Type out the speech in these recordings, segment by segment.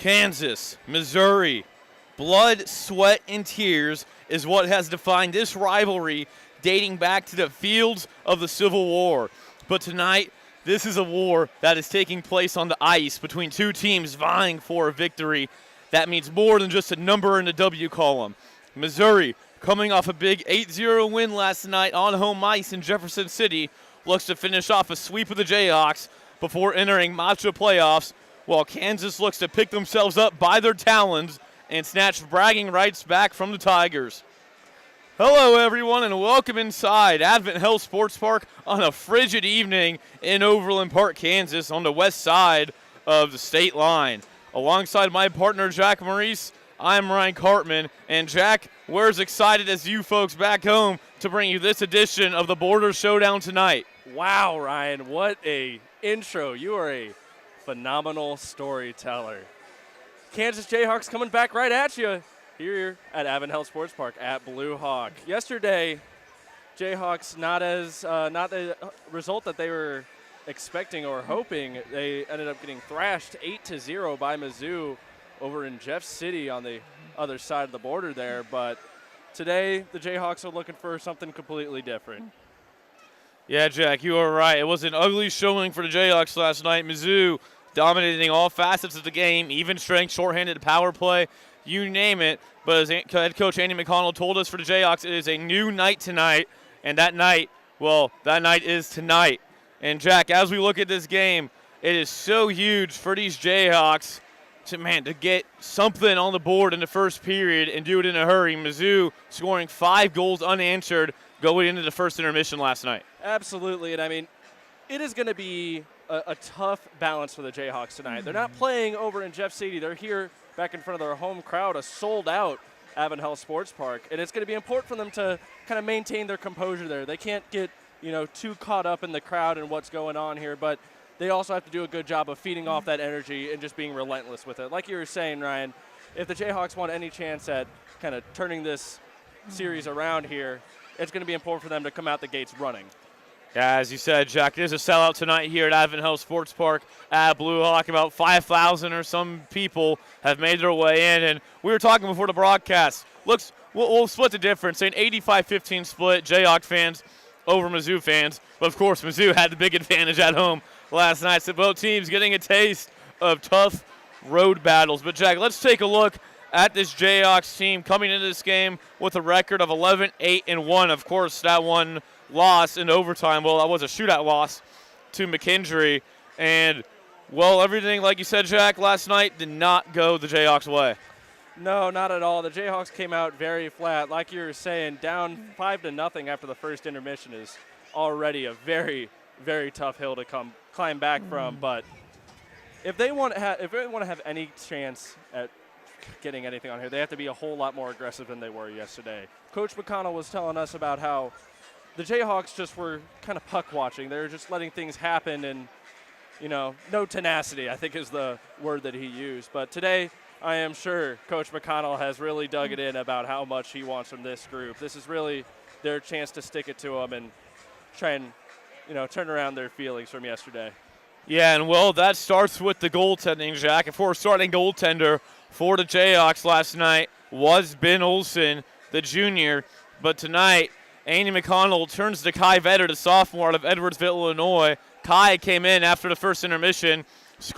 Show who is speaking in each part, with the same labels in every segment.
Speaker 1: Kansas, Missouri, blood, sweat, and tears is what has defined this rivalry dating back to the fields of the Civil War. But tonight, this is a war that is taking place on the ice between two teams vying for a victory that means more than just a number in the W column. Missouri, coming off a big 8-0 win last night on home ice in Jefferson City, looks to finish off a sweep of the Jayhawks before entering matcha playoffs, while Kansas looks to pick themselves up by their talons and snatch bragging rights back from the Tigers. Hello, everyone, and welcome inside Advent Health Sports Park on a frigid evening in Overland Park, Kansas, on the west side of the state line. Alongside my partner, Jack Maurice, I'm Ryan Cartman, and Jack, we're as excited as you folks back home to bring you this edition of the Border Showdown tonight.
Speaker 2: Wow, Ryan, what a intro. You are a phenomenal storyteller. Kansas Jayhawks coming back right at you here at Advent Health Sports Park at Blue Hawk. Yesterday, Jayhawks not the result that they were expecting or hoping. They ended up getting thrashed 8-0 by Mizzou over in Jeff City on the other side of the border there. But today, the Jayhawks are looking for something completely different.
Speaker 1: Yeah, Jack, you are right. It was an ugly showing for the Jayhawks last night. Mizzou dominating all facets of the game, even strength, shorthanded power play, you name it. But as head coach Andy McConnell told us for the Jayhawks, it is a new night tonight, and that night is tonight. And, Jack, as we look at this game, it is so huge for these Jayhawks to get something on the board in the first period and do it in a hurry. Mizzou scoring 5 goals unanswered going into the first intermission last night.
Speaker 2: Absolutely, and I mean, it is going to be a tough balance for the Jayhawks tonight. They're not playing over in Jeff City. They're here back in front of their home crowd, a sold-out Advent Health Sports Park, and it's going to be important for them to kind of maintain their composure there. They can't get, too caught up in the crowd and what's going on here, but they also have to do a good job of feeding off that energy and just being relentless with it. Like you were saying, Ryan, if the Jayhawks want any chance at kind of turning this series around here, it's going to be important for them to come out the gates running.
Speaker 1: Yeah, as you said, Jack, it is a sellout tonight here at Advent Health Sports Park at Blue Hawk. About 5,000 or some people have made their way in, and we were talking before the broadcast. We'll split the difference, an 85-15 split, Jayhawk fans over Mizzou fans. But, of course, Mizzou had the big advantage at home last night, so both teams getting a taste of tough road battles. But, Jack, let's take a look at this Jayhawks team coming into this game with a record of 11-8-1. Of course, that one loss in overtime, that was a shootout loss to McKendree. And, everything, like you said, Jack, last night did not go the Jayhawks' way.
Speaker 2: No, not at all. The Jayhawks came out very flat. Like you were saying, down 5-0 after the first intermission is already a very, very tough hill to climb back from. But if they want to have any chance at getting anything on here, they have to be a whole lot more aggressive than they were yesterday. Coach McConnell was telling us about how the Jayhawks just were kind of puck watching. They were just letting things happen and, no tenacity, I think is the word that he used. But today, I am sure Coach McConnell has really dug it in about how much he wants from this group. This is really their chance to stick it to them and try and, turn around their feelings from yesterday.
Speaker 1: Yeah, and, that starts with the goaltending, Jack. If we're starting goaltender for the Jayhawks last night was Ben Olsen, the junior. But tonight, Andy McConnell turns to Kai Vetter, the sophomore out of Edwardsville, Illinois. Kai came in after the first intermission, gave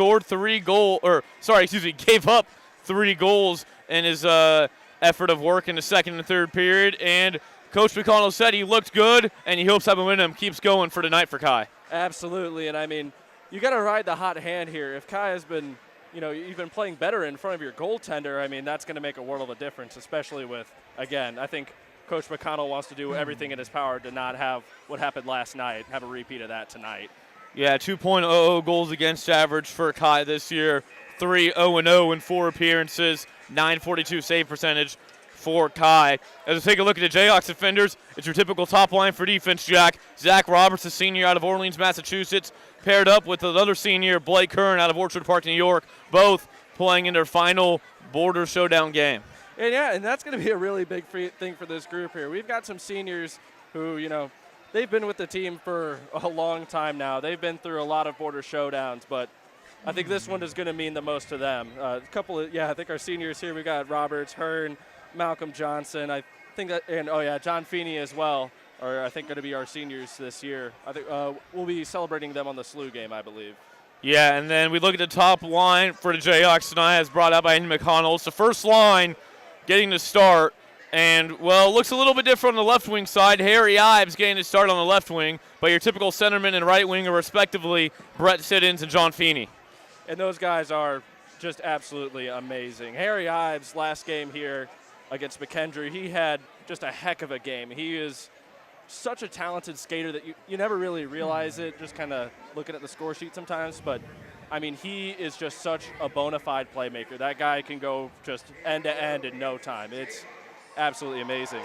Speaker 1: up 3 goals in his effort of work in the second and third period. And Coach McConnell said he looked good, and he hopes that momentum keeps going for tonight for Kai.
Speaker 2: Absolutely, and I mean, you got to ride the hot hand here. If Kai has been, you've been playing better in front of your goaltender, I mean, that's going to make a world of a difference, especially with, again, I think Coach McConnell wants to do everything in his power to not have what happened last night, have a repeat of that tonight.
Speaker 1: Yeah, 2.00 goals against average for Kai this year, 3-0-0 in 4 appearances, 942 save percentage for Kai. As we take a look at the Jayhawks defenders, it's your typical top line for defense, Jack. Zach Roberts, a senior out of Orleans, Massachusetts, paired up with another senior, Blake Kern, out of Orchard Park, New York, both playing in their final Border Showdown game.
Speaker 2: And that's going to be a really big thing for this group here. We've got some seniors who, they've been with the team for a long time now. They've been through a lot of Border Showdowns, but I think this one is going to mean the most to them. A couple of, I think our seniors here, we got Roberts, Hearn, Malcolm Johnson. I think that, and John Feeney as well, are I think going to be our seniors this year. I think we'll be celebrating them on the SLU game, I believe.
Speaker 1: Yeah, and then we look at the top line for the Jayhawks tonight, as brought up by Andy McConnell. It's the first line getting to start. And, well, it looks a little bit different on the left wing side. Harry Ives getting to start on the left wing, but your typical centerman and right wing are respectively Brett Siddons and John Feeney.
Speaker 2: And those guys are just absolutely amazing. Harry Ives, last game here against McKendree, he had just a heck of a game. He is such a talented skater that you never really realize it, just kind of looking at the score sheet sometimes. But, I mean, he is just such a bona fide playmaker. That guy can go just end to end in no time. It's absolutely amazing.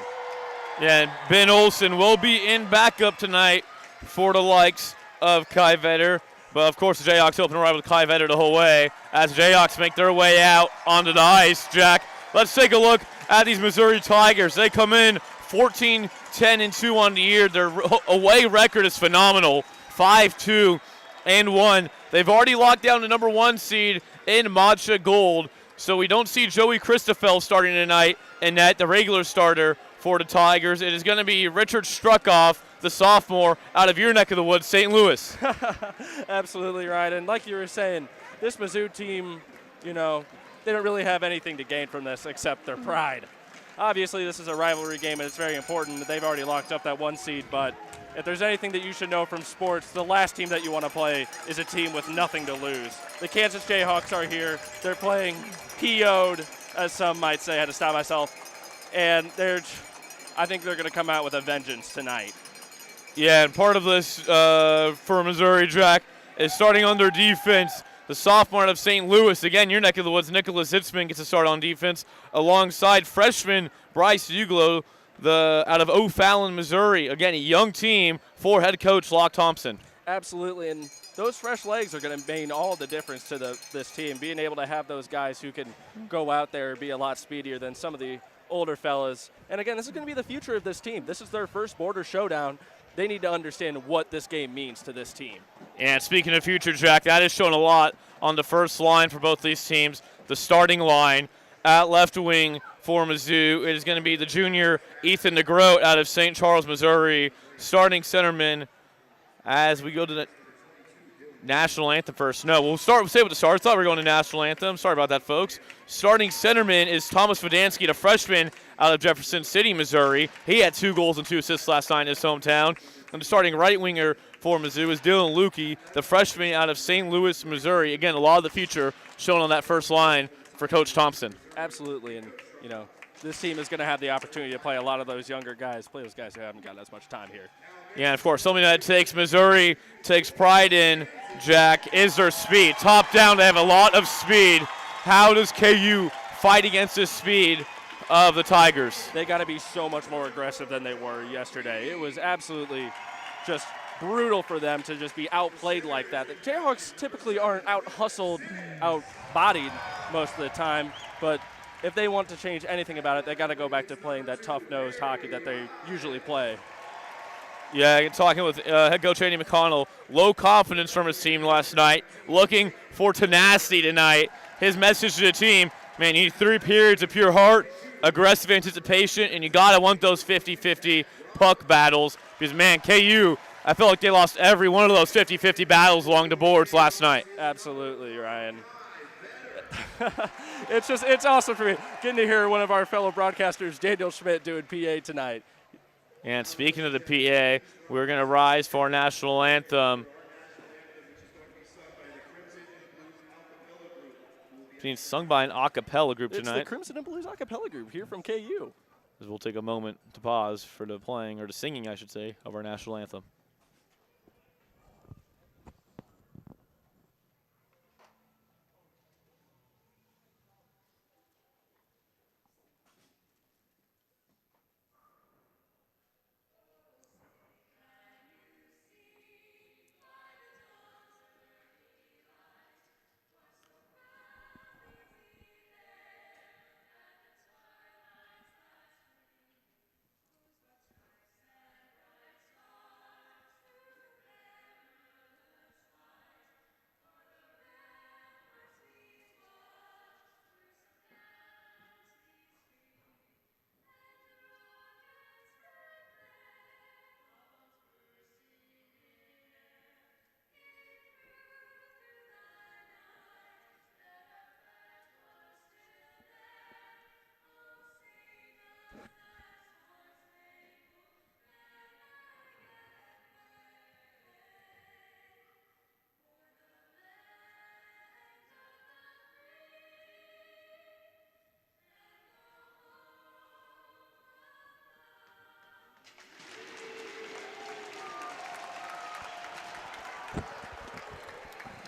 Speaker 1: Yeah, and Ben Olsen will be in backup tonight for the likes of Kai Vetter. But, of course, the Jayhawks open right with Kai Vetter the whole way as Jayhawks make their way out onto the ice. Jack, let's take a look at these Missouri Tigers. They come in 14-10-2 on the year. Their away record is phenomenal, 5-2-1. They've already locked down the number 1 seed in Matcha Gold. So we don't see Joey Christoffel starting tonight in net, the regular starter for the Tigers. It is going to be Richard Struckoff, the sophomore, out of your neck of the woods, St. Louis.
Speaker 2: Absolutely right. And like you were saying, this Mizzou team, they don't really have anything to gain from this except their pride. Obviously, this is a rivalry game, and it's very important that they've already locked up that 1 seed. But if there's anything that you should know from sports, the last team that you want to play is a team with nothing to lose. The Kansas Jayhawks are here. They're playing PO'd, as some might say. I had to stop myself. And I think they're going to come out with a vengeance tonight.
Speaker 1: Yeah, and part of this for Missouri, Jack, is starting on their defense. The sophomore out of St. Louis, again, your neck of the woods, Nicholas Hitzman gets a start on defense alongside freshman Bryce Uglow, out of O'Fallon, Missouri. Again, a young team for head coach Locke Thompson.
Speaker 2: Absolutely, and those fresh legs are going to mean all the difference to this team. Being able to have those guys who can go out there and be a lot speedier than some of the older fellas. And again, this is going to be the future of this team. This is their first border showdown. They need to understand what this game means to this team.
Speaker 1: And speaking of future, Jack, that has shown a lot on the first line for both these teams. The starting line at left wing for Mizzou, it is going to be the junior Ethan DeGroat out of St. Charles, Missouri, starting centerman as we go to the national anthem first. No, we'll say with the start. I thought we were going to national anthem. Sorry about that, folks. Starting centerman is Thomas Vodansky, the freshman out of Jefferson City, Missouri. He had 2 goals and 2 assists last night in his hometown. And the starting right winger for Mizzou is Dylan Lukey, the freshman out of St. Louis, Missouri. Again, a lot of the future shown on that first line for Coach Thompson.
Speaker 2: Absolutely, and this team is going to have the opportunity to play a lot of those younger guys, play those guys who haven't gotten as much time here.
Speaker 1: Yeah, and of course, something that Missouri takes pride in, Jack, is their speed. Top down, they have a lot of speed. How does KU fight against this speed of the Tigers?
Speaker 2: They got to be so much more aggressive than they were yesterday. It was absolutely just brutal for them to just be outplayed like that. The Jayhawks typically aren't out-hustled, out-bodied most of the time, but if they want to change anything about it, they got to go back to playing that tough-nosed hockey that they usually play.
Speaker 1: Yeah, talking with head coach Andy McConnell, low confidence from his team last night, looking for tenacity tonight. His message to the team, man, you need 3 periods of pure heart, aggressive anticipation, and you got to want those 50-50 puck battles because, man, KU, I feel like they lost every one of those 50-50 battles along the boards last night.
Speaker 2: Absolutely, Ryan. It's awesome for me getting to hear one of our fellow broadcasters, Daniel Schmidt, doing PA tonight.
Speaker 1: And speaking of the PA, we're going to rise for our national anthem. Being sung by an a cappella group tonight.
Speaker 2: It's the Crimson and Blues a cappella group here from KU.
Speaker 1: We'll take a moment to pause for the playing, or the singing, I should say, of our national anthem.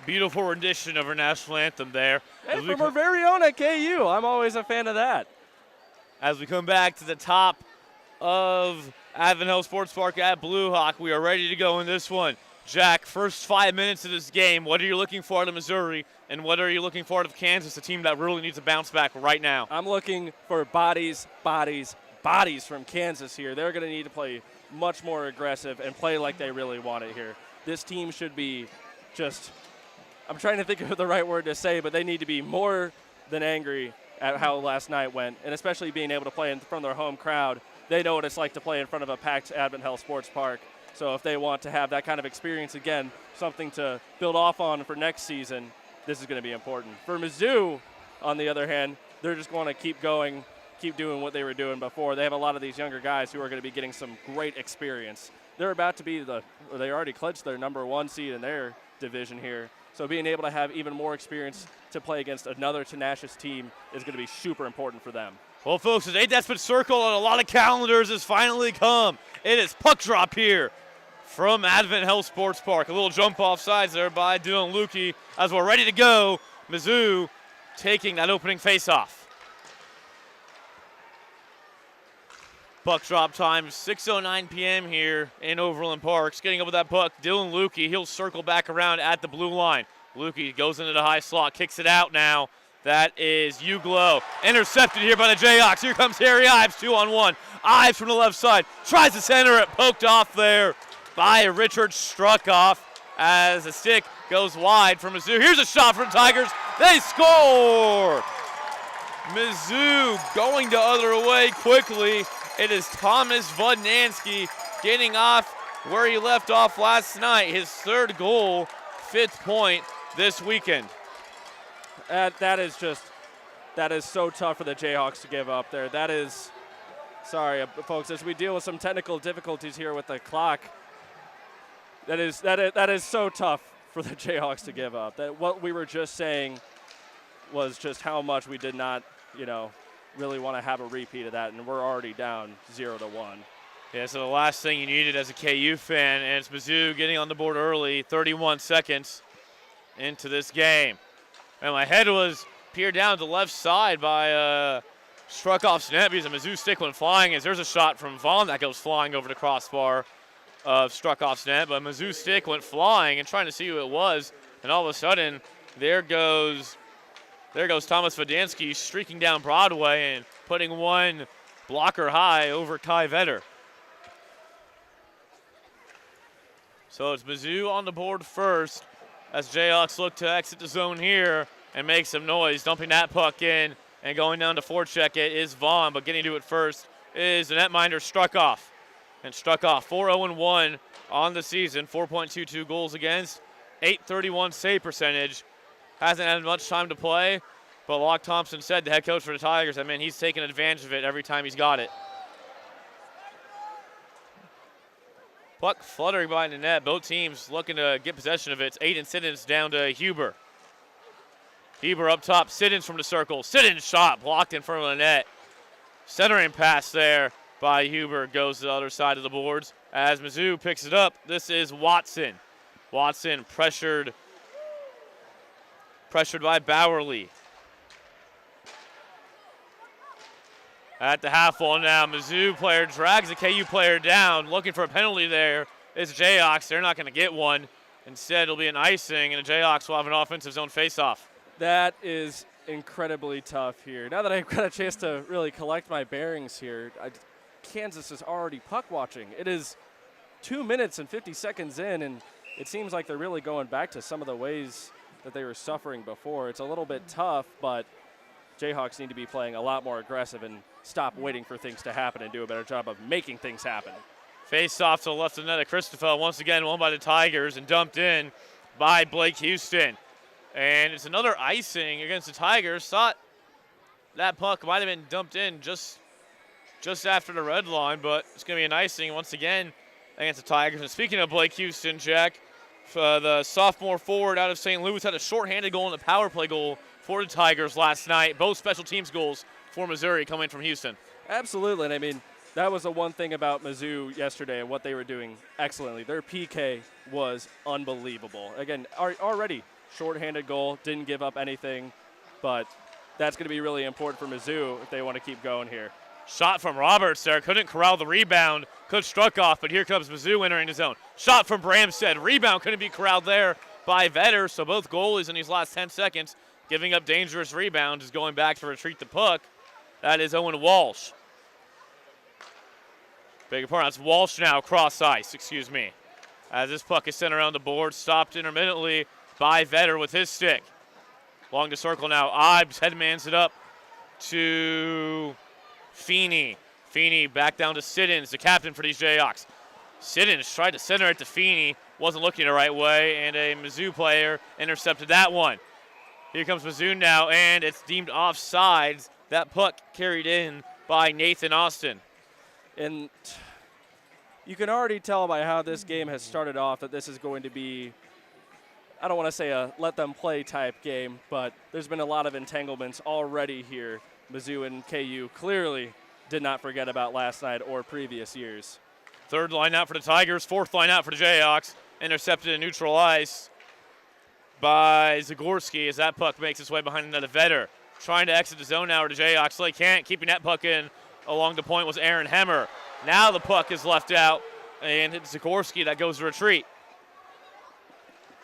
Speaker 1: Beautiful rendition of our national anthem there.
Speaker 2: Hey, from our very own at KU. I'm always a fan of that.
Speaker 1: As we come back to the top of Advent Health Sports Park at Blue Hawk, we are ready to go in this one. Jack, first 5 minutes of this game, what are you looking for out of Missouri, and what are you looking for out of Kansas, a team that really needs to bounce back right now?
Speaker 2: I'm looking for bodies from Kansas here. They're going to need to play much more aggressive and play like they really want it here. This team should be just, I'm trying to think of the right word to say, but they need to be more than angry at how last night went, and especially being able to play in front of their home crowd. They know what it's like to play in front of a packed Advent Health Sports Park. So if they want to have that kind of experience again, something to build off on for next season, this is going to be important. For Mizzou, on the other hand, they're just going to keep going, keep doing what they were doing before. They have a lot of these younger guys who are going to be getting some great experience. They're about to be they already clinched their number 1 seed in their division here. So being able to have even more experience to play against another tenacious team is going to be super important for them.
Speaker 1: Well, folks, the 8 Desperate Circle on a lot of calendars has finally come. It is puck drop here from Advent Health Sports Park. A little jump off sides there by Dylan Lukey as we're ready to go. Mizzou taking that opening faceoff. Puck drop time, 6:09 p.m. here in Overland Park. Getting up with that puck, Dylan Lukey. He'll circle back around at the blue line. Lukey goes into the high slot, kicks it out now. That is Uglow. Intercepted here by the Jayhawks. Here comes Harry Ives, 2-on-1. Ives from the left side. Tries to center it. Poked off there by Richard Struckoff as the stick goes wide from Mizzou. Here's a shot from the Tigers. They score! Mizzou going the other way quickly. It is Thomas Vodnansky getting off where he left off last night. His 3rd goal, 5th point this weekend.
Speaker 2: That is so tough for the Jayhawks to give up there. That is, sorry, folks, as we deal with some technical difficulties here with the clock, that is so tough for the Jayhawks to give up. That what we were just saying was just how much we did not, really want to have a repeat of that, and we're already down 0-1.
Speaker 1: Yeah, so the last thing you needed as a KU fan, and it's Mizzou getting on the board early, 31 seconds into this game. And my head was peered down to the left side by Struckoff's net because a Mizzou stick went flying as there's a shot from Vaughn that goes flying over the crossbar of Struckoff's net. But Mizzou stick went flying and trying to see who it was. And all of a sudden, there goes Thomas Vodnansky streaking down Broadway and putting one blocker high over Kai Vetter. So it's Mizzou on the board first as Jayhawks look to exit the zone here and make some noise, dumping that puck in and going down to forecheck it is Vaughn, but getting to it first is the netminder Struckoff. And Struckoff 4-0-1 on the season, 4.22 goals against, .831 save percentage. Hasn't had much time to play, but Locke Thompson said, the head coach for the Tigers, he's taken advantage of it every time he's got it. Puck fluttering behind the net. Both teams looking to get possession of it. It's Aiden Siddons down to Huber. Huber up top. Siddons from the circle. Siddons shot blocked in front of the net. Centering pass there by Huber goes to the other side of the boards. As Mizzou picks it up, this is Watson. Watson pressured by Bowerly. At the half wall now, Mizzou player drags a KU player down, looking for a penalty there. It's Jayhawks. They're not going to get one. Instead, it'll be an icing, and the Jayhawks will have an offensive zone faceoff.
Speaker 2: That is incredibly tough here. Now that I've got a chance to really collect my bearings here, Kansas is already puck watching. It is 2 minutes and 50 seconds in, and it seems like they're really going back to some of the ways that they were suffering before. It's a little bit tough, but Jayhawks need to be playing a lot more aggressive and stop waiting for things to happen and do a better job of making things happen.
Speaker 1: Face off to the left of the net of Christophel. Once again, won by the Tigers and dumped in by Blake Houston. And it's another icing against the Tigers. Thought that puck might have been dumped in just after the red line, but it's going to be an icing once again against the Tigers. And speaking of Blake Houston, Jack, the sophomore forward out of St. Louis had a shorthanded goal and a power play goal for the Tigers last night. Both special teams goals for Missouri coming from Houston.
Speaker 2: Absolutely, and that was the one thing about Mizzou yesterday and what they were doing excellently. Their PK was unbelievable. Again, already shorthanded goal, didn't give up anything, but that's going to be really important for Mizzou if they want to keep going here.
Speaker 1: Shot from Roberts there. Couldn't corral the rebound. Could struck off, but here comes Mizzou entering the zone. Shot from Bramstead. Rebound couldn't be corralled there by Vetter. So both goalies in these last 10 seconds giving up dangerous rebounds, is going back to retreat the puck. That is Owen Walsh. Beg your pardon. That's Walsh now, cross ice, excuse me. As this puck is sent around the board, stopped intermittently by Vetter with his stick. Along the circle now. Ives headmans it up to Feeney. Feeney back down to Siddons, the captain for these Jayhawks. Siddons tried to center it to Feeney, wasn't looking the right way, and a Mizzou player intercepted that one. Here comes Mizzou now, and it's deemed offsides. That puck carried in by Nathan Austin.
Speaker 2: And you can already tell by how this game has started off that this is going to be, I don't want to say a let them play type game, but there's been a lot of entanglements already here. Mizzou and KU clearly did not forget about last night or previous years.
Speaker 1: Third line out for the Tigers, fourth line out for the Jayhawks. Intercepted in neutral ice by Zagorski as that puck makes its way behind another Vetter. Trying to exit the zone now to the Jayhawks, so they can't. Keeping that puck in along the point was Aaron Hemmer. Now the puck is left out, and it's Zagorski that goes to retreat.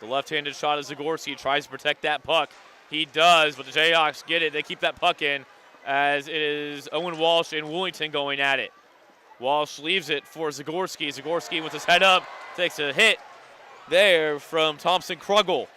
Speaker 1: The left-handed shot of Zagorski tries to protect that puck. He does, but the Jayhawks get it. They keep that puck in as it is Owen Walsh and Woolington going at it. Walsh leaves it for Zagorski. Zagorski with his head up takes a hit there from Thompson Krugel,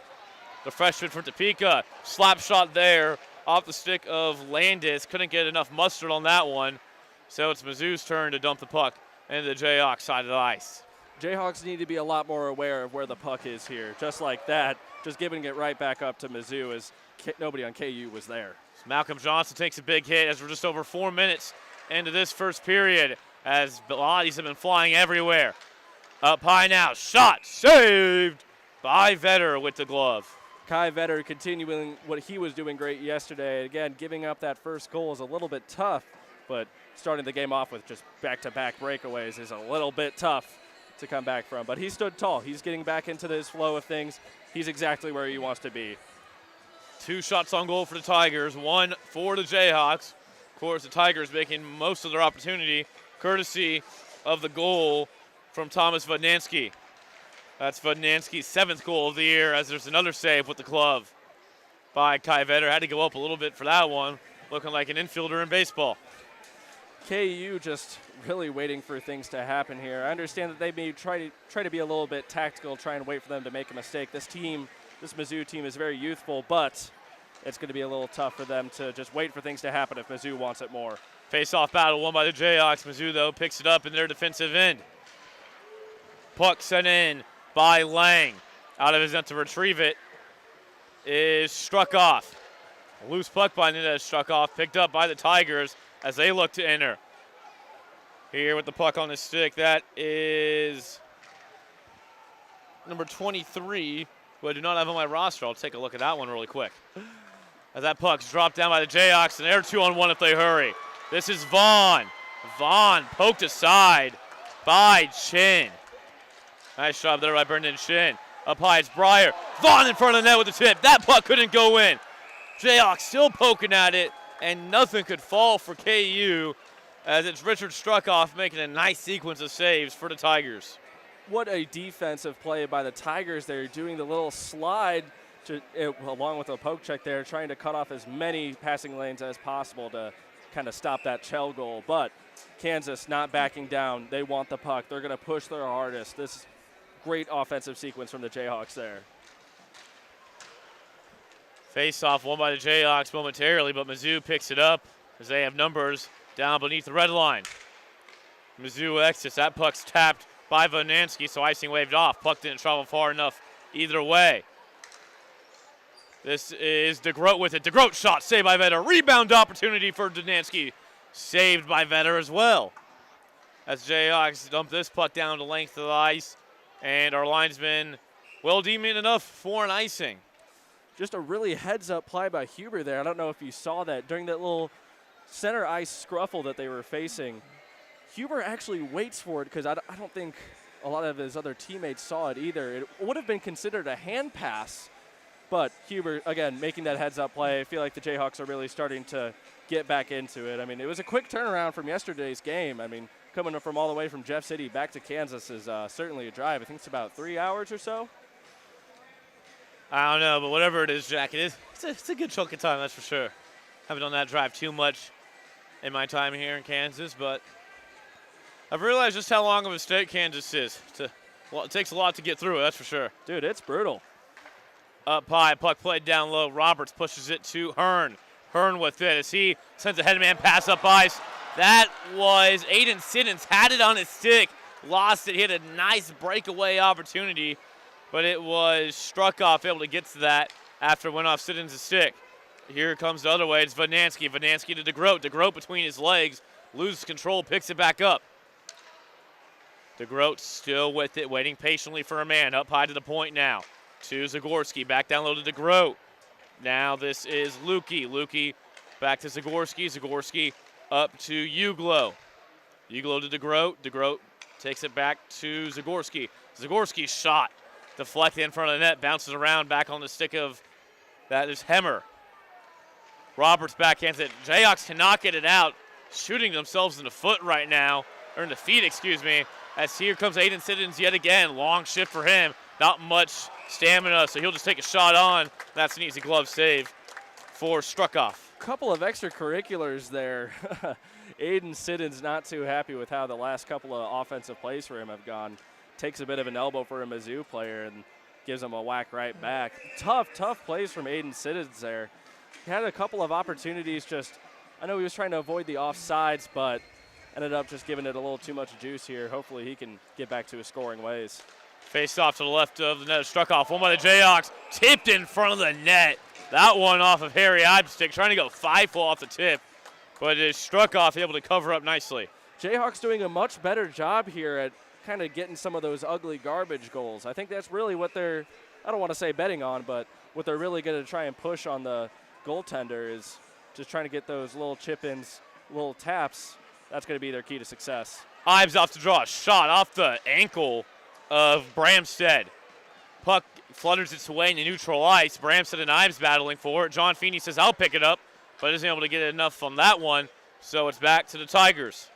Speaker 1: the freshman from Topeka. Slap shot there off the stick of Landis. Couldn't get enough mustard on that one. So it's Mizzou's turn to dump the puck into the Jayhawks side of the ice.
Speaker 2: Jayhawks need to be a lot more aware of where the puck is here. Just like that, just giving it right back up to Mizzou as nobody on KU was there.
Speaker 1: So Malcolm Johnson takes a big hit as we're just over 4 minutes into this first period as bodies have been flying everywhere. Up high now, shot saved by Vetter with the glove.
Speaker 2: Kai Vetter continuing what he was doing great yesterday. Again, giving up that first goal is a little bit tough, but starting the game off with just back-to-back breakaways is a little bit tough to come back from. But he stood tall. He's getting back into this flow of things. He's exactly where he wants to be.
Speaker 1: 2 shots on goal for the Tigers, 1 for the Jayhawks. Of course, the Tigers making most of their opportunity, courtesy of the goal from Thomas Vodnansky. That's Vodnansky's 7th goal of the year, as there's another save with the glove by Kai Vetter. Had to go up a little bit for that one, looking like an infielder in baseball.
Speaker 2: KU just really waiting for things to happen here. I understand that they may try to be a little bit tactical, try and wait for them to make a mistake. This Mizzou team is very youthful, but it's going to be a little tough for them to just wait for things to happen if Mizzou wants it more.
Speaker 1: Face-off battle won by the Jayhawks. Mizzou, though, picks it up in their defensive end. Puck sent in by Lang. Out of his net to retrieve it is struck off. A loose puck by Nina is struck off, picked up by the Tigers as they look to enter. Here with the puck on the stick, that is number 23, who I do not have on my roster. I'll take a look at that one really quick. As that puck's dropped down by the Jayhawks, and they're 2-on-1 if they hurry. This is Vaughn. Vaughn poked aside by Chin. Nice job there by Brendan Chin. Up high, it's Breyer. Vaughn in front of the net with the tip. That puck couldn't go in. Jayhawks still poking at it, and nothing could fall for KU as it's Richard Struckoff making a nice sequence of saves for the Tigers.
Speaker 2: What a defensive play by the Tigers. They're doing the little slide along with a poke check there, trying to cut off as many passing lanes as possible to kind of stop that shell goal. But Kansas not backing down. They want the puck. They're going to push their hardest. This great offensive sequence from the Jayhawks there.
Speaker 1: Face-off won by the Jayhawks momentarily, but Mizzou picks it up as they have numbers down beneath the red line. Mizzou exits. That puck's tapped by Vonansky, so icing waved off. Puck didn't travel far enough either way. This is DeGroat with it. DeGroat shot saved by Vetter. Rebound opportunity for Donansky. Saved by Vetter as well. As Jayhawks dump this puck down the length of the ice, and our linesman well deeming enough for an icing.
Speaker 2: Just a really heads-up play by Huber there. I don't know if you saw that. During that little center ice scruffle that they were facing, Huber actually waits for it because I don't think a lot of his other teammates saw it either. It would have been considered a hand pass, But Huber, again, making that heads-up play. I feel like the Jayhawks are really starting to get back into it. I mean, it was a quick turnaround from yesterday's game. I mean, coming from all the way from Jeff City back to Kansas is certainly a drive. I think it's about 3 hours or so.
Speaker 1: I don't know, but whatever it is, Jack, it's a good chunk of time, that's for sure. Haven't done that drive too much in my time here in Kansas, but I've realized just how long of a state Kansas is. It takes a lot to get through it, that's for sure.
Speaker 2: Dude, it's brutal.
Speaker 1: Up high, puck played down low. Roberts pushes it to Hearn. Hearn with it as he sends a head-man pass up ice. That was Aiden Siddons, had it on his stick, lost it. He had a nice breakaway opportunity, but it was Struckoff able to get to that after it went off Siddons' stick. Here comes the other way. It's Vanansky. Vanansky to DeGroat. DeGroat between his legs, loses control, picks it back up. DeGroat still with it, waiting patiently for a man. Up high to the point now. To Zagorski, back down low to DeGroat. Now this is Lukey. Lukey back to Zagorski. Zagorski up to Uglo. Uglo to DeGroat. DeGroat takes it back to Zagorski. Zagorski's shot deflected in front of the net, bounces around back on the stick of that is Hemmer. Roberts backhands it. Jayhawks cannot get it out, shooting themselves in the foot right now, or in the feet, excuse me, as here comes Aiden Siddons yet again. Long shift for him. Not much stamina, so he'll just take a shot on. That's an easy glove save for Struckoff.
Speaker 2: Couple of extracurriculars there. Aiden Siddons not too happy with how the last couple of offensive plays for him have gone. Takes a bit of an elbow for a Mizzou player and gives him a whack right back. Tough plays from Aiden Siddons there. He had a couple of opportunities I know he was trying to avoid the offsides, but ended up just giving it a little too much juice here. Hopefully he can get back to his scoring ways.
Speaker 1: Faced off to the left of the net, Struckoff. One by the Jayhawks, tipped in front of the net. That one off of Harry Eibstick, trying to go 5-4 off the tip, but it is Struckoff able to cover up nicely.
Speaker 2: Jayhawks doing a much better job here at kind of getting some of those ugly garbage goals. I think that's really what they're, I don't want to say betting on, but what they're really going to try and push on the goaltender is just trying to get those little chip-ins, little taps. That's going to be their key to success.
Speaker 1: Ives off to draw a shot off the ankle of Bramstead. Puck flutters its way into neutral ice. Bramstead and Ives battling for it. John Feeney says, I'll pick it up, but isn't able to get enough from that one, so it's back to the Tigers.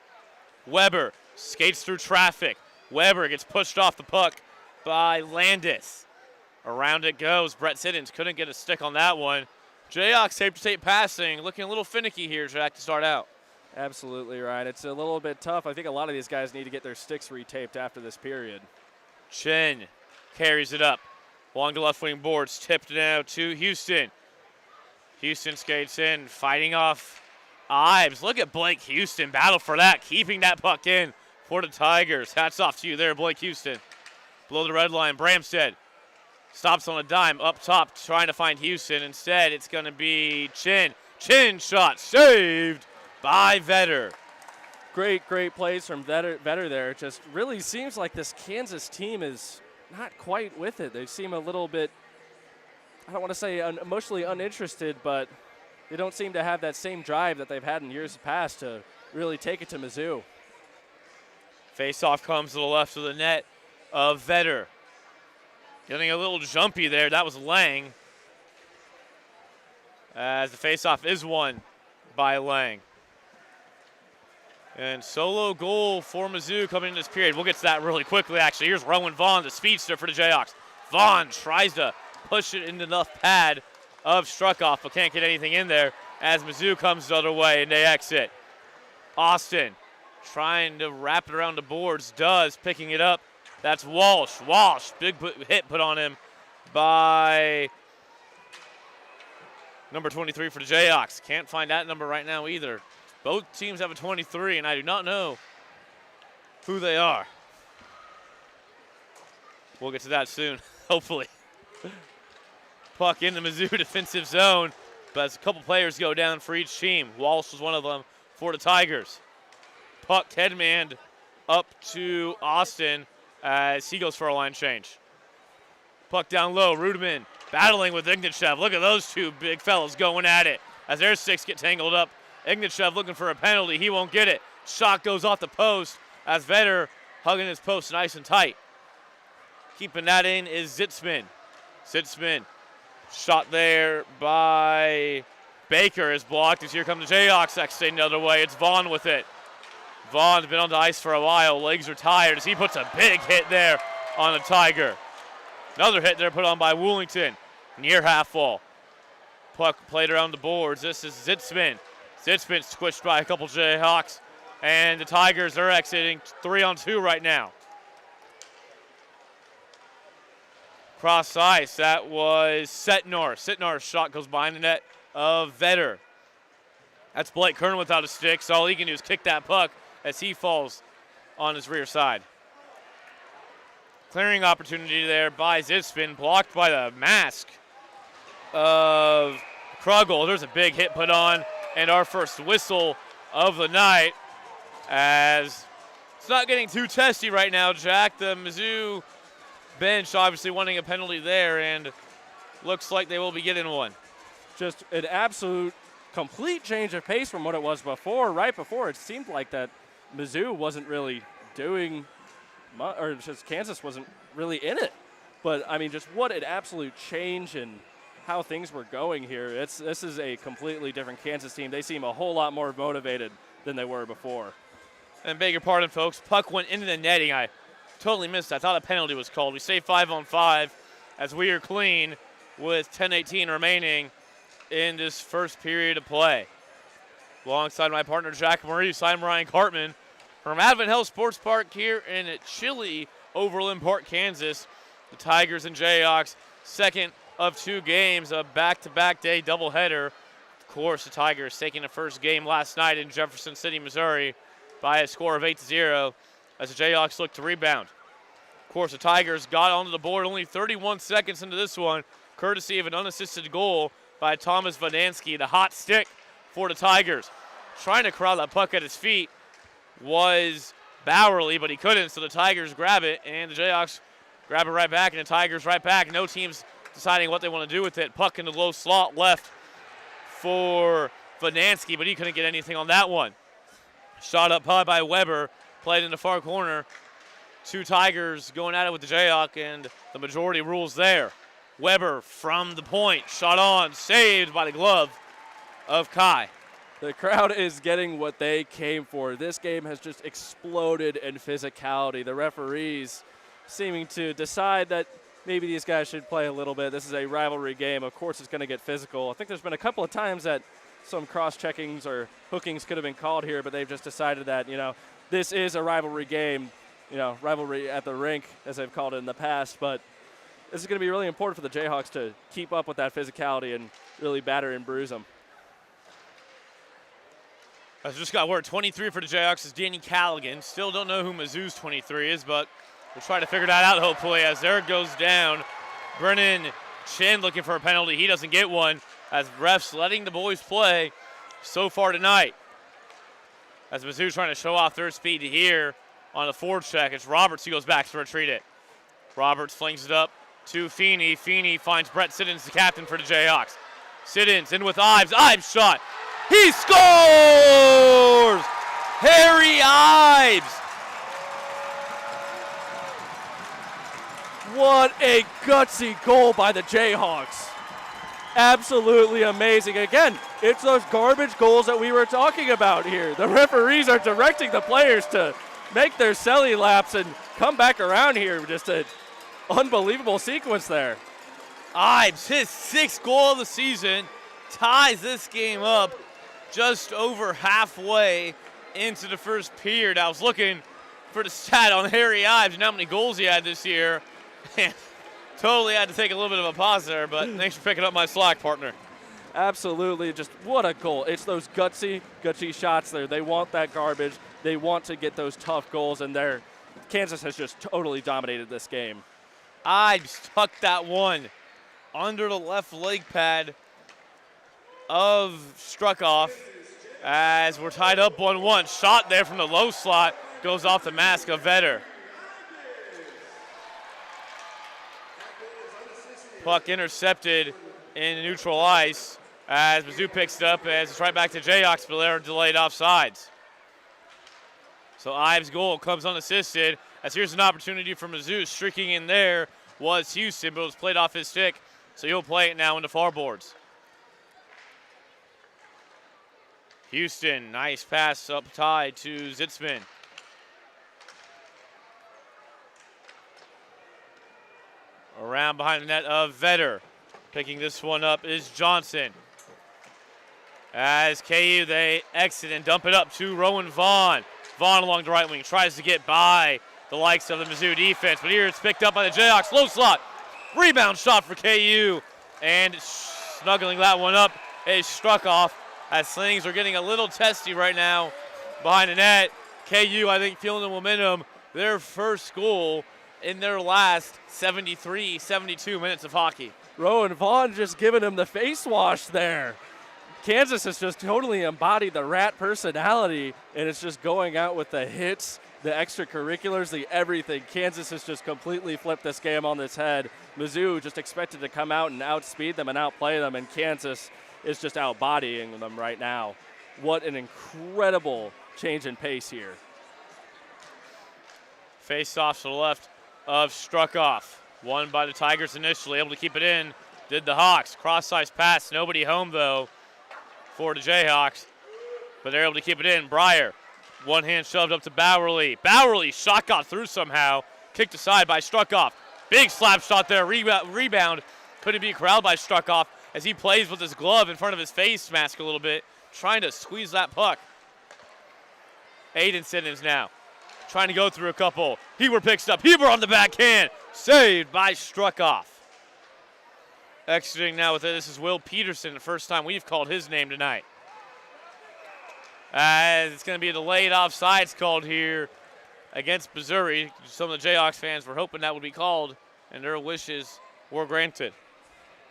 Speaker 1: Weber skates through traffic. Weber gets pushed off the puck by Landis. Around it goes. Brett Siddons couldn't get a stick on that one. Jayhawks safe to tape passing, looking a little finicky here, Jack, to start out.
Speaker 2: Absolutely right. It's a little bit tough. I think a lot of these guys need to get their sticks retaped after this period.
Speaker 1: Chen carries it up. Along the left wing boards, tipped now to Houston. Houston skates in, fighting off Ives. Look at Blake Houston, battle for that, keeping that puck in for the Tigers. Hats off to you there, Blake Houston. Below the red line, Bramstead stops on a dime up top, trying to find Houston. Instead, it's going to be Chen. Chen shot saved by Vetter.
Speaker 2: Great plays from Vetter there. It just really seems like this Kansas team is not quite with it. They seem a little bit, I don't want to say emotionally uninterested, but they don't seem to have that same drive that they've had in years past to really take it to Mizzou.
Speaker 1: Face-off comes to the left of the net of Vetter. Getting a little jumpy there. That was Lang. As the face-off is won by Lang. And solo goal for Mizzou coming in this period. We'll get to that really quickly, actually. Here's Rowan Vaughn, the speedster for the Jayhawks. Vaughn tries to push it into the pad of Struckoff, but can't get anything in there as Mizzou comes the other way and they exit. Austin trying to wrap it around the boards, does, picking it up. That's Walsh. Walsh, big hit put on him by number 23 for the Jayhawks. Can't find that number right now either. Both teams have a 23, and I do not know who they are. We'll get to that soon, hopefully. Puck in the Mizzou defensive zone, but as a couple players go down for each team. Walsh was one of them for the Tigers. Puck headmanned up to Austin as he goes for a line change. Puck down low, Rudeman battling with Ignatchev. Look at those two big fellas going at it as their sticks get tangled up. Ignatchev looking for a penalty. He won't get it. Shot goes off the post as Vetter hugging his post nice and tight. Keeping that in is Zitzman. Zitzman Shot there by Baker is blocked as here come the Jayhawks extending the other way. It's Vaughn with it. Vaughn's been on the ice for a while. Legs are tired as he puts a big hit there on the Tiger. Another hit there put on by Woolington. Near half wall. Puck played around the boards. This is Zitzman. Zitzman squished by a couple Jayhawks. And the Tigers are exiting 3-on-2 right now. Cross ice, that was Setnor. Setnor's shot goes behind the net of Vetter. That's Blake Kern without a stick, so all he can do is kick that puck as he falls on his rear side. Clearing opportunity there by Zitzman, blocked by the mask of Krugel. There's a big hit put on, and our first whistle of the night, as it's not getting too testy right now, Jack. The Mizzou bench obviously wanting a penalty there, and looks like they will be getting one.
Speaker 2: Just an absolute complete change of pace from what it was before. Right before, it seemed like that Mizzou wasn't really doing much, or just Kansas wasn't really in it. But, I mean, just what an absolute change in how things were going here. This is a completely different Kansas team. They seem a whole lot more motivated than they were before.
Speaker 1: And beg your pardon, folks. Puck went into the netting. I totally missed that. I thought a penalty was called. We say 5-on-5 as we are clean with 10:18 remaining in this first period of play. Alongside my partner, Jack Maurice, I'm Ryan Cartman from Advent Health Sports Park here in chilly Overland Park, Kansas. The Tigers and Jayhawks, second of two games, a back-to-back day doubleheader. Of course, the Tigers taking the first game last night in Jefferson City, Missouri by a score of 8-0 as the Jayhawks look to rebound. Of course, the Tigers got onto the board only 31 seconds into this one, courtesy of an unassisted goal by Thomas Vodansky, the hot stick for the Tigers. Trying to corral that puck at his feet was Bowerly, but he couldn't, so the Tigers grab it, and the Jayhawks grab it right back, and the Tigers right back. No team's deciding what they want to do with it. Puck in the low slot left for Vodansky, but he couldn't get anything on that one. Shot up high by Weber, played in the far corner. Two Tigers going at it with the Jayhawk, and the majority rules there. Weber from the point, shot on, saved by the glove of Kai.
Speaker 2: The crowd is getting what they came for. This game has just exploded in physicality. The referees seeming to decide that maybe these guys should play a little bit. This is a rivalry game. Of course it's going to get physical. I think there's been a couple of times that some cross-checkings or hookings could have been called here, but they've just decided that, this is a rivalry game, rivalry at the rink, as they've called it in the past. But this is going to be really important for the Jayhawks to keep up with that physicality and really batter and bruise them.
Speaker 1: I just got word 23 for the Jayhawks is Danny Callaghan. Still don't know who Mizzou's 23 is, but we'll try to figure that out hopefully as there it goes down. Brennan Chin looking for a penalty. He doesn't get one as refs letting the boys play so far tonight. As Mizzou trying to show off their speed here on the forward check. It's Roberts who goes back to retrieve it. Roberts flings it up to Feeney. Feeney finds Brett Siddons, the captain for the Jayhawks. Siddons in with Ives. Ives shot. He scores! Harry Ives!
Speaker 2: What a gutsy goal by the Jayhawks. Absolutely amazing. Again, it's those garbage goals that we were talking about here. The referees are directing the players to make their celly laps and come back around here. Just an unbelievable sequence there.
Speaker 1: Ives, his sixth goal of the season, ties this game up just over halfway into the first period. I was looking for the stat on Harry Ives and how many goals he had this year. Totally had to take a little bit of a pause there, but thanks for picking up my slack, partner.
Speaker 2: Absolutely. Just what a goal. It's those gutsy shots there. They want that garbage. They want to get those tough goals, and Kansas has just totally dominated this game.
Speaker 1: Ives tucked that one under the left leg pad of Struckoff as we're tied up 1-1. Shot there from the low slot goes off the mask of Vetter. Puck intercepted in neutral ice as Mizzou picks it up as it's right back to Jayhawks, but they're delayed offsides. So Ives' goal comes unassisted as here's an opportunity for Mizzou. Streaking in there was Houston, but it was played off his stick so he'll play it now into far boards. Houston, nice pass up tied to Zitzman. Around behind the net of Vetter. Picking this one up is Johnson. As KU, they exit and dump it up to Rowan Vaughn. Vaughn along the right wing tries to get by the likes of the Mizzou defense, but here it's picked up by the Jayhawks. Low slot. Rebound shot for KU. And snuggling that one up is Struckoff, as things are getting a little testy right now behind the net. KU, I think, feeling the momentum. Their first goal in their last 73, 72 minutes of hockey.
Speaker 2: Rowan Vaughn just giving him the face wash there. Kansas has just totally embodied the Rat personality, and it's just going out with the hits, the extracurriculars, the everything. Kansas has just completely flipped this game on its head. Mizzou just expected to come out and outspeed them and outplay them, and Kansas is just outbodying them right now. What an incredible change in pace here.
Speaker 1: Face off to the left of Struckoff. Won by the Tigers initially, able to keep it in. Did the Hawks. Cross-size pass, nobody home though for the Jayhawks, but they're able to keep it in. Breyer, one hand shoved up to Bowerly. Bowerly shot got through somehow. Kicked aside by Struckoff. Big slap shot there. Rebound. Couldn't be corralled by Struckoff as he plays with his glove in front of his face mask a little bit, trying to squeeze that puck. Aiden Simmons now trying to go through a couple. Heber picks up. Heber on the backhand. Saved by Struckoff. Exiting now with it, this is Will Peterson, the first time we've called his name tonight. As it's going to be a delayed offsides called here against Missouri. Some of the Jayhawks fans were hoping that would be called, and their wishes were granted.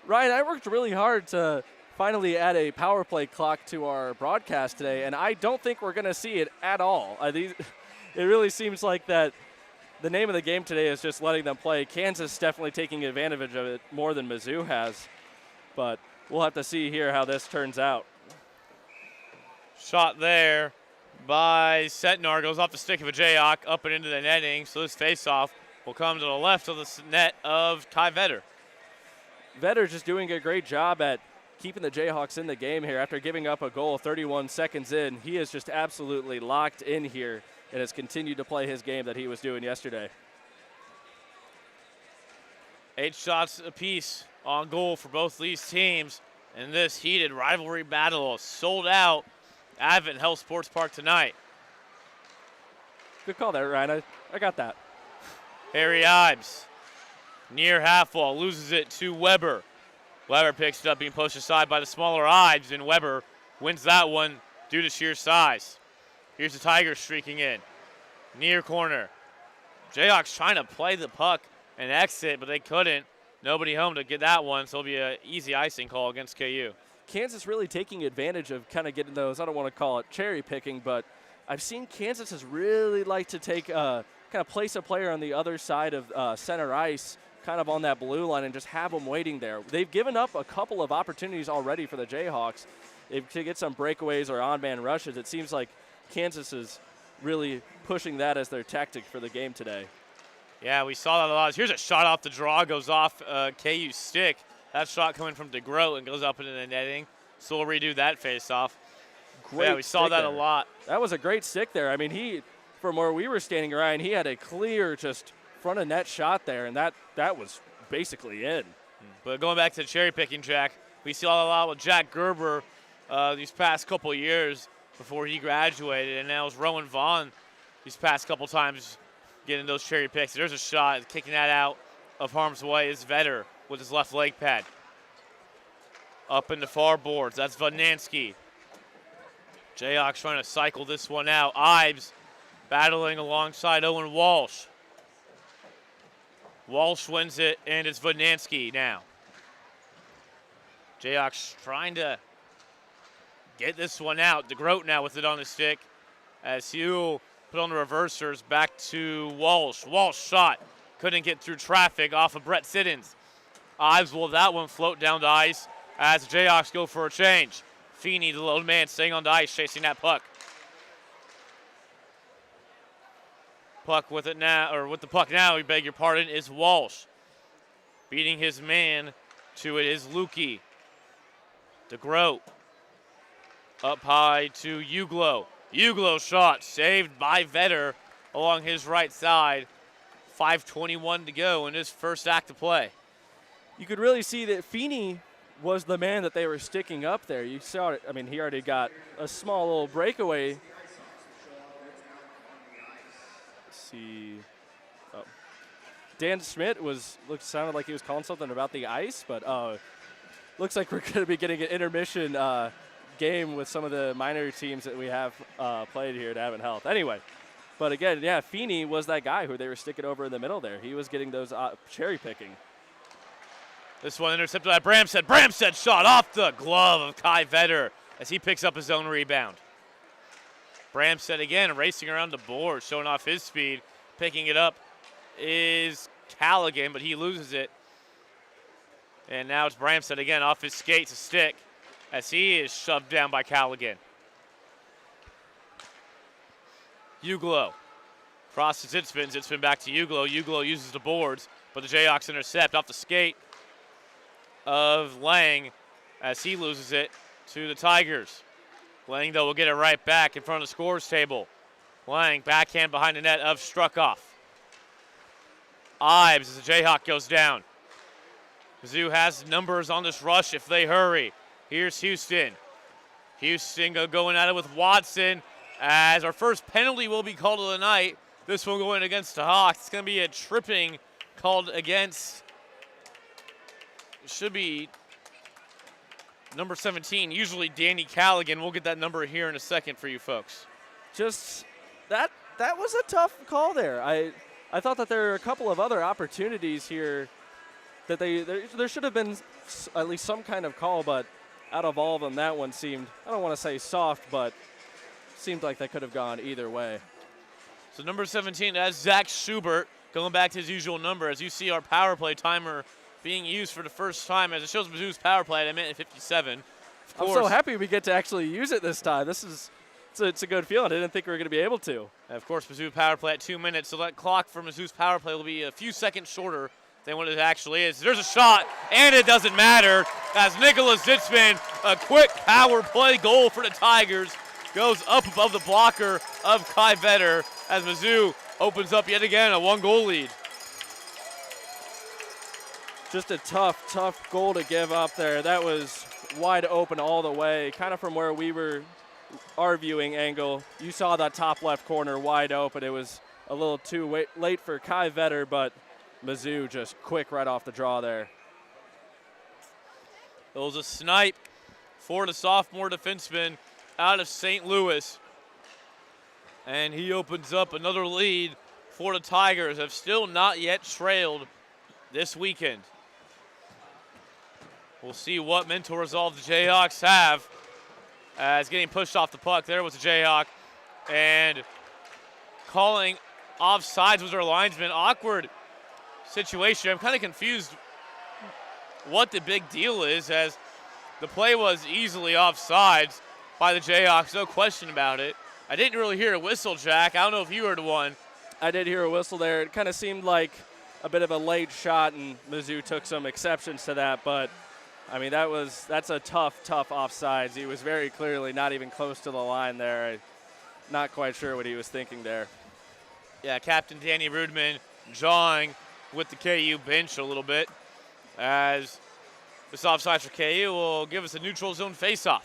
Speaker 2: Ryan, I worked really hard to finally add a power play clock to our broadcast today, and I don't think we're going to see it at all. It really seems like that the name of the game today is just letting them play. Kansas definitely taking advantage of it more than Mizzou has, but we'll have to see here how this turns out.
Speaker 1: Shot there by Setnar, goes off the stick of a Jayhawk, up and into the netting, so this faceoff will come to the left of the net of Ty Vetter.
Speaker 2: Vetter just doing a great job at keeping the Jayhawks in the game here. After giving up a goal 31 seconds in, he is just absolutely locked in here and has continued to play his game that he was doing yesterday.
Speaker 1: 8 shots apiece on goal for both these teams in this heated rivalry battle. Sold out Advent Health Sports Park tonight.
Speaker 2: Good call there, Ryan. I got that.
Speaker 1: Harry Ives, near half wall, loses it to Weber. Weber picks it up, being pushed aside by the smaller Ives, and Weber wins that one due to sheer size. Here's the Tigers streaking in. Near corner. Jayhawks trying to play the puck and exit, but they couldn't. Nobody home to get that one, so it'll be an easy icing call against KU.
Speaker 2: Kansas really taking advantage of kind of getting those, I don't want to call it cherry picking, but I've seen Kansas has really like to take kind of place a player on the other side of center ice, kind of on that blue line, and just have them waiting there. They've given up a couple of opportunities already for the Jayhawks to get some breakaways or on-man rushes. It seems like Kansas is really pushing that as their tactic for the game today.
Speaker 1: Yeah, we saw that a lot. Here's a shot off the draw, goes off KU's stick. That shot coming from DeGroat and goes up into the netting. So we'll redo that face-off. Yeah, we saw that a lot.
Speaker 2: That was a great stick there. I mean, from where we were standing, Ryan, he had a clear just front of net shot there, and that was basically in.
Speaker 1: But going back to the cherry picking, Jack, we saw a lot with Jack Gerber these past couple of years before he graduated, and now it's Rowan Vaughn these past couple times getting those cherry picks. There's a shot, kicking that out of harm's way is Vetter with his left leg pad. Up into far boards, that's Vodnansky. Jayhawks trying to cycle this one out. Ives battling alongside Owen Walsh. Walsh wins it, and it's Vodnansky now. Jayhawks trying to get this one out. DeGroat now with it on the stick as he'll put on the reversers back to Walsh. Walsh shot. Couldn't get through traffic off of Brett Siddons. Ives will have that one float down to ice as the Jayhawks go for a change. Feeney, the little man, staying on the ice, chasing that puck. Puck with it now, or with the puck now, we beg your pardon, is Walsh. Beating his man To it is Lukey. DeGroat. Up high to Uglo. Uglo shot saved by Vetter along his right side. 5:21 to go in his first act of play.
Speaker 2: You could really see that Feeney was the man that they were sticking up there. You saw it. I mean, he already got a small little breakaway. Let's see. Oh. Dan Schmidt sounded like he was calling something about the ice, but looks like we're going to be getting an intermission game with some of the minor teams that we have played here at Advent Health. Anyway, but again, yeah, Feeney was that guy who they were sticking over in the middle there. He was getting those cherry picking.
Speaker 1: This one intercepted by Bramstead. Bramstead shot off the glove of Kai Vetter as he picks up his own rebound. Bramstead again racing around the board, showing off his speed. Picking it up is Callaghan, but he loses it. And now it's Bramstead again off his skate to stick as he is shoved down by Callaghan. Uglo crosses it, spin back to Uglo. Uglo uses the boards, but the Jayhawks intercept off the skate of Lang as he loses it to the Tigers. Lang, though, will get it right back in front of the scores table. Lang, backhand behind the net of Struckoff. Ives as the Jayhawk goes down. Mizzou has numbers on this rush if they hurry. Here's Houston. Houston going at it with Watson as our first penalty will be called of the night. This one going against the Hawks. It's going to be a tripping called against. It should be number 17, usually Danny Callaghan. We'll get that number here in a second for you folks.
Speaker 2: Just that was a tough call there. I thought that there were a couple of other opportunities here that there should have been at least some kind of call, but out of all of them, that one seemed, I don't want to say soft, but seemed like they could have gone either way.
Speaker 1: So number 17, that's Zach Schubert, going back to his usual number. As you see our power play timer being used for the first time, as it shows Mizzou's power play at a minute and 57.
Speaker 2: I'm so happy we get to actually use it this time. It's a good feeling. I didn't think we were going to be able to.
Speaker 1: And of course, Mizzou power play at 2 minutes, so that clock for Mizzou's power play will be a few seconds shorter than what it actually is. There's a shot, and it doesn't matter, as Nicholas Zitzman, a quick power play goal for the Tigers, goes up above the blocker of Kai Vetter as Mizzou opens up yet again a 1-goal lead.
Speaker 2: Just a tough goal to give up there. That was wide open all the way, kind of from where we were, our viewing angle. You saw that top left corner wide open. It was a little too late for Kai Vetter, but Mizzou just quick right off the draw there.
Speaker 1: It was a snipe for the sophomore defenseman out of St. Louis. And he opens up another lead for the Tigers, have still not yet trailed this weekend. We'll see what mental resolve the Jayhawks have as getting pushed off the puck. There was the Jayhawk. And calling offsides was their linesman. Awkward situation. I'm kind of confused what the big deal is, as the play was easily offsides by the Jayhawks, no question about it. I didn't really hear a whistle, Jack. I don't know if you heard one.
Speaker 2: I did hear a whistle there. It kind of seemed like a bit of a late shot, and Mizzou took some exceptions to that, but I mean, that's a tough offsides. He was very clearly not even close to the line there. Not quite sure what he was thinking there.
Speaker 1: Yeah, Captain Danny Rudman jawing with the KU bench a little bit, as this offside for KU will give us a neutral zone faceoff.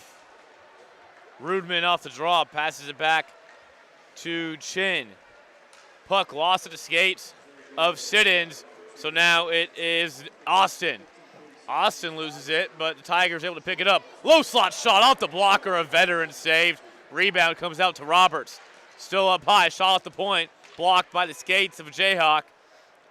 Speaker 1: Rudman off the draw, passes it back to Chin. Puck lost at the skates of Siddons, so now it is Austin. Austin loses it, but the Tigers able to pick it up. Low slot shot off the blocker, a veteran saved. Rebound comes out to Roberts. Still up high, shot off the point, blocked by the skates of a Jayhawk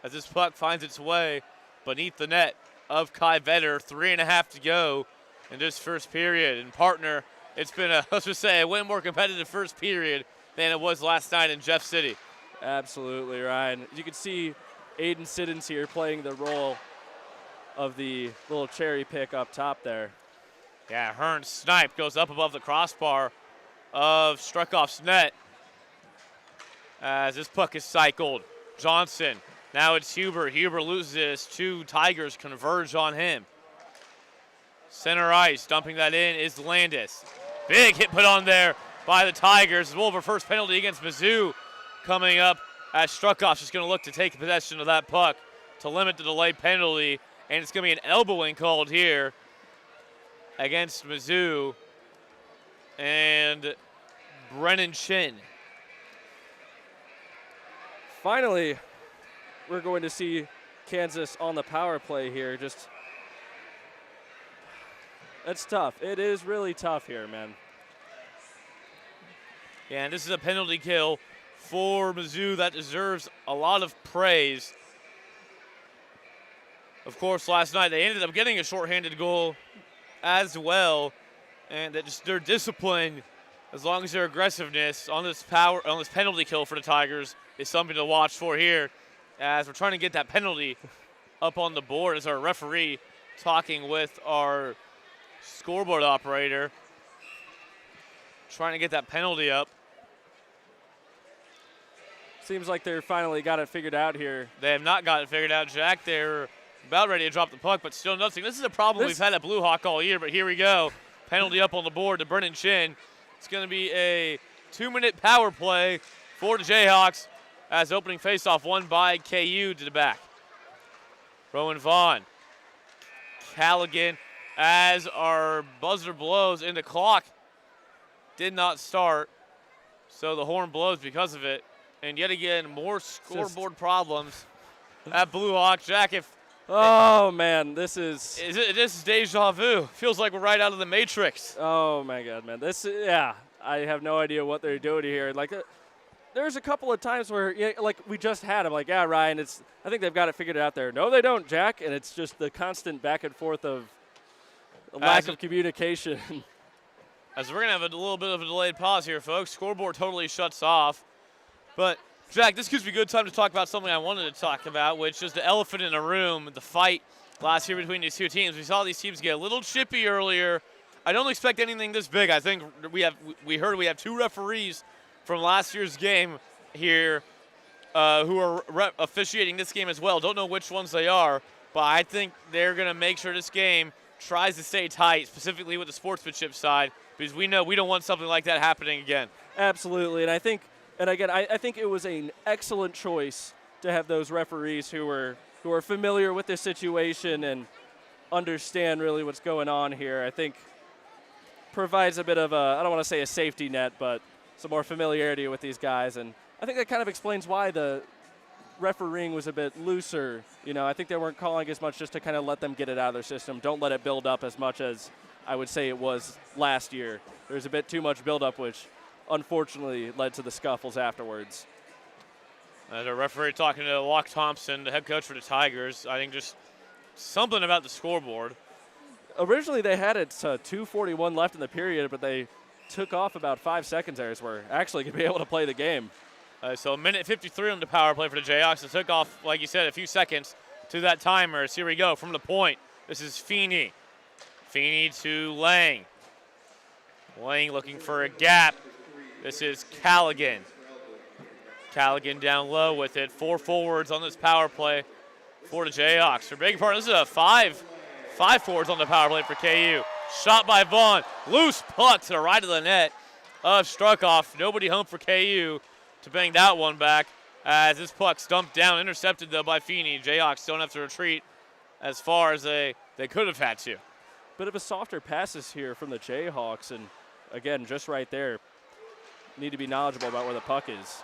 Speaker 1: as this puck finds its way beneath the net of Kai Vetter. 3.5 to go in this first period. And partner, it's been let's just say, a way more competitive first period than it was last night in Jeff City.
Speaker 2: Absolutely, Ryan. You can see Aiden Siddons here playing the role of the little cherry pick up top there.
Speaker 1: Yeah, Hearn's snipe goes up above the crossbar of Struckoff's net as this puck is cycled. Johnson, now it's Huber. Huber loses this. 2 Tigers converge on him. Center ice, dumping that in is Landis. Big hit put on there by the Tigers. Wolver first penalty against Mizzou coming up as Struckoff's just going to look to take possession of that puck to limit the delayed penalty, and it's going to be an elbowing called here against Mizzou and Brennan Chin.
Speaker 2: Finally, we're going to see Kansas on the power play here. Just, it's tough. It is really tough here, man.
Speaker 1: Yeah, and this is a penalty kill for Mizzou that deserves a lot of praise. Of course, last night they ended up getting a shorthanded goal as well, and that just their discipline, as long as their aggressiveness on this penalty kill for the Tigers is something to watch for here, as we're trying to get that penalty up on the board as our referee talking with our scoreboard operator, trying to get that penalty up.
Speaker 2: Seems like they're finally got it figured out here.
Speaker 1: They have not got it figured out, Jack. They're about ready to drop the puck, but still nothing. This is a problem we've had at Blue Hawk all year, but here we go. Penalty up on the board to Brennan Chin. It's going to be a 2-minute power play for the Jayhawks as opening faceoff won by KU to the back. Rowan Vaughn. Callaghan as our buzzer blows and the clock did not start, so the horn blows because of it. And yet again, more scoreboard problems at Blue Hawk. Jack,
Speaker 2: oh, man, this is
Speaker 1: deja vu. Feels like we're right out of the Matrix.
Speaker 2: Oh, my God, man. I have no idea what they're doing here. Like, there's a couple of times where, like, we just had, I'm like, yeah, Ryan, I think they've got it figured out there. No, they don't, Jack. And it's just the constant back and forth of lack of communication.
Speaker 1: As we're going to have a little bit of a delayed pause here, folks. Scoreboard totally shuts off. But, Jack, this gives me a good time to talk about something I wanted to talk about, which is the elephant in the room, the fight last year between these two teams. We saw these teams get a little chippy earlier. I don't expect anything this big. I think we heard we have two referees from last year's game here who are officiating this game as well. Don't know which ones they are, but I think they're going to make sure this game tries to stay tight, specifically with the sportsmanship side, because we know we don't want something like that happening again.
Speaker 2: Absolutely, and I think it was an excellent choice to have those referees who are familiar with this situation and understand really what's going on here. I think provides a bit of I don't want to say a safety net, but some more familiarity with these guys. And I think that kind of explains why the refereeing was a bit looser. I think they weren't calling as much just to kind of let them get it out of their system. Don't let it build up as much as I would say it was last year. There was a bit too much buildup, which unfortunately led to the scuffles afterwards.
Speaker 1: The referee talking to Locke Thompson, the head coach for the Tigers. I think just something about the scoreboard.
Speaker 2: Originally they had it 2:41 left in the period, but they took off about 5 seconds there, so we're actually going to be able to play the game.
Speaker 1: So a minute 53 on the power play for the Jayhawks. It took off, like you said, a few seconds to that timer. So here we go from the point. This is Feeney. Feeney to Lang. Lang looking for a gap. This is Callaghan. Callaghan down low with it. 4 forwards on this power play for the Jayhawks. For big part, this is a five forwards on the power play for KU. Shot by Vaughn. Loose puck to the right of the net of Struckoff. Nobody home for KU to bang that one back as this puck stumped down. Intercepted, though, by Feeney. Jayhawks don't have to retreat as far as they could have had to.
Speaker 2: Bit of a softer passes here from the Jayhawks, and again, just right there, need to be knowledgeable about where the puck is.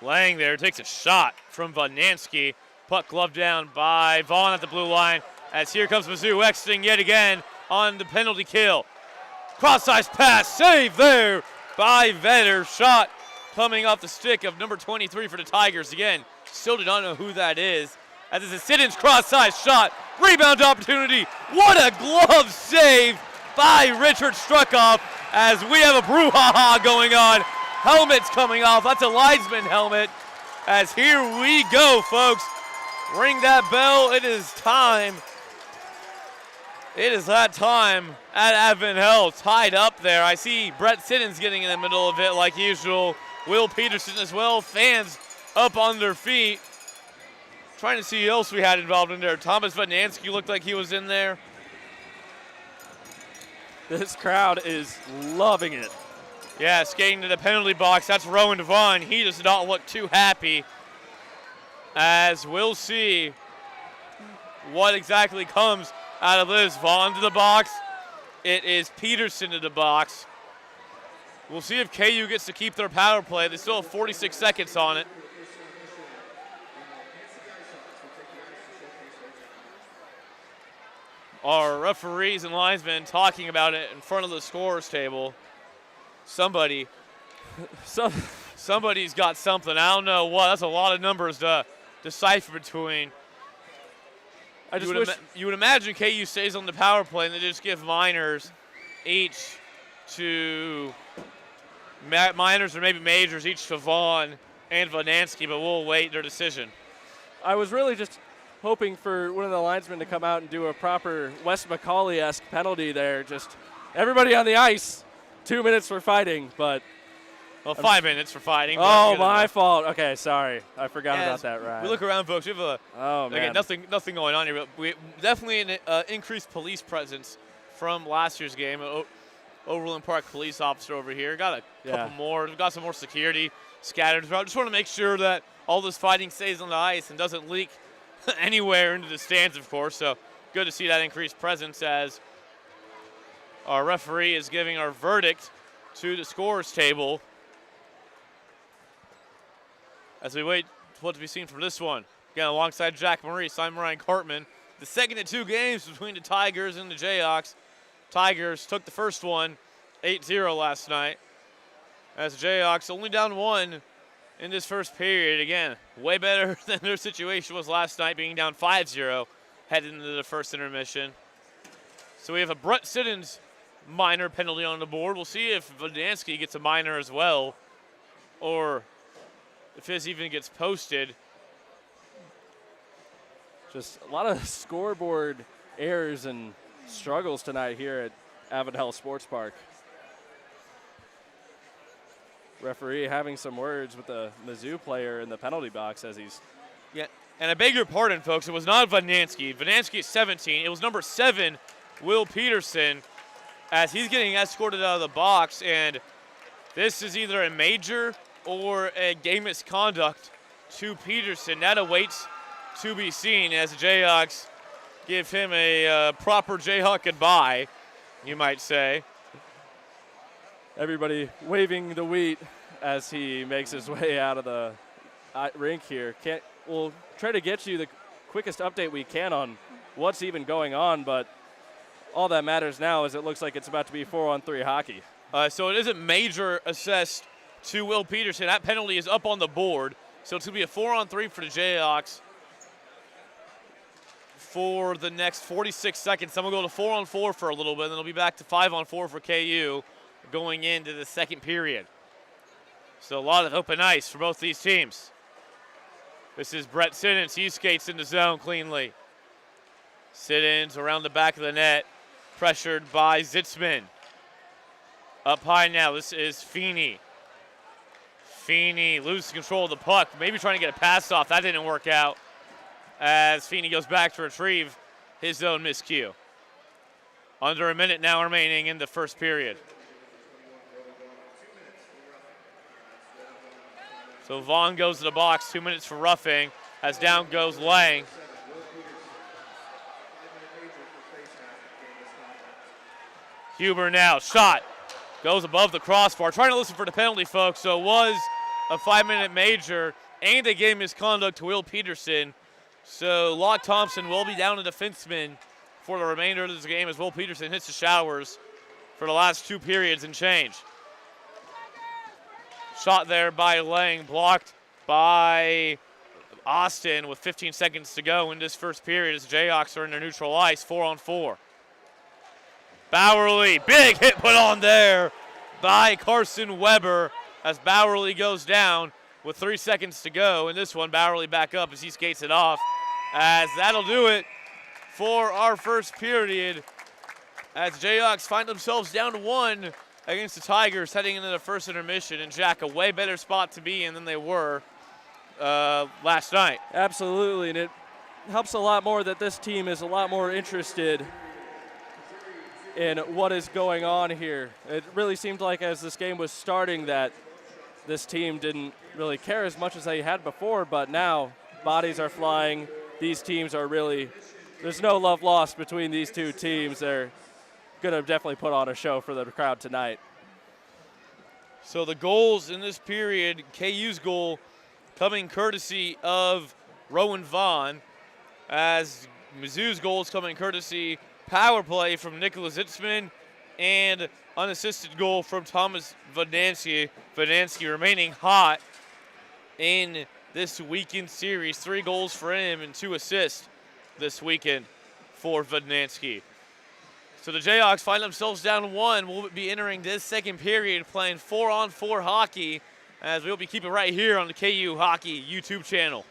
Speaker 1: Lang there takes a shot from Vodnansky. Puck gloved down by Vaughn at the blue line as here comes Mizzou exiting yet again on the penalty kill. Cross-ice pass, save there by Vetter. Shot coming off the stick of number 23 for the Tigers. Again, still do not know who that is. As it's a Siddons cross-ice shot. Rebound opportunity. What a glove save by Richard Struckoff as we have a brouhaha going on. Helmet's coming off. That's a linesman helmet. As here we go, folks. Ring that bell. It is time. It is that time at Advent Hill. Tied up there. I see Brett Siddons getting in the middle of it like usual. Will Peterson as well. Fans up on their feet. Trying to see who else we had involved in there. Thomas Vodnansky looked like he was in there.
Speaker 2: This crowd is loving it.
Speaker 1: Yeah, skating to the penalty box. That's Rowan Devon. He does not look too happy, as we'll see what exactly comes out of this. Vaughn to the box. It is Peterson to the box. We'll see if KU gets to keep their power play. They still have 46 seconds on it. Our referees and linesmen talking about it in front of the scorers table. Somebody's got something. I don't know what. That's a lot of numbers to decipher between. You would imagine KU stays on the power play and they just give minors each to minors or maybe majors each to Vaughn and Vodansky, but we'll wait their decision.
Speaker 2: I was really just hoping for one of the linesmen to come out and do a proper Wes McCauley-esque penalty there. Just everybody on the ice, 2 minutes for fighting, but.
Speaker 1: Well, 5 minutes for fighting.
Speaker 2: Oh, my fault. Okay, sorry. I forgot about that, right.
Speaker 1: We look around, folks. We have again, nothing going on here, but we definitely an increased police presence from last year's game. Overland Park police officer over here. Got a couple more. We've got some more security scattered throughout. Just want to make sure that all this fighting stays on the ice and doesn't leak anywhere into the stands, of course. So good to see that increased presence as our referee is giving our verdict to the scorers table. As we wait for what to be seen from this one. Again, alongside Jack Maurice, I'm Ryan Cartman. The second of two games between the Tigers and the Jayhawks. Tigers took the first one 8-0 last night. As the Jayhawks only down one in this first period. Again, way better than their situation was last night, being down 5-0 heading into the first intermission. So we have a Brett Siddons minor penalty on the board. We'll see if Vodansky gets a minor as well, or if his even gets posted.
Speaker 2: Just a lot of scoreboard errors and struggles tonight here at Avondale Sports Park. Referee having some words with the Mizzou player in the penalty box as he's.
Speaker 1: Yeah, and I beg your pardon, folks. It was not Vodansky. Vodansky is 17. It was number 7, Will Peterson, as he's getting escorted out of the box. And this is either a major or a game misconduct to Peterson. That awaits to be seen as the Jayhawks give him a proper Jayhawk goodbye, you might say.
Speaker 2: Everybody waving the wheat as he makes his way out of the rink here. We'll try to get you the quickest update we can on what's even going on, but all that matters now is it looks like it's about to be 4-on-3 hockey.
Speaker 1: So it isn't major assessed to Will Peterson. That penalty is up on the board. So it's going to be a 4-on-3 for the Jayhawks for the next 46 seconds. Then we'll go to 4-on-4 for a little bit, and then it'll be back to 5-on-4 for KU going into the second period. So a lot of open ice for both these teams. This is Brett Siddons. He skates in the zone cleanly. Siddons around the back of the net, pressured by Zitzman. Up high now, this is Feeney. Feeney loses control of the puck, maybe trying to get a pass off. That didn't work out as Feeney goes back to retrieve his own miscue. Under a minute now remaining in the first period. So Vaughn goes to the box, 2 minutes for roughing, as down goes Lang. Huber now, shot, goes above the crossbar. Trying to listen for the penalty, folks. So it was a 5-minute major and a game misconduct to Will Peterson. So Locke Thompson will be down a defenseman for the remainder of this game as Will Peterson hits the showers for the last 2 periods and change. Shot there by Lang, blocked by Austin with 15 seconds to go in this first period as the Jayhawks are in their neutral ice, 4-on-4. Bowerly, big hit put on there by Carson Weber as Bowerly goes down with 3 seconds to go. In this one, Bowerly back up as he skates it off. As that'll do it for our first period as Jayhawks find themselves down to 1 against the Tigers heading into the first intermission. And Jack, a way better spot to be in than they were last night.
Speaker 2: Absolutely, and it helps a lot more that this team is a lot more interested in what is going on here. It really seemed like as this game was starting that this team didn't really care as much as they had before, but now bodies are flying. These teams are really, there's no love lost between these two teams. They're going to definitely put on a show for the crowd tonight.
Speaker 1: So the goals in this period, KU's goal coming courtesy of Rowan Vaughn, as Mizzou's goals coming courtesy power play from Nicholas Itzman and unassisted goal from Thomas Vodansky. Vodansky remaining hot in this weekend series. 3 goals for him and 2 assists this weekend for Vodansky. So the Jayhawks find themselves down 1. We'll be entering this second period playing 4-on-4 hockey, as we'll be keeping right here on the KU Hockey YouTube channel.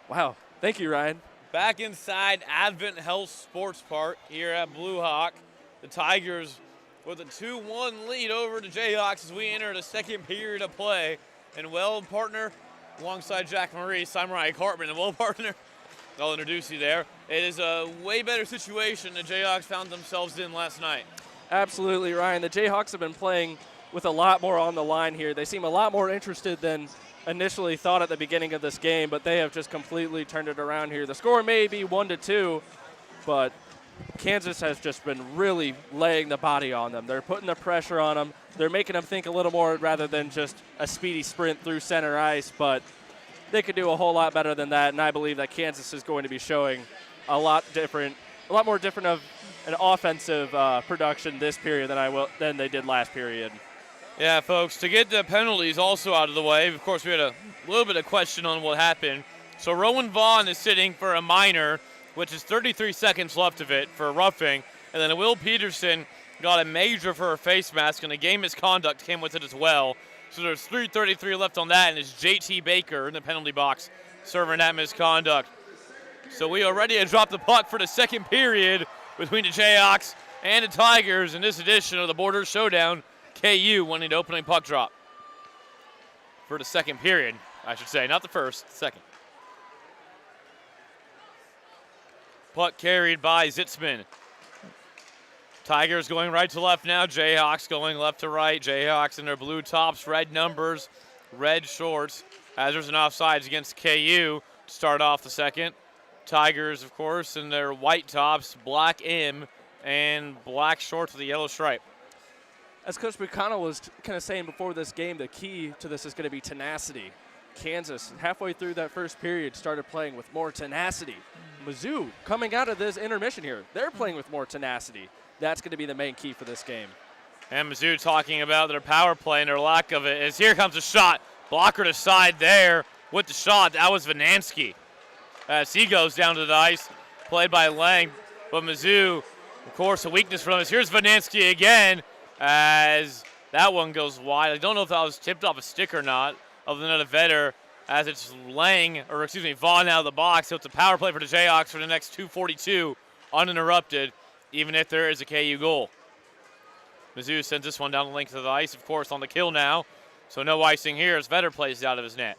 Speaker 2: Wow. Thank you, Ryan.
Speaker 1: Back inside Advent Health Sports Park here at Blue Hawk. The Tigers with a 2-1 lead over the Jayhawks as we enter the second period of play. And well, partner, alongside Jack Maurice, I'm Ryan Cartman. And well, partner, I'll introduce you there. It is a way better situation the Jayhawks found themselves in last night.
Speaker 2: Absolutely, Ryan. The Jayhawks have been playing with a lot more on the line here. They seem a lot more interested than initially thought at the beginning of this game, but they have just completely turned it around here. The score may be 1-2, but Kansas has just been really laying the body on them. They're putting the pressure on them. They're making them think a little more rather than just a speedy sprint through center ice, but they could do a whole lot better than that, and I believe that Kansas is going to be showing a lot more different of an offensive production this period than they did last period.
Speaker 1: Yeah, folks, to get the penalties also out of the way, of course, we had a little bit of question on what happened. So Rowan Vaughn is sitting for a minor, which is 33 seconds left of it for roughing, and then Will Peterson got a major for a face mask, and a game misconduct came with it as well. So there's 3:33 left on that, and it's JT Baker in the penalty box serving that misconduct. So we are ready to drop the puck for the second period between the Jayhawks and the Tigers in this edition of the Border Showdown. KU winning the opening puck drop for the second period, I should say. Not the first, the second. Puck carried by Zitzman. Tigers going right to left now. Jayhawks going left to right. Jayhawks in their blue tops, red numbers, red shorts. As there's an offsides against KU to start off the second. Tigers, of course, in their white tops, black M, and black shorts with a yellow stripe.
Speaker 2: As Coach McConnell was kind of saying before this game, the key to this is going to be tenacity. Kansas, halfway through that first period, started playing with more tenacity. Mizzou, coming out of this intermission here, they're playing with more tenacity. That's going to be the main key for this game.
Speaker 1: And Mizzou talking about their power play and their lack of it. As here comes a shot. Blocker to side there with the shot. That was Vanansky. As he goes down to the ice, played by Lang. But Mizzou, of course, a weakness for them. Here's Vanansky again. As that one goes wide. I don't know if that was tipped off a stick or not, other than a Vetter, as it's Vaughn out of the box. So it's a power play for the Jayhawks for the next 2:42, uninterrupted, even if there is a KU goal. Mizzou sends this one down the length of the ice, of course, on the kill now. So no icing here as Vetter plays it out of his net.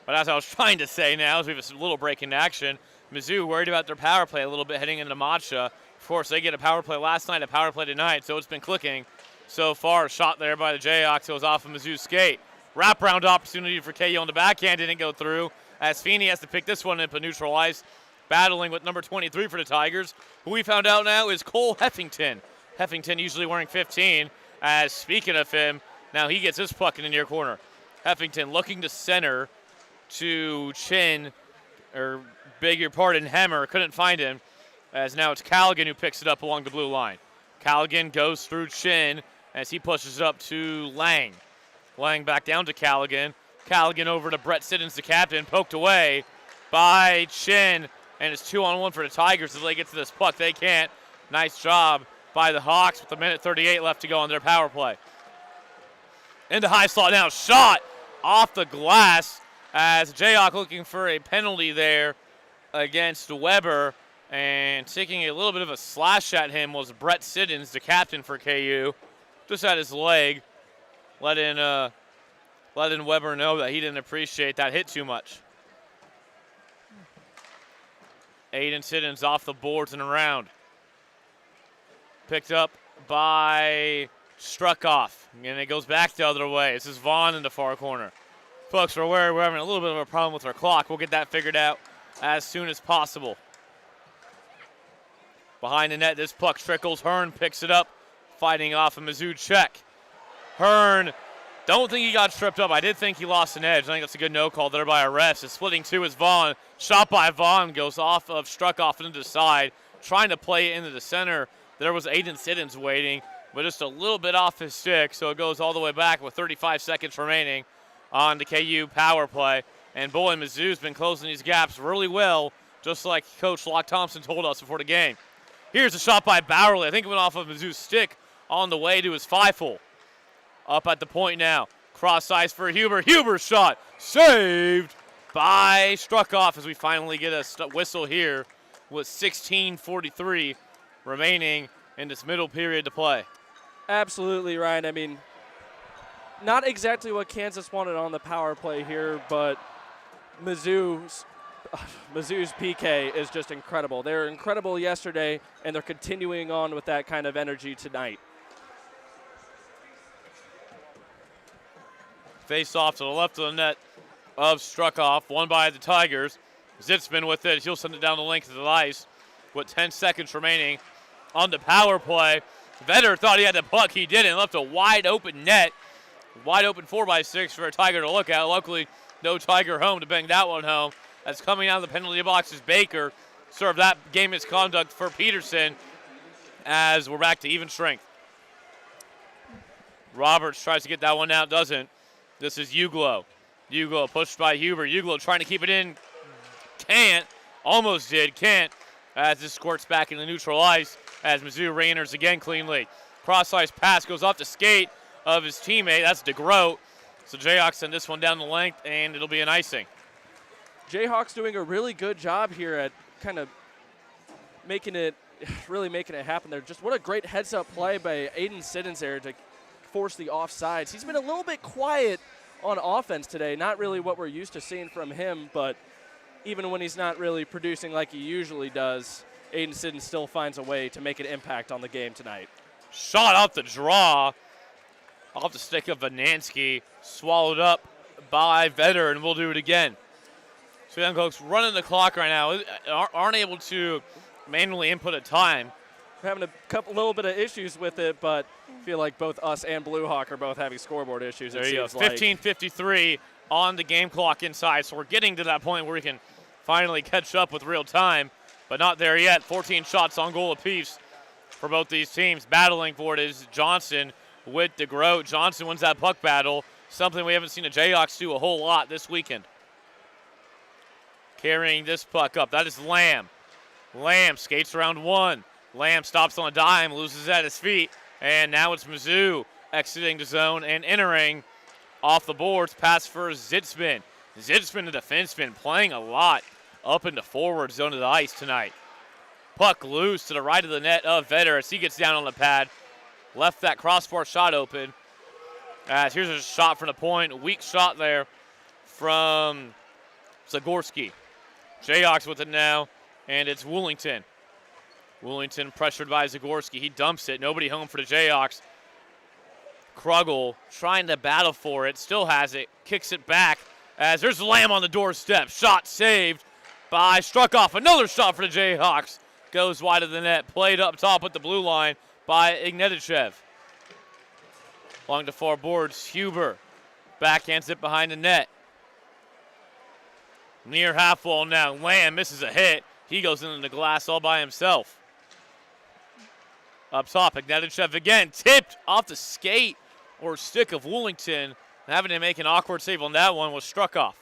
Speaker 1: But as I was trying to say now, as we have a little break in action, Mizzou worried about their power play a little bit heading into Matcha. Of course, they get a power play last night, a power play tonight, so it's been clicking. So far, shot there by the Jayhawks goes off of Mizzou's skate. Wraparound opportunity for KU on the backhand didn't go through, as Feeney has to pick this one up at neutral ice, battling with number 23 for the Tigers, who we found out now is Cole Heffington. Heffington usually wearing 15, as speaking of him, now he gets his puck in the near corner. Heffington looking to center to Hemmer, couldn't find him, as now it's Callaghan who picks it up along the blue line. Callaghan goes through Chin as he pushes it up to Lang. Lang back down to Callaghan. Callaghan over to Brett Siddons, the captain, poked away by Chin, and it's 2-on-1 for the Tigers as they get to this puck. They can't. Nice job by the Hawks with a minute 38 left to go on their power play. Into high slot now, shot off the glass as Jayhawk looking for a penalty there against Weber, and taking a little bit of a slash at him was Brett Siddons, the captain for KU, just at his leg, letting Weber know that he didn't appreciate that hit too much. Aiden Siddons off the boards and around. Picked up by Struckoff, and it goes back the other way. This is Vaughn in the far corner. Folks, we're aware we're having a little bit of a problem with our clock. We'll get that figured out as soon as possible. Behind the net, this puck trickles. Hearn picks it up, fighting off a Mizzou check. Hearn, don't think he got tripped up. I did think he lost an edge. I think that's a good no call there by our refs. The splitting two is Vaughn. Shot by Vaughn goes off of Struckoff into the side, trying to play it into the center. There was Aiden Siddons waiting, but just a little bit off his stick, so it goes all the way back with 35 seconds remaining on the KU power play. And boy, Mizzou's been closing these gaps really well, just like Coach Locke Thompson told us before the game. Here's a shot by Bowerly. I think it went off of Mizzou's stick on the way to his 5-hole. Up at the point now. Cross ice for Huber. Huber's shot saved by Struckoff as we finally get a whistle here with 16:43 remaining in this middle period to play.
Speaker 2: Absolutely, Ryan. I mean, not exactly what Kansas wanted on the power play here, but Mizzou's PK is just incredible. They were incredible yesterday, and they're continuing on with that kind of energy tonight.
Speaker 1: Face off to the left of the net of Struckoff, won by the Tigers. Zitzman with it. He'll send it down the length of the ice with 10 seconds remaining on the power play. Vetter thought he had the puck. He didn't. Left a wide open net. Wide open 4x6 for a Tiger to look at. Luckily, no Tiger home to bang that one home. As coming out of the penalty box is Baker. Served that game misconduct for Peterson as we're back to even strength. Roberts tries to get that one out, doesn't. This is Uglo. Uglo pushed by Huber. Uglo trying to keep it in. Can't. Almost did. Can't. As this squirts back into neutral ice as Mizzou re-enters again cleanly. Cross-ice pass goes off the skate of his teammate. That's DeGroat. So Jayhawks send this one down the length, and it'll be an icing.
Speaker 2: Jayhawks doing a really good job here at kind of really making it happen there. Just what a great heads-up play by Aiden Siddons there to force the offsides. He's been a little bit quiet on offense today. Not really what we're used to seeing from him, but even when he's not really producing like he usually does, Aiden Siddons still finds a way to make an impact on the game tonight.
Speaker 1: Shot off the draw. Off the stick of Vanansky. Swallowed up by Vetter, and we'll do it again. So young folks running the clock right now. Aren't able to manually input a time.
Speaker 2: We're having a little bit of issues with it, but I feel like both us and Blue Hawk are both having scoreboard issues.
Speaker 1: There you go. 15:53 on the game clock inside. So we're getting to that point where we can finally catch up with real time, but not there yet. 14 shots on goal apiece for both these teams. Battling for it is Johnson with DeGroat. Johnson wins that puck battle, something we haven't seen the Jayhawks do a whole lot this weekend. Carrying this puck up, that is Lamb. Lamb skates around one. Lamb stops on a dime, loses at his feet, and now it's Mizzou exiting the zone and entering off the boards. Pass for Zitzman. Zitzman, the defenseman, playing a lot up in the forward zone of the ice tonight. Puck loose to the right of the net of Vetter as he gets down on the pad. Left that crossbar shot open. As here's a shot from the point. Weak shot there from Zagorski. Jayhawks with it now, and it's Woolington. Woolington pressured by Zagorski. He dumps it. Nobody home for the Jayhawks. Krugel trying to battle for it. Still has it. Kicks it back as there's Lamb on the doorstep. Shot saved by Struckoff. Another shot for the Jayhawks. Goes wide of the net. Played up top at the blue line by Ignatichev. Along the far boards, Huber backhands it behind the net. Near half wall now. Lamb misses a hit. He goes into the glass all by himself. Up top, Ignatichev again. Tipped off the skate or stick of Woolington. Having to make an awkward save on that one was Struckoff.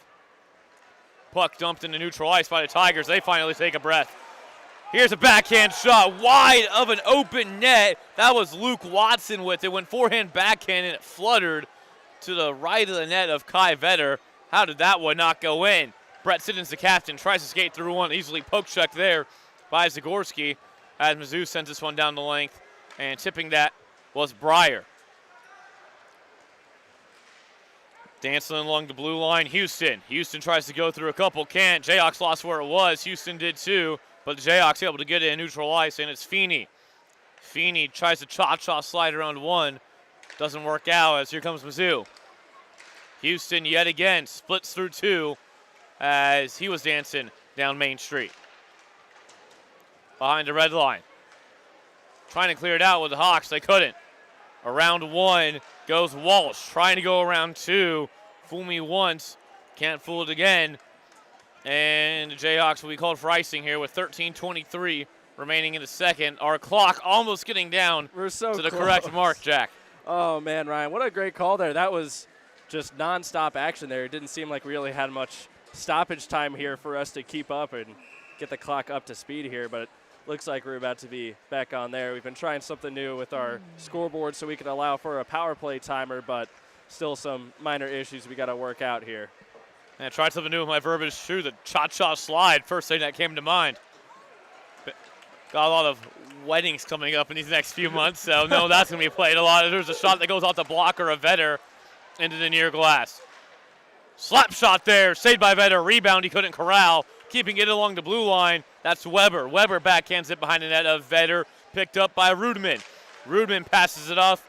Speaker 1: Puck dumped into neutral ice by the Tigers. They finally take a breath. Here's a backhand shot wide of an open net. That was Luke Watson with it. Went forehand backhand and it fluttered to the right of the net of Kai Vetter. How did that one not go in? Brett Siddons, the captain, tries to skate through one. Easily poke check there by Zagorski as Mizzou sends this one down the length. And tipping that was Breyer. Dancing along the blue line, Houston. Houston tries to go through a couple, can't. Jayhawks lost where it was. Houston did too. But the Jayhawks able to get it in neutral ice, and it's Feeney. Feeney tries to cha-cha slide around one. Doesn't work out as here comes Mizzou. Houston yet again splits through two as he was dancing down Main Street. Behind the red line. Trying to clear it out with the Hawks. They couldn't. Around one goes Walsh. Trying to go around two. Fool me once. Can't fool it again. And the Jayhawks will be called for icing here with 13:23 remaining in the second. Our clock almost getting down
Speaker 2: We're so
Speaker 1: to the
Speaker 2: close.
Speaker 1: correct mark, Jack.
Speaker 2: Oh, man, Ryan, what a great call there. That was just nonstop action there. It didn't seem like we really had much stoppage time here for us to keep up and get the clock up to speed here, but it looks like we're about to be back on there. We've been trying something new with our scoreboard so we can allow for a power play timer, but still some minor issues we got to work out here.
Speaker 1: And I tried something new with my verbiage too, the cha-cha slide, first thing that came to mind. But got a lot of weddings coming up in these next few months, so no, that's going to be played a lot. There's a shot that goes off the blocker of Vetter into the near glass. Slap shot there, saved by Vetter, rebound he couldn't corral, keeping it along the blue line. That's Weber. Weber backhands it behind the net of Vetter, picked up by Rudman. Rudman passes it off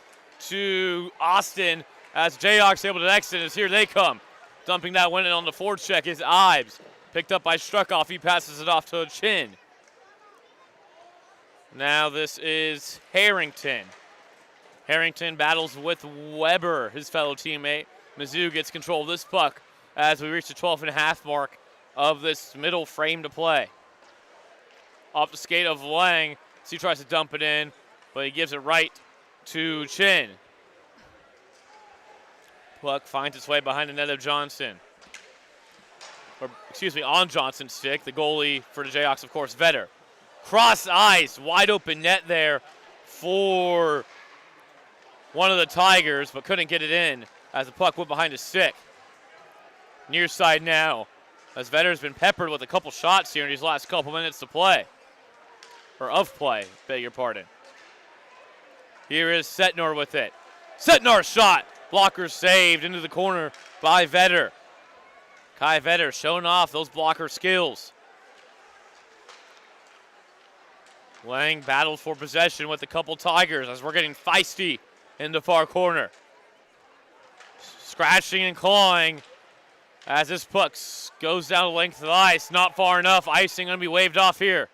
Speaker 1: to Austin as Jayhawks able to exit as here they come. Dumping that one in on the forecheck is Ives. Picked up by Struckoff, he passes it off to Chin. Now this is Harrington. Harrington battles with Weber, his fellow teammate. Mizzou gets control of this puck as we reach the 12.5 mark of this middle frame to play. Off the skate of Lang, he tries to dump it in, but he gives it right to Chin. Puck finds its way behind the net of Johnson. Or, excuse me, on Johnson's stick. The goalie for the Jayhawks, of course, Vetter. Cross ice, wide open net there for one of the Tigers, but couldn't get it in as the puck went behind his stick. Near side now, as Vetter's been peppered with a couple shots here in these last couple minutes to play. Or of play, beg your pardon. Here is Setnor with it. Setnor's shot, blocker saved into the corner by Vetter. Kai Vetter showing off those blocker skills. Lang battles for possession with a couple Tigers as we're getting feisty in the far corner. Scratching and clawing as this puck goes down the length of the ice. Not far enough. Icing going to be waved off here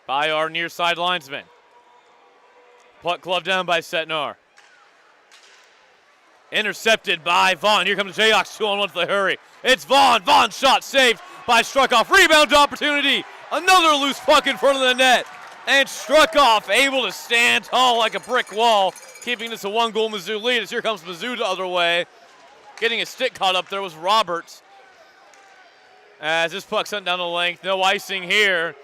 Speaker 1: by our near side linesman. Puck gloved down by Setnar. Intercepted by Vaughn. Here comes the Jayhawks, 2-on-1 for the hurry. It's Vaughn. Vaughn's shot saved by Struckoff. Rebound opportunity. Another loose puck in front of the net. And Struckoff able to stand tall like a brick wall, keeping this a one-goal Mizzou lead as here comes Mizzou the other way. Getting his stick caught up there was Roberts. As this puck sent down the length. No icing here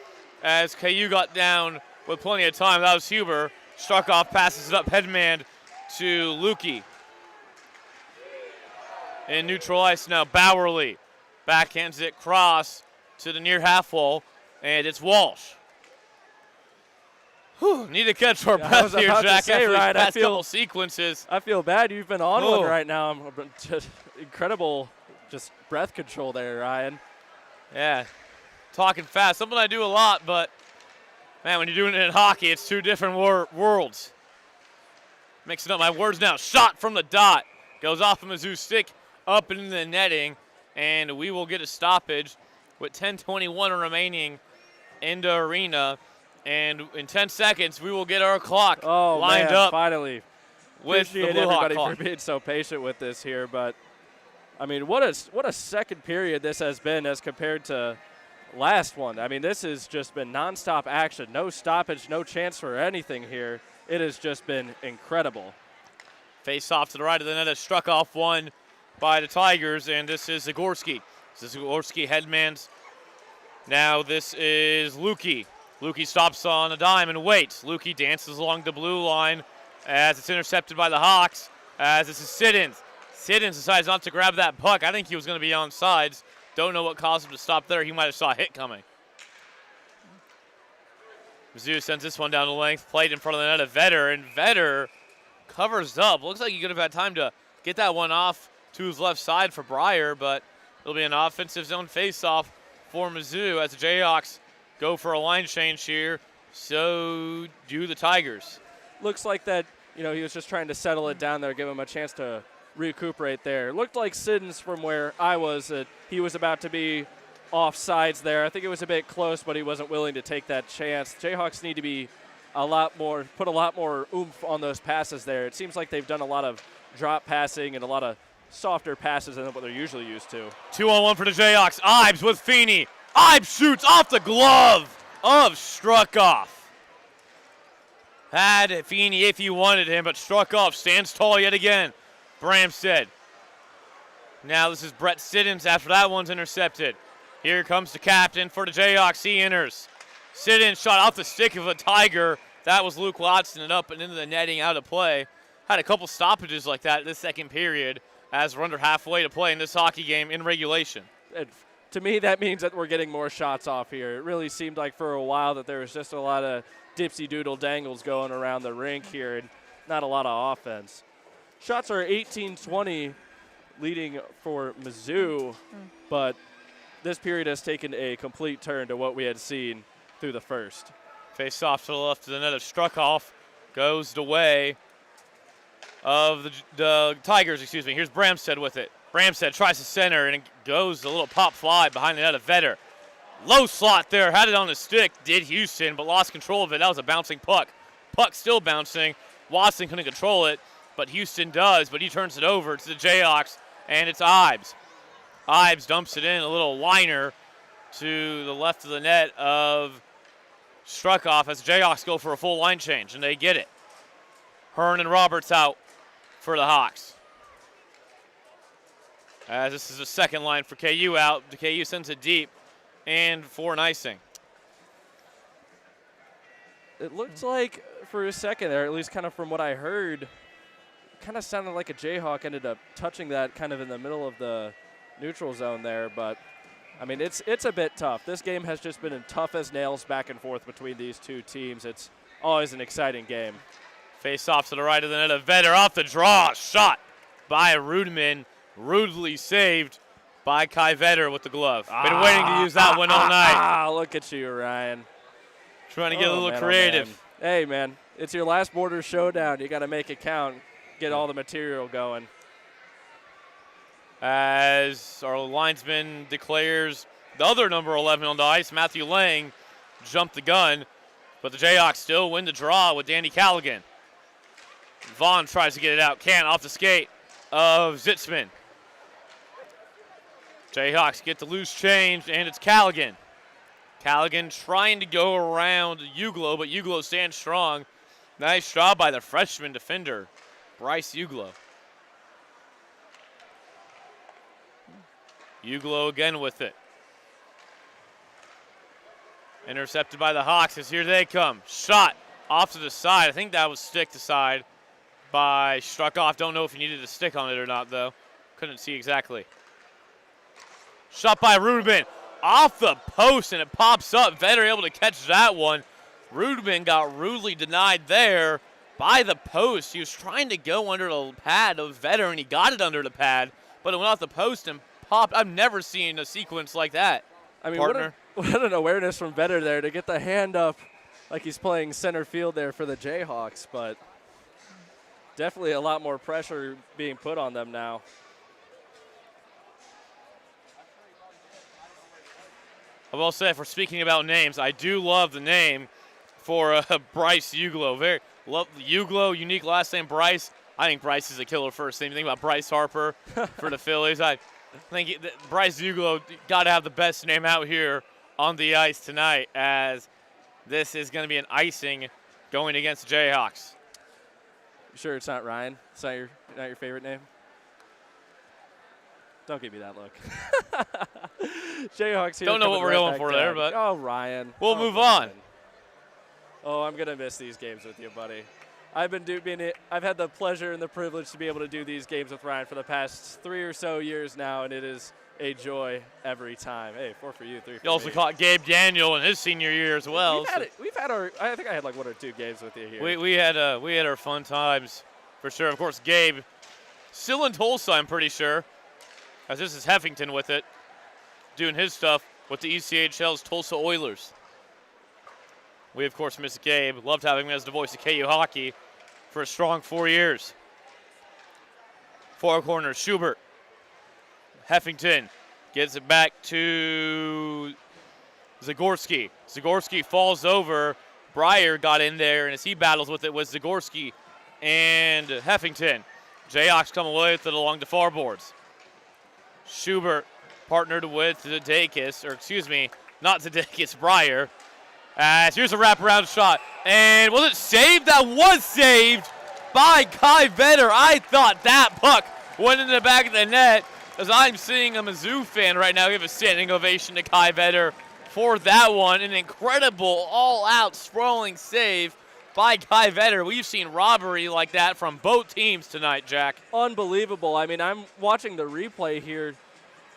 Speaker 1: as KU got down with plenty of time. That was Huber. Struckoff passes it up headman to Lukey. In neutral ice now, Bowerly backhands it cross to the near half wall, and it's Walsh. Whew, need to catch our breath here, Jack.
Speaker 2: Say, right,
Speaker 1: I feel couple sequences.
Speaker 2: I feel bad. You've been on one right now. I'm just incredible, just breath control there, Ryan.
Speaker 1: Yeah, talking fast. Something I do a lot, but man, when you're doing it in hockey, it's two different worlds. Mixing up my words now. Shot from the dot goes off of Mizzou's stick up into the netting, and we will get a stoppage with 10:21 remaining in the arena. And in 10 seconds, we will get our clock lined up.
Speaker 2: Finally.
Speaker 1: With
Speaker 2: Appreciate
Speaker 1: the Blue Hawk
Speaker 2: everybody
Speaker 1: clock.
Speaker 2: for being so patient with this here, but I mean, what a second period this has been as compared to last one. I mean, this has just been nonstop action, no stoppage, no chance for anything here. It has just been incredible.
Speaker 1: Face off to the right of the net, is struck off one by the Tigers, and this is Zagorski. This is Zagorski headmans. Now this is Lukey. Lukey stops on a dime and waits. Lukey dances along the blue line as it's intercepted by the Hawks, as this is Siddons. Siddons decides not to grab that puck. I think he was going to be on sides. Don't know what caused him to stop there. He might have saw a hit coming. Mizzou sends this one down the length, played in front of the net of Vetter, and Vetter covers up. Looks like he could have had time to get that one off to his left side for Breyer, but it'll be an offensive zone faceoff for Mizzou as the Jayhawks go for a line change here. So do the Tigers.
Speaker 2: Looks like that, he was just trying to settle it down there, give him a chance to recuperate there. Looked like Siddons from where I was, he was about to be off sides there. I think it was a bit close, but he wasn't willing to take that chance. Jayhawks need to be put a lot more oomph on those passes there. It seems like they've done a lot of drop passing and a lot of softer passes than what they're usually used to.
Speaker 1: 2-on-1 for the Jayhawks. Ives with Feeney. Ives shoots off the glove of Struckoff. Had Feeney if you wanted him, but Struckoff stands tall yet again. Bramstead. Now this is Brett Siddons after that one's intercepted. Here comes the captain for the Jayhawks. He enters. Siddons shot off the stick of a Tiger. That was Luke Watson and up and into the netting, out of play. Had a couple stoppages like that this second period as we're under halfway to play in this hockey game in regulation.
Speaker 2: And to me, that means that we're getting more shots off here. It really seemed like for a while that there was just a lot of dipsy-doodle dangles going around the rink here and not a lot of offense. Shots are 18-20 leading for Mizzou, but this period has taken a complete turn to what we had seen through the first.
Speaker 1: Face off to the left of the net of Struckhoff. Goes the way of the Tigers, excuse me. Here's Bramstead with it. Bramstead tries to center, and it goes a little pop fly behind the net of Vetter. Low slot there, had it on the stick, did Houston, but lost control of it. That was a bouncing puck. Puck still bouncing. Watson couldn't control it, but Houston does, but he turns it over to the Jayhawks, and it's Ives. Ives dumps it in, a little liner to the left of the net of Struckhoff as the Jayhawks go for a full line change, and they get it. Hearn and Roberts out for the Hawks. As this is the second line for KU out, the KU sends it deep, and for an icing.
Speaker 2: It looked like for a second there, at least kind of from what I heard, kind of sounded like a Jayhawk ended up touching that kind of in the middle of the neutral zone there, but I mean, it's a bit tough. This game has just been tough as nails back and forth between these two teams. It's always an exciting game.
Speaker 1: Face off to the right of the net of Vetter, off the draw, shot by Rudman, rudely saved by Kai Vetter with the glove. Been waiting to use that one all night.
Speaker 2: Look at you, Ryan.
Speaker 1: Trying to get a little
Speaker 2: man,
Speaker 1: creative.
Speaker 2: Man. Hey, man, it's your last border showdown. You got to make it count, get all the material going.
Speaker 1: As our linesman declares the other number 11 on the ice, Matthew Lang, jumped the gun, but the Jayhawks still win the draw with Danny Callaghan. Vaughn tries to get it out, can't, off the skate of Zitzman. Jayhawks get the loose change, and it's Callaghan. Callaghan trying to go around Uglo, but Uglo stands strong. Nice job by the freshman defender, Bryce Uglo. Uglo again with it. Intercepted by the Hawks as here they come. Shot off to the side. I think that was stick to side by Struckhoff. Don't know if he needed a stick on it or not, though. Couldn't see exactly. Shot by Rudman. Off the post, and it pops up. Vetter able to catch that one. Rudman got rudely denied there by the post. He was trying to go under the pad of Vetter, and he got it under the pad, but it went off the post and popped. I've never seen a sequence like that.
Speaker 2: I mean,
Speaker 1: partner.
Speaker 2: What an awareness from Vetter there to get the hand up like he's playing center field there for the Jayhawks, but definitely a lot more pressure being put on them now.
Speaker 1: I will say, for speaking about names, I do love the name for Bryce Uglo. Very love Uglo, unique last name Bryce. I think Bryce is a killer first name. Think about Bryce Harper for the Phillies. I think Bryce Uglo got to have the best name out here on the ice tonight, as this is going to be an icing going against the Jayhawks.
Speaker 2: You sure it's not Ryan? It's not your favorite name? Don't give me that look. Jayhawks here.
Speaker 1: Don't know what we're going for there, but
Speaker 2: oh, Ryan.
Speaker 1: We'll move on.
Speaker 2: Oh, I'm gonna miss these games with you, buddy. I've had the pleasure and the privilege to be able to do these games with Ryan for the past 3 or so years now, and it is a joy every time. Hey, 4 for you, 3 for me.
Speaker 1: You also caught Gabe Daniel in his senior year as well.
Speaker 2: We've had our. I think I had like 1 or 2 games with you here.
Speaker 1: We had our fun times for sure. Of course, Gabe still in Tulsa, I'm pretty sure, as this is Heffington with it, doing his stuff with the ECHL's Tulsa Oilers. We, of course, miss Gabe. Loved having him as the voice of KU hockey for a strong 4 years. Far corner, Schubert. Heffington gets it back to Zagorski. Zagorski falls over. Breyer got in there, and as he battles with it was Zagorski and Heffington. Jayhawks come away with it along the far boards. Schubert partnered with Zdekis, or excuse me, not Zdekis, Breyer. As here's a wraparound shot. And was it saved? That was saved by Kai Vetter. I thought that puck went in the back of the net, as I'm seeing a Mizzou fan right now give a standing ovation to Kai Vetter for that one. An incredible all-out sprawling save by Kai Vetter. We've seen robbery like that from both teams tonight, Jack.
Speaker 2: Unbelievable. I mean, I'm watching the replay here.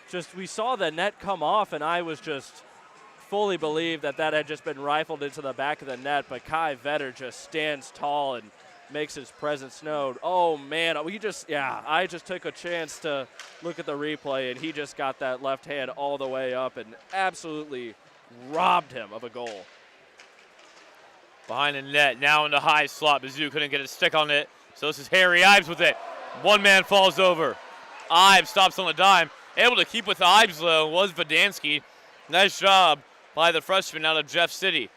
Speaker 2: Just we saw the net come off, and I was just fully believed that had just been rifled into the back of the net, but Kai Vetter just stands tall and makes his presence known. Oh, man, I just took a chance to look at the replay, and he just got that left hand all the way up and absolutely robbed him of a goal.
Speaker 1: Behind the net, now in the high slot. Mizzou couldn't get a stick on it, so this is Harry Ives with it. One man falls over. Ives stops on the dime. Able to keep with Ives, though, was Vodansky. Nice job by the freshman out of Jeff City.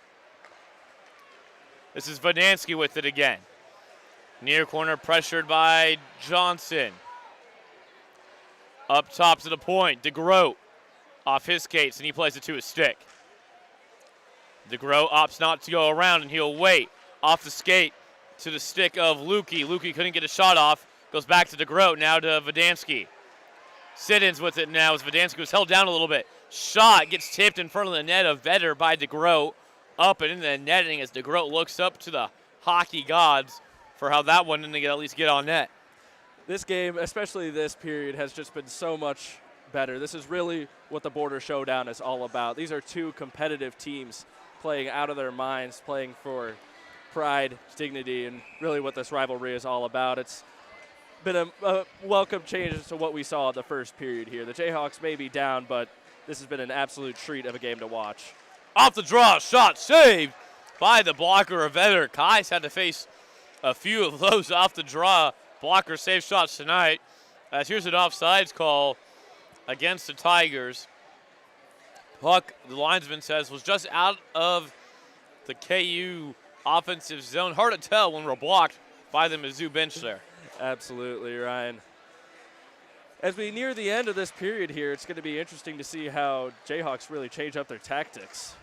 Speaker 1: This is Vodansky with it again. Near corner pressured by Johnson. Up top to the point, DeGroat off his skates, and he plays it to his stick. DeGroat opts not to go around, and he'll wait off the skate to the stick of Lukey. Lukey couldn't get a shot off. Goes back to DeGroat, now to Vodansky. Siddons with it now as Vodansky was held down a little bit. Shot gets tipped in front of the net of Vetter by DeGroat. Up and in the netting as DeGroat looks up to the hockey gods for how that one didn't at least get on net.
Speaker 2: This game, especially this period, has just been so much better. This is really what the Border Showdown is all about. These are two competitive teams playing out of their minds, playing for pride, dignity, and really what this rivalry is all about. It's been a welcome change to what we saw in the first period here. The Jayhawks may be down, but this has been an absolute treat of a game to watch.
Speaker 1: Off the draw, shot saved by the blocker of Vetter. Kai's had to face a few of those off the draw blocker save shots tonight. As here's an offsides call against the Tigers. Puck, the linesman says, was just out of the KU offensive zone. Hard to tell when we're blocked by the Mizzou bench there.
Speaker 2: Absolutely, Ryan. As we near the end of this period here, it's going to be interesting to see how Jayhawks really change up their tactics.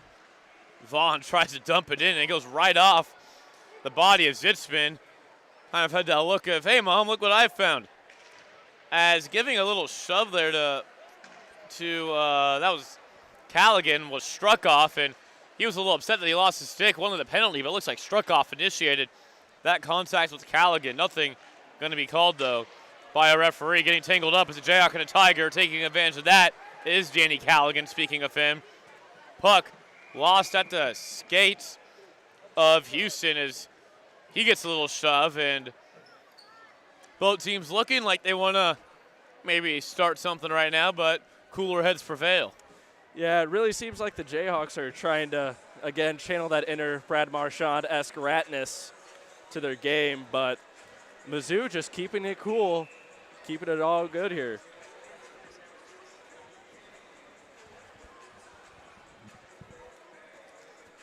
Speaker 1: Vaughn tries to dump it in, and it goes right off the body of Zitzman. Kind of had that look of, hey, Mom, look what I found. As giving a little shove there to that was Callaghan, was struck off, and he was a little upset that he lost his stick. One of the penalty, but it looks like Struckoff initiated that contact with Callaghan. Nothing going to be called, though, by a referee. Getting tangled up as a Jayhawk and a Tiger. Taking advantage of that is Danny Callaghan, speaking of him. Puck lost at the skates of Houston as he gets a little shove, and both teams looking like they want to maybe start something right now, but cooler heads prevail.
Speaker 2: Yeah, it really seems like the Jayhawks are trying to, again, channel that inner Brad Marchand-esque ratness to their game, but Mizzou just keeping it cool, keeping it all good here.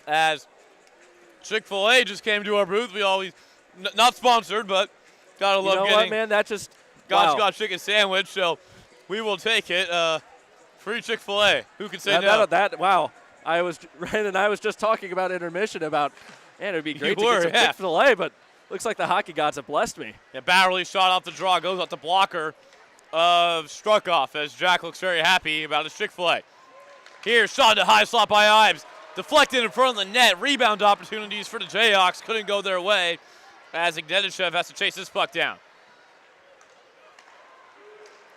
Speaker 1: As Chick-fil-A just came to our booth, we always, not sponsored, but gotta love
Speaker 2: getting. You know what, man? That just
Speaker 1: got chicken sandwich, so we will take it. Free Chick-fil-A. Who can say no?
Speaker 2: Wow. Ryan and I was just talking about intermission about, man, it would be great to get some
Speaker 1: yeah.
Speaker 2: Chick-fil-A, but looks like the hockey gods have blessed me.
Speaker 1: Yeah, Batterly shot off the draw, goes off the blocker of Struckoff as Jack looks very happy about his Chick-fil-A. Here, shot to high slot by Ives. Deflected in front of the net. Rebound opportunities for the Jayhawks. Couldn't go their way as Ignatichev has to chase this puck down.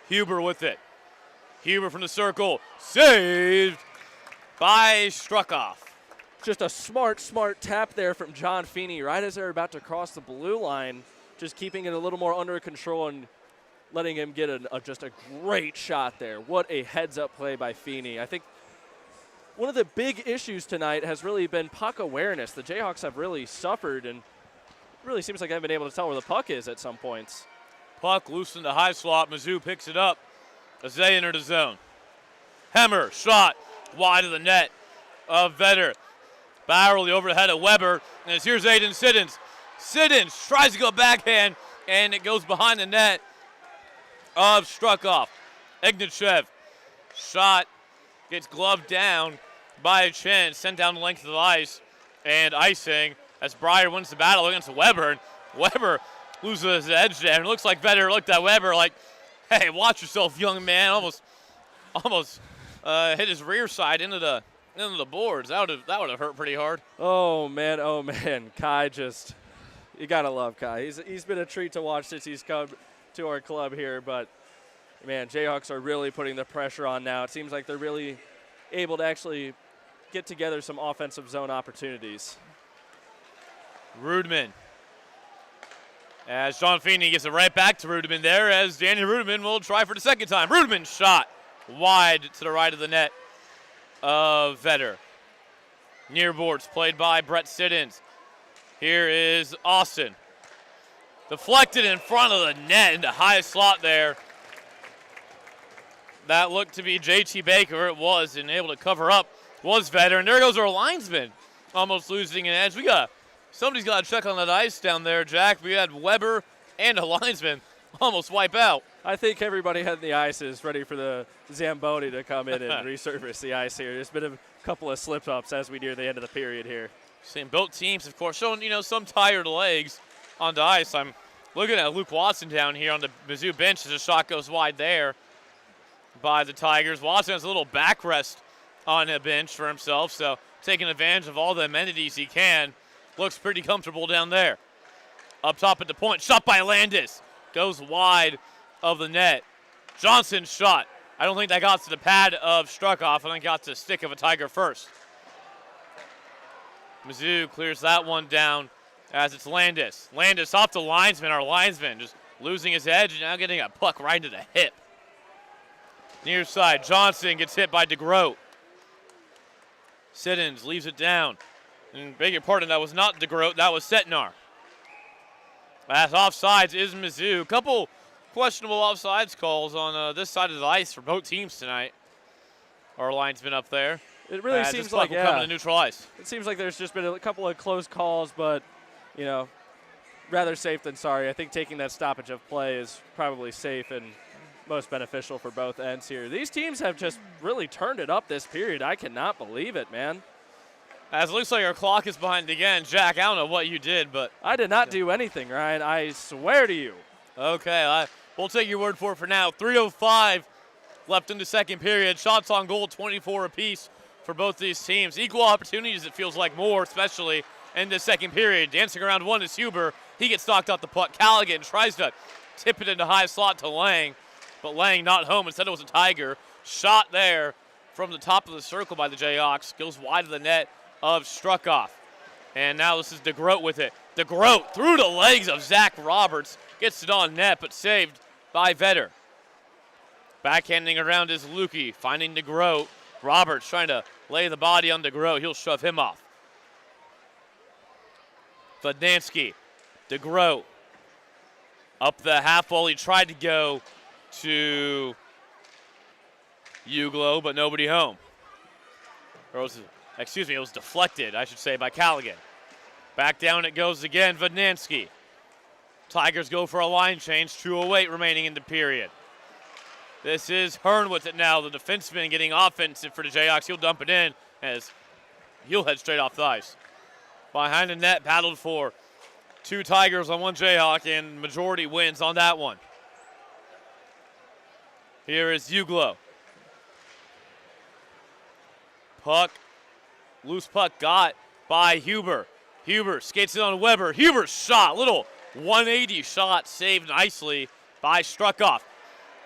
Speaker 1: Huber with it. Huber from the circle. Saved by Struckoff.
Speaker 2: Just a smart tap there from John Feeney right as they're about to cross the blue line. Just keeping it a little more under control and letting him get just a great shot there. What a heads-up play by Feeney. I think one of the big issues tonight has really been puck awareness. The Jayhawks have really suffered, and it really seems like they haven't been able to tell where the puck is at some points.
Speaker 1: Puck loose in the high slot. Mizzou picks it up as they enter the zone. Hemmer, shot wide of the net of Vetter. Barrelly over the head of Weber, and here's Aiden Siddons. Siddons tries to go backhand, and it goes behind the net of Struckoff. Ignatichev, shot gets gloved down by Chen, sent down the length of the ice, and icing as Breyer wins the battle against Weber. And Weber loses his edge there, and it looks like Vetter looked at Weber like, hey, watch yourself, young man. Almost hit his rear side into the Into the boards. That would have hurt pretty hard.
Speaker 2: Oh man. Kai just, you gotta love Kai. He's been a treat to watch since he's come to our club here. But man, Jayhawks are really putting the pressure on now. It seems like they're really able to actually get together some offensive zone opportunities.
Speaker 1: Rudman. As Sean Feeney gets it right back to Rudman there, as Danny Rudman will try for the second time. Rudman shot wide to the right of the net of Vetter. Near boards played by Brett Siddons. Here is Austin. Deflected in front of the net into high slot there. That looked to be JT Baker. It was, and able to cover up was Vetter. And there goes our linesman, almost losing an edge. Somebody's got to check on that ice down there, Jack. We had Weber and a linesman almost wipe out.
Speaker 2: I think everybody on the ice is ready for the Zamboni to come in and resurface the ice here. There's been a couple of slip-ups as we near the end of the period here.
Speaker 1: Seeing both teams, of course, showing, some tired legs on the ice. I'm looking at Luke Watson down here on the Mizzou bench as a shot goes wide there by the Tigers. Watson has a little backrest on the bench for himself, so taking advantage of all the amenities he can. Looks pretty comfortable down there. Up top at the point, shot by Landis. Goes wide of the net. Johnson's shot. I don't think that got to the pad of Struckoff. I think it got to the stick of a Tiger first. Mizzou clears that one down as it's Landis. Landis off the linesman. Our linesman just losing his edge and now getting a puck right into the hip. Near side, Johnson gets hit by DeGroat. Siddons leaves it down. And beg your pardon, that was not DeGroat, that was Setnar. As offsides is Mizzou. Couple questionable offsides calls on this side of the ice for both teams tonight. Our linesman up there.
Speaker 2: It really seems like,
Speaker 1: coming to neutral ice.
Speaker 2: It seems like there's just been a couple of close calls, but, rather safe than sorry. I think taking that stoppage of play is probably safe and most beneficial for both ends here. These teams have just really turned it up this period. I cannot believe it, man.
Speaker 1: As it looks like our clock is behind again. Jack, I don't know what you did, but
Speaker 2: I did not do anything, Ryan. I swear to you.
Speaker 1: Okay, we'll take your word for it for now. 3:05 left in the second period. Shots on goal, 24 apiece for both these teams. Equal opportunities, it feels like more, especially in the second period. Dancing around one is Huber. He gets knocked off the puck. Callaghan tries to tip it into high slot to Lang, but Lang not home. Instead it was a Tiger. Shot there from the top of the circle by the Jayhawks. Goes wide of the net of Struckoff. And now this is DeGroat with it. DeGroat through the legs of Zach Roberts. Gets it on net, but saved by Vetter. Backhanding around is Lukey, finding DeGroat. Roberts trying to lay the body on DeGroat. He'll shove him off. Vodnansky, DeGroat. Up the half wall, he tried to go to Uglo, but nobody home. It was deflected, I should say, by Callaghan. Back down it goes again, Vodnansky. Tigers go for a line change, 2:08 remaining in the period. This is Hearn with it now, the defenseman getting offensive for the Jayhawks. He'll dump it in as he'll head straight off the ice. Behind the net, battled for 2 Tigers on 1 Jayhawk, and majority wins on that one. Here is Uglo. Loose puck got by Huber. Huber skates it on Weber. Huber's shot, little 180 shot, saved nicely by Struckoff.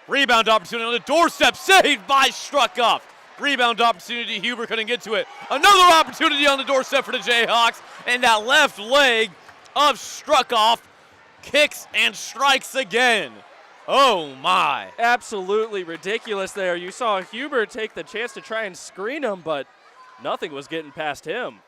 Speaker 1: Rebound opportunity on the doorstep, saved by Struckoff. Rebound opportunity, Huber couldn't get to it. Another opportunity on the doorstep for the Jayhawks, and that left leg of Struckoff kicks and strikes again. Oh my.
Speaker 2: Absolutely ridiculous there. You saw Huber take the chance to try and screen him, but nothing was getting past him.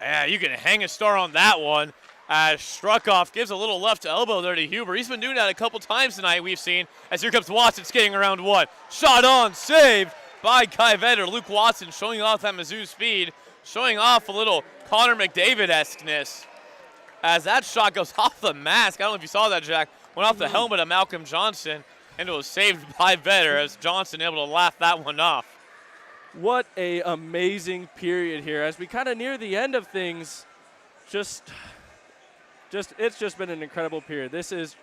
Speaker 1: Yeah, you can hang a star on that one. As Struckoff gives a little left elbow there to Huber. He's been doing that a couple times tonight, we've seen, as here comes Watson skating around one. Shot on, saved by Kai Vetter. Luke Watson showing off that Mizzou speed, showing off a little Connor McDavid-esqueness. As that shot goes off the mask. I don't know if you saw that, Jack. Went off the helmet of Malcolm Johnson, and it was saved by Vetter as Johnson able to laugh that one off.
Speaker 2: What a amazing period here. As we kind of near the end of things, it's just been an incredible period. This is,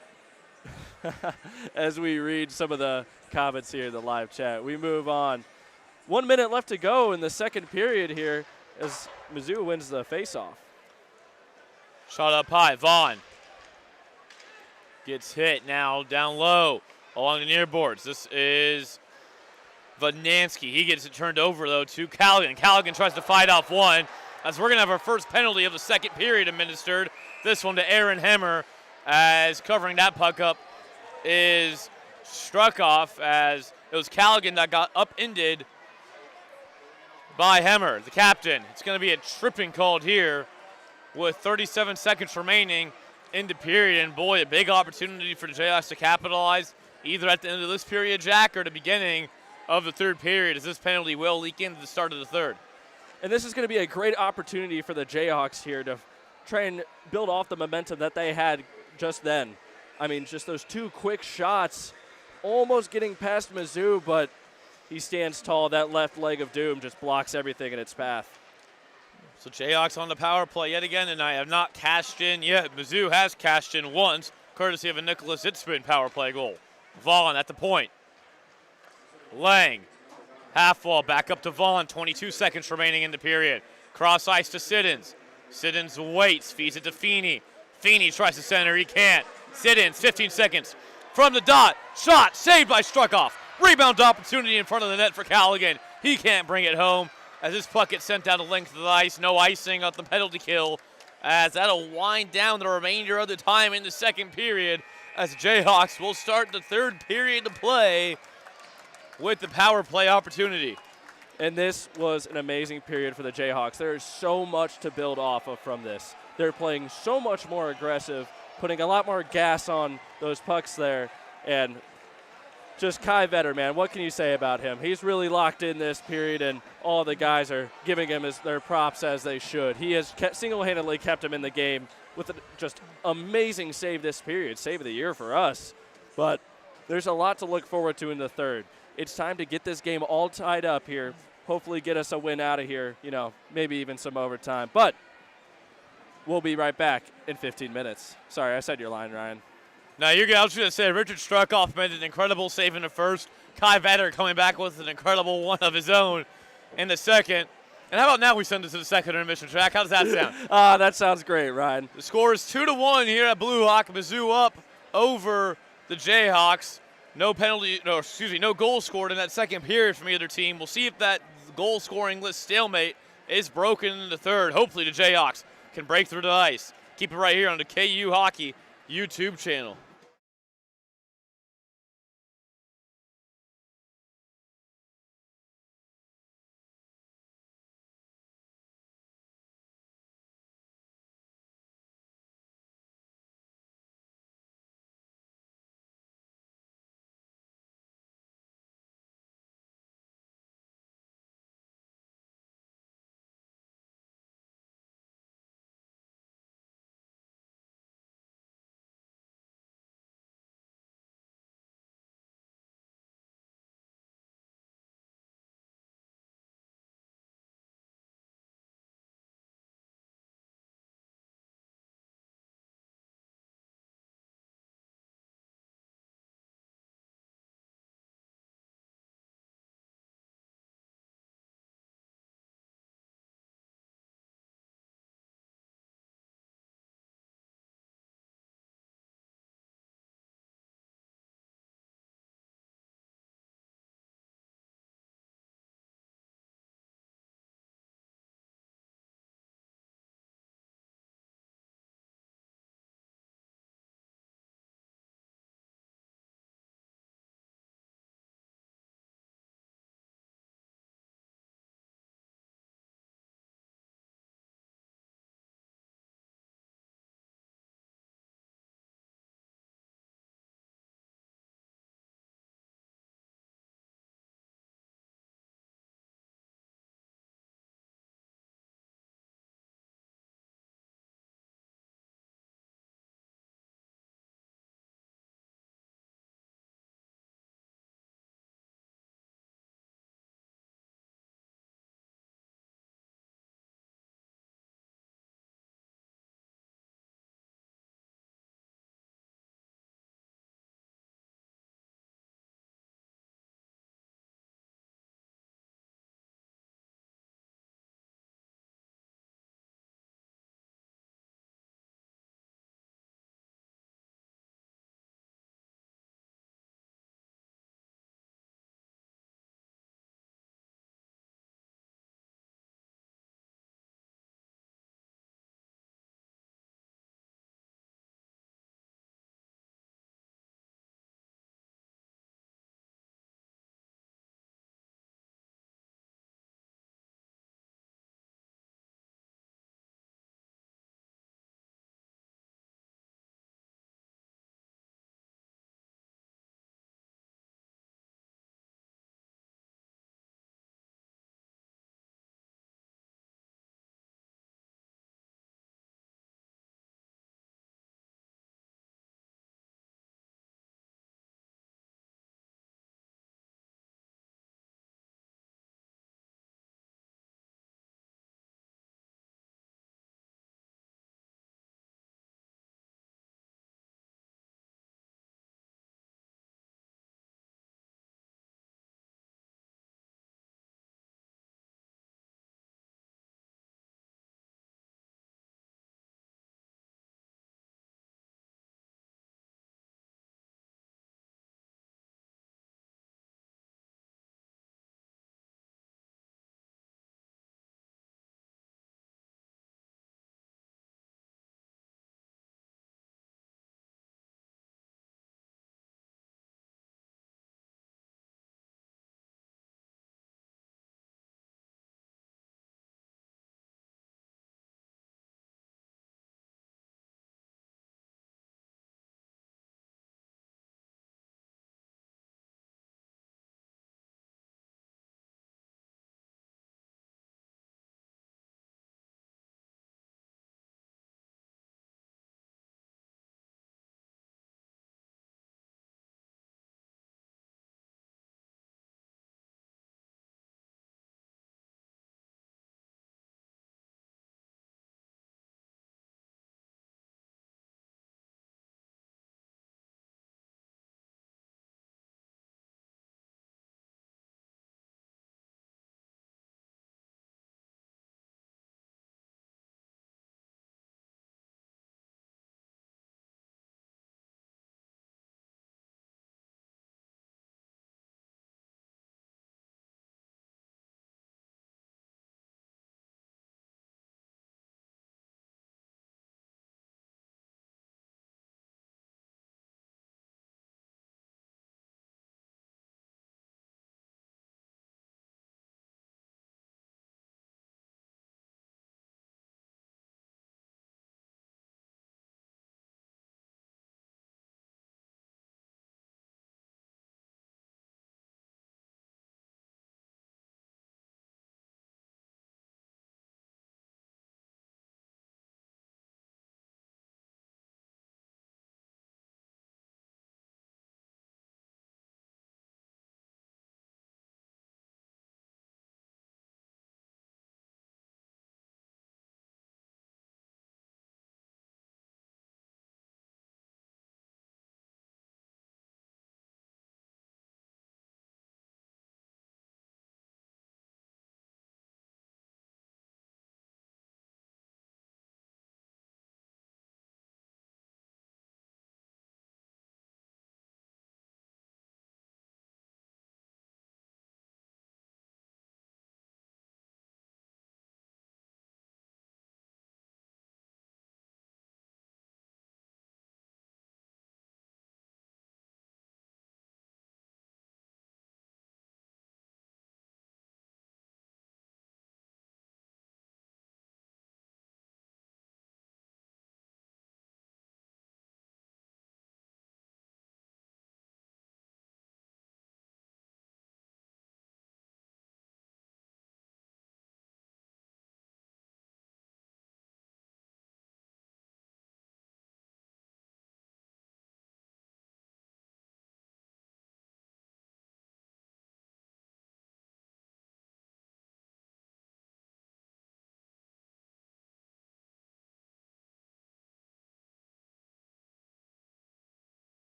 Speaker 2: as we read some of the comments here in the live chat, we move on. 1 minute left to go in the second period here as Mizzou wins the faceoff.
Speaker 1: Shot up high. Vaughn gets hit now down low along the near boards. This is Vanansky. He gets it turned over, though, to Callaghan. Callaghan tries to fight off one as we're going to have our first penalty of the second period administered. This one to Aaron Hemmer as covering that puck up is struck off as it was Callaghan that got upended by Hemmer, the captain. It's going to be a tripping called here with 37 seconds remaining in the period. And boy, a big opportunity for the Jayhawks to capitalize either at the end of this period, Jack, or the beginning of the third period, as this penalty will leak into the start of the third.
Speaker 2: And this is going to be a great opportunity for the Jayhawks here to try and build off the momentum that they had just then. I mean, just those two quick shots, almost getting past Mizzou, but he stands tall. That left leg of doom just blocks everything in its path.
Speaker 1: So Jayhawks on the power play yet again, and I have not cashed in yet. Mizzou has cashed in once, courtesy of a Nicholas Itzman power play goal. Vaughn at the point. Lang, half wall, back up to Vaughn. 22 seconds remaining in the period. Cross ice to Siddons. Siddons waits, feeds it to Feeney. Feeney tries to center, he can't. Siddons, 15 seconds from the dot. Shot, saved by Struckoff. Rebound opportunity in front of the net for Callaghan. He can't bring it home as this puck gets sent down the length of the ice. No icing on the penalty kill as that'll wind down the remainder of the time in the second period as Jayhawks will start the third period to play with the power play opportunity.
Speaker 2: And this was an amazing period for the Jayhawks. There is so much to build off of from this. They're playing so much more aggressive, putting a lot more gas on those pucks there. And just Kai Vetter, man, what can you say about him? He's really locked in this period, and all the guys are giving him their props as they should. He has single-handedly kept him in the game with a just amazing save this period, save of the year for us. But there's a lot to look forward to in the third. It's time to get this game all tied up here, hopefully get us a win out of here, maybe even some overtime. But we'll be right back in 15 minutes. Sorry, I said your line, Ryan.
Speaker 1: Now, you're going to say Richard Struckoff made an incredible save in the first. Kai Vetter coming back with an incredible one of his own in the second. And how about now we send it to the second intermission track? How does that sound?
Speaker 2: That sounds great, Ryan.
Speaker 1: The score is 2-1 here at Blue Hawk. Mizzou up over the Jayhawks. No goal scored in that second period from either team. We'll see if that goal scoring list stalemate is broken in the third. Hopefully the Jayhawks can break through the ice. Keep it right here on the KU Hockey YouTube channel.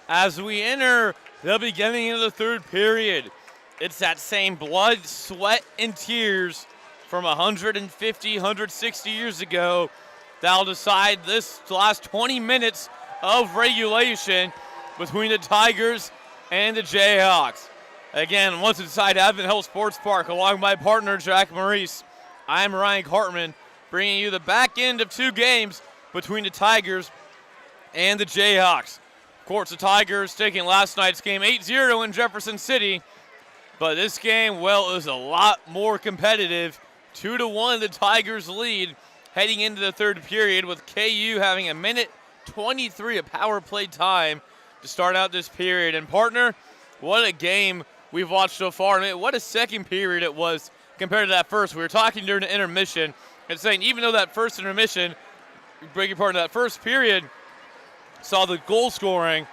Speaker 1: as we enter the beginning of the third period. It's that same blood, sweat, and tears from 150, 160 years ago that'll decide this last 20 minutes of regulation between the Tigers and the Jayhawks. Again, once inside Advent Health Sports Park, along my partner Jack Maurice, I'm Ryan Cartman, bringing you the back end of two games between the Tigers and the Jayhawks. Of course, the Tigers taking last night's game 8-0 in Jefferson City, but this game, well, is a lot more competitive. 2-1 the Tigers lead heading into the third period, with KU having a minute 23 of power play time to start out this period. And partner, what a game we've watched so far. And what a second period it was compared to that first. We were talking during the intermission and saying even though that first intermission, breaking part of that first period, saw the goal scoring,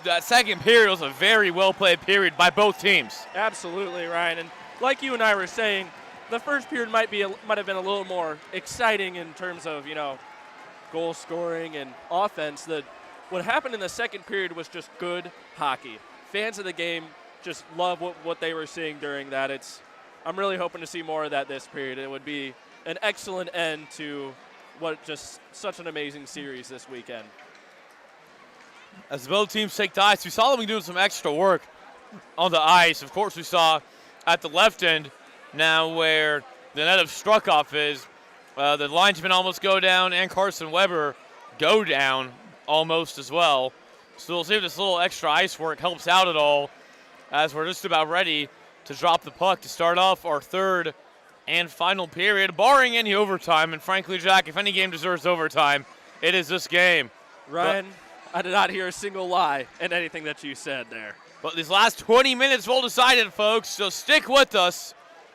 Speaker 1: that second period was a very well-played period by both teams.
Speaker 2: Absolutely, Ryan. And like you and I were saying, the first period might have been a little more exciting in terms of, goal scoring and offense. What happened in the second period was just good hockey. Fans of the game just love what they were seeing during that. I'm really hoping to see more of that this period. It would be an excellent end to what just such an amazing series this weekend.
Speaker 1: As both teams take the ice, we saw them doing some extra work on the ice. Of course, we saw at the left end now where the net of Struckoff is, the linesman almost go down and Carson Weber go down almost as well. So we'll see if this little extra ice work helps out at all, as we're just about ready to drop the puck to start off our third and final period, barring any overtime. And frankly, Jack, if any game deserves overtime, it is this game.
Speaker 2: Ryan, I did not hear a single lie in anything that you said there.
Speaker 1: But these last 20 minutes will decide it, folks, so stick with us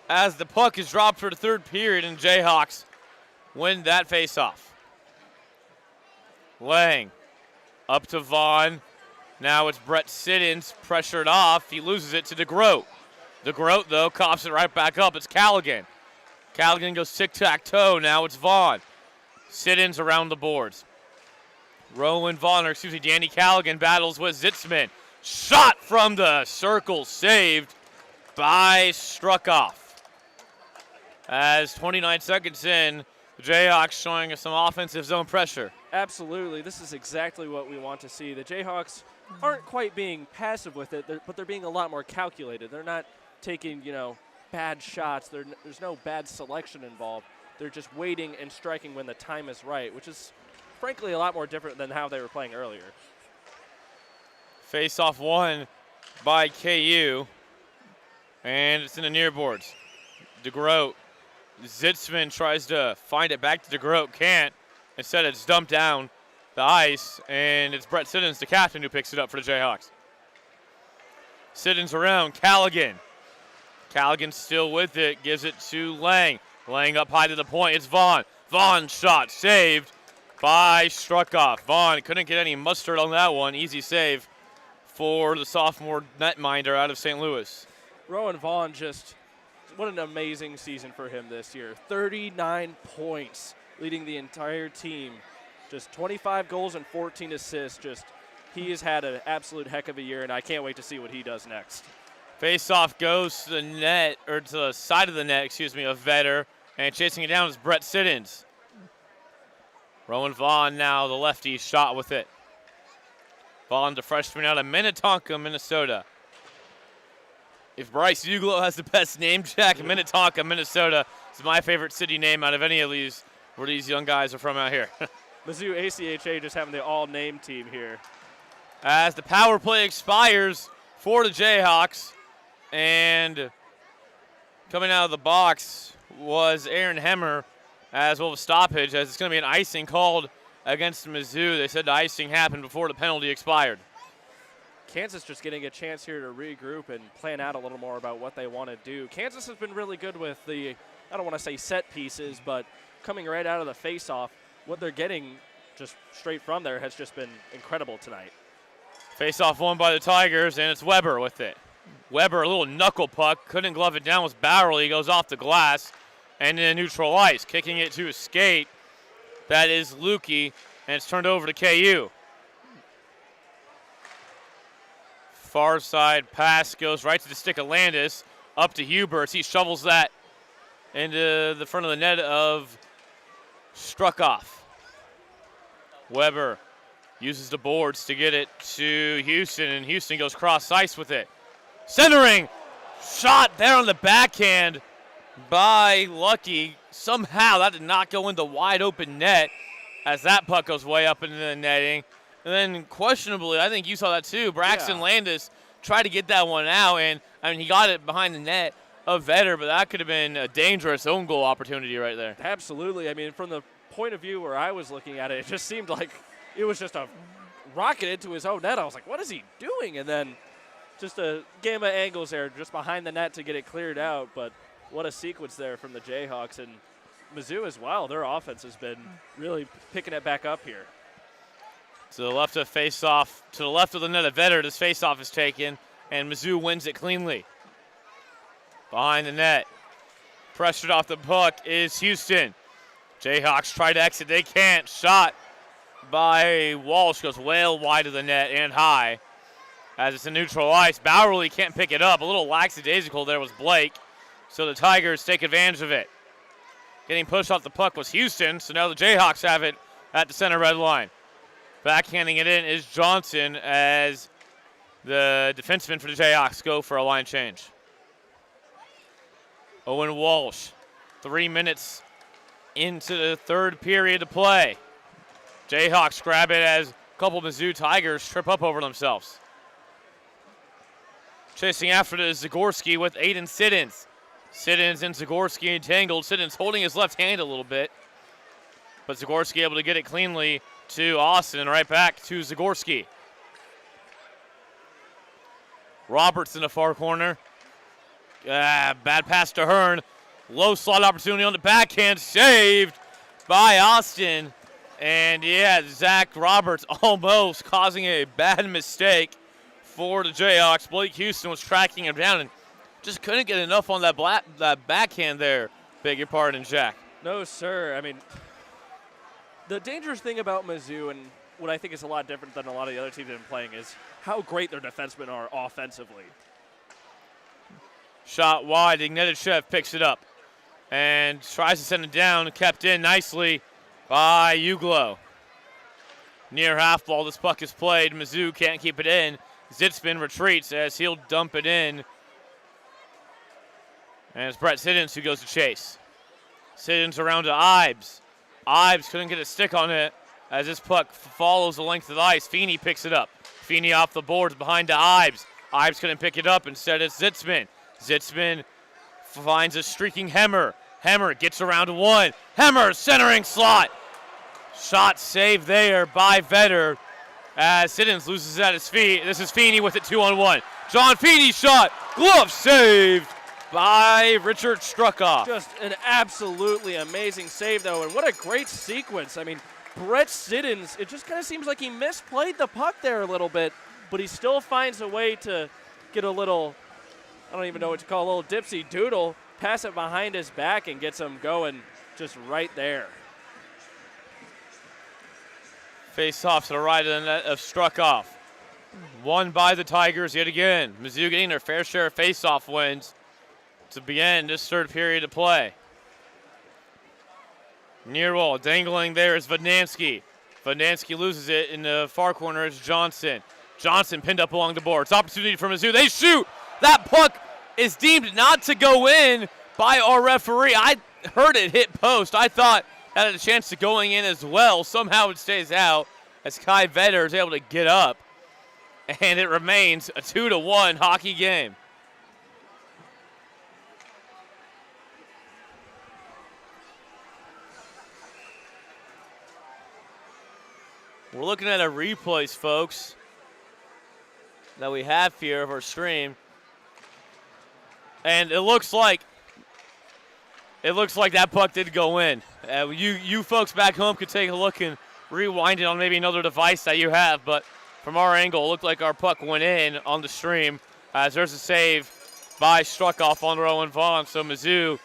Speaker 1: as the puck is dropped for the third period and Jayhawks win that face-off. Lang up to Vaughn. Now it's Brett Siddons pressured off. He loses it to DeGroat. DeGroat, though, coughs it right back up. It's Callaghan. Callaghan goes tic-tac-toe. Now it's Vaughn. Siddons around the boards. Danny Callaghan battles with Zitzman. Shot from the circle, saved by Struckoff. As 29 seconds in, the Jayhawks showing us some offensive zone pressure.
Speaker 2: Absolutely. This is exactly what we want to see. The Jayhawks aren't quite being passive with it, but they're being a lot more calculated. They're not taking, bad shots. There's no bad selection involved. They're just waiting and striking when the time is right, which is frankly a lot more different than how they were playing earlier.
Speaker 1: Face-off won by KU, and it's in the near boards. DeGroat. Zitzman tries to find it back to DeGroat, can't. Instead, it's dumped down the ice, and it's Brett Siddons, the captain, who picks it up for the Jayhawks. Siddons around, Callaghan. Callaghan still with it, gives it to Lang. Lang up high to the point, it's Vaughn. Vaughn shot, saved by Struckoff. Vaughn couldn't get any mustard on that one. Easy save for the sophomore netminder out of St. Louis.
Speaker 2: Rowan Vaughn what an amazing season for him this year. 39 points, leading the entire team. Just 25 goals and 14 assists. He has had an absolute heck of a year, and I can't wait to see what he does next.
Speaker 1: Face-off goes to the net, or to the side of the net, of Vetter, and chasing it down is Brett Siddons. Rowan Vaughn now, the lefty, shot with it. Vaughn, the freshman out of Minnetonka, Minnesota. If Bryce Uglow has the best name, Jack, Minnetonka, Minnesota is my favorite city name out of any of these where these young guys are from out here.
Speaker 2: Mizzou ACHA just having the all-name team here.
Speaker 1: As the power play expires for the Jayhawks, and coming out of the box was Aaron Hemmer, as well as stoppage, as it's going to be an icing called against Mizzou. They said the icing happened before the penalty expired.
Speaker 2: Kansas just getting a chance here to regroup and plan out a little more about what they want to do. Kansas has been really good with I don't want to say set pieces, but coming right out of the face-off, what they're getting just straight from there has just been incredible tonight.
Speaker 1: Face-off won by the Tigers, and it's Weber with it. Weber, a little knuckle puck, couldn't glove it down with Bowerly, goes off the glass and in neutral ice, kicking it to his skate. That is Lukey, and it's turned over to KU. far side pass goes right to the stick of Landis, up to Huberts. He shovels that into the front of the net of Struckoff. Weber uses the boards to get it to Houston, and Houston goes cross ice with it. Centering shot there on the backhand by Lucky. Somehow that did not go into wide open net as that puck goes way up into the netting. And then questionably, I think you saw that too, Braxton Landis tried to get that one out, and I mean he got it behind the net of Vetter, but that could have been a dangerous own goal opportunity right there.
Speaker 2: Absolutely. I mean, from the point of view where I was looking at it, it just seemed like it was just a rocket into his own net. I was like, what is he doing? And then just a game of angles there just behind the net to get it cleared out. But what a sequence there from the Jayhawks. And Mizzou as well. Their offense has been really picking it back up here.
Speaker 1: To the left of face-off, to the left of the net of Vetter, this face-off is taken, and Mizzou wins it cleanly. Behind the net, pressured off the puck is Houston. Jayhawks try to exit, they can't. Shot by Walsh goes well wide of the net and high. As it's a neutral ice, Bowerly can't pick it up. A little lackadaisical there was Blake, so the Tigers take advantage of it. Getting pushed off the puck was Houston, so now the Jayhawks have it at the center red line. Backhanding it in is Johnson as the defensemen for the Jayhawks go for a line change. Owen Walsh, 3 minutes into the third period to play. Jayhawks grab it as a couple Mizzou Tigers trip up over themselves. Chasing after it is Zagorski with Aiden Siddons. Siddons and Zagorski entangled. Siddons holding his left hand a little bit. But Zagorski able to get it cleanly to Austin and right back to Zagorski. Roberts in the far corner. Bad pass to Hearn. Low slot opportunity on the backhand. Saved by Austin. And yeah, Zach Roberts almost causing a bad mistake for the Jayhawks. Blake Houston was tracking him down and just couldn't get enough on that backhand there. Beg your pardon, Jack.
Speaker 2: No, sir. I mean, the dangerous thing about Mizzou, and what I think is a lot different than a lot of the other teams that have been playing, is how great their defensemen are offensively.
Speaker 1: Shot wide. Ignatichev picks it up and tries to send it down. Kept in nicely by Uglo. Near half ball, this puck is played. Mizzou can't keep it in. Zitzman retreats as he'll dump it in. And it's Brett Siddons who goes to chase. Siddons around to Ives. Ives couldn't get a stick on it as this puck follows the length of the ice. Feeney picks it up. Feeney off the boards behind to Ives. Ives couldn't pick it up. Instead, it's Zitzman. Zitzman finds a streaking Hemmer. Hemmer gets around to one. Hemmer centering slot. Shot saved there by Vetter as Siddons loses it at his feet. This is Feeney with it 2-on-1. John Feeney shot. Glove saved by Richard Struckoff.
Speaker 2: Just an absolutely amazing save, though, and what a great sequence. I mean, Brett Siddons, it just kind of seems like he misplayed the puck there a little bit, but he still finds a way to get a little, I don't even know what to call, a little dipsy doodle, pass it behind his back and gets him going just right there.
Speaker 1: Face off to the right of the net of Struckoff. Won by the Tigers yet again. Mizzou getting their fair share of face-off wins to begin this third period of play. Near wall, dangling there is Vodnansky. Vodnansky loses it in the far corner is Johnson. Johnson pinned up along the boards. Opportunity for Mizzou. They shoot. That puck is deemed not to go in by our referee. I heard it hit post. I thought that had a chance to going in as well. Somehow it stays out as Kai Vetter is able to get up. And it remains a 2-1 hockey game. We're looking at a replays, folks, that we have here of our stream. And it looks like that puck did go in. You folks back home could take a look and rewind it on maybe another device that you have, but from our angle, it looked like our puck went in on the stream as there's a save by Struckoff on Rowan Vaughn. So Mizzou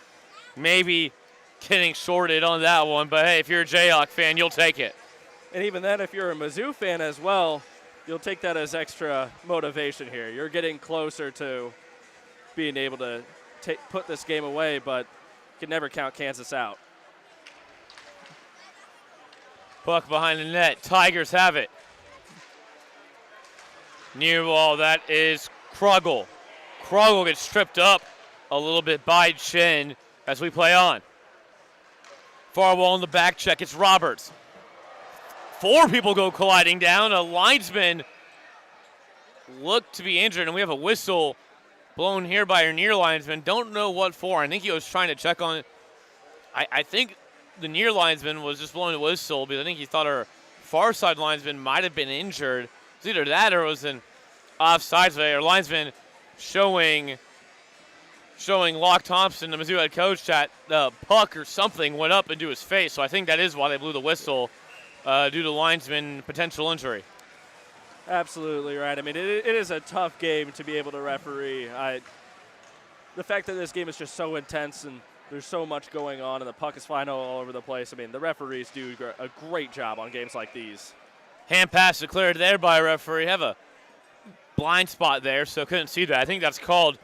Speaker 1: maybe getting shorted on that one, but hey, if you're a Jayhawk fan, you'll take it.
Speaker 2: And even then, if you're a Mizzou fan as well, you'll take that as extra motivation here. You're getting closer to being able to put this game away, but you can never count Kansas out.
Speaker 1: Puck behind the net. Tigers have it. Near wall, that is Krugel. Krugel gets tripped up a little bit by Chin as we play on. Far wall in the back check, it's Roberts. 4 people go colliding down. A linesman looked to be injured, and we have a whistle blown here by our near linesman. Don't know what for. I think he was trying to check on it. I think the near linesman was just blowing a whistle because I think he thought our far side linesman might have been injured. It's either that or it was an offside play. Our linesman showing Locke Thompson, the Mizzou head coach, that the puck or something went up into his face. So I think that is why they blew the whistle. Due to linesman potential injury.
Speaker 2: Absolutely right. I mean, it is a tough game to be able to referee. The fact that this game is just so intense and there's so much going on and the puck is flying all over the place, I mean, the referees do a great job on games like these.
Speaker 1: Hand pass declared there by a referee. Have a blind spot there, so couldn't see that. I think that's called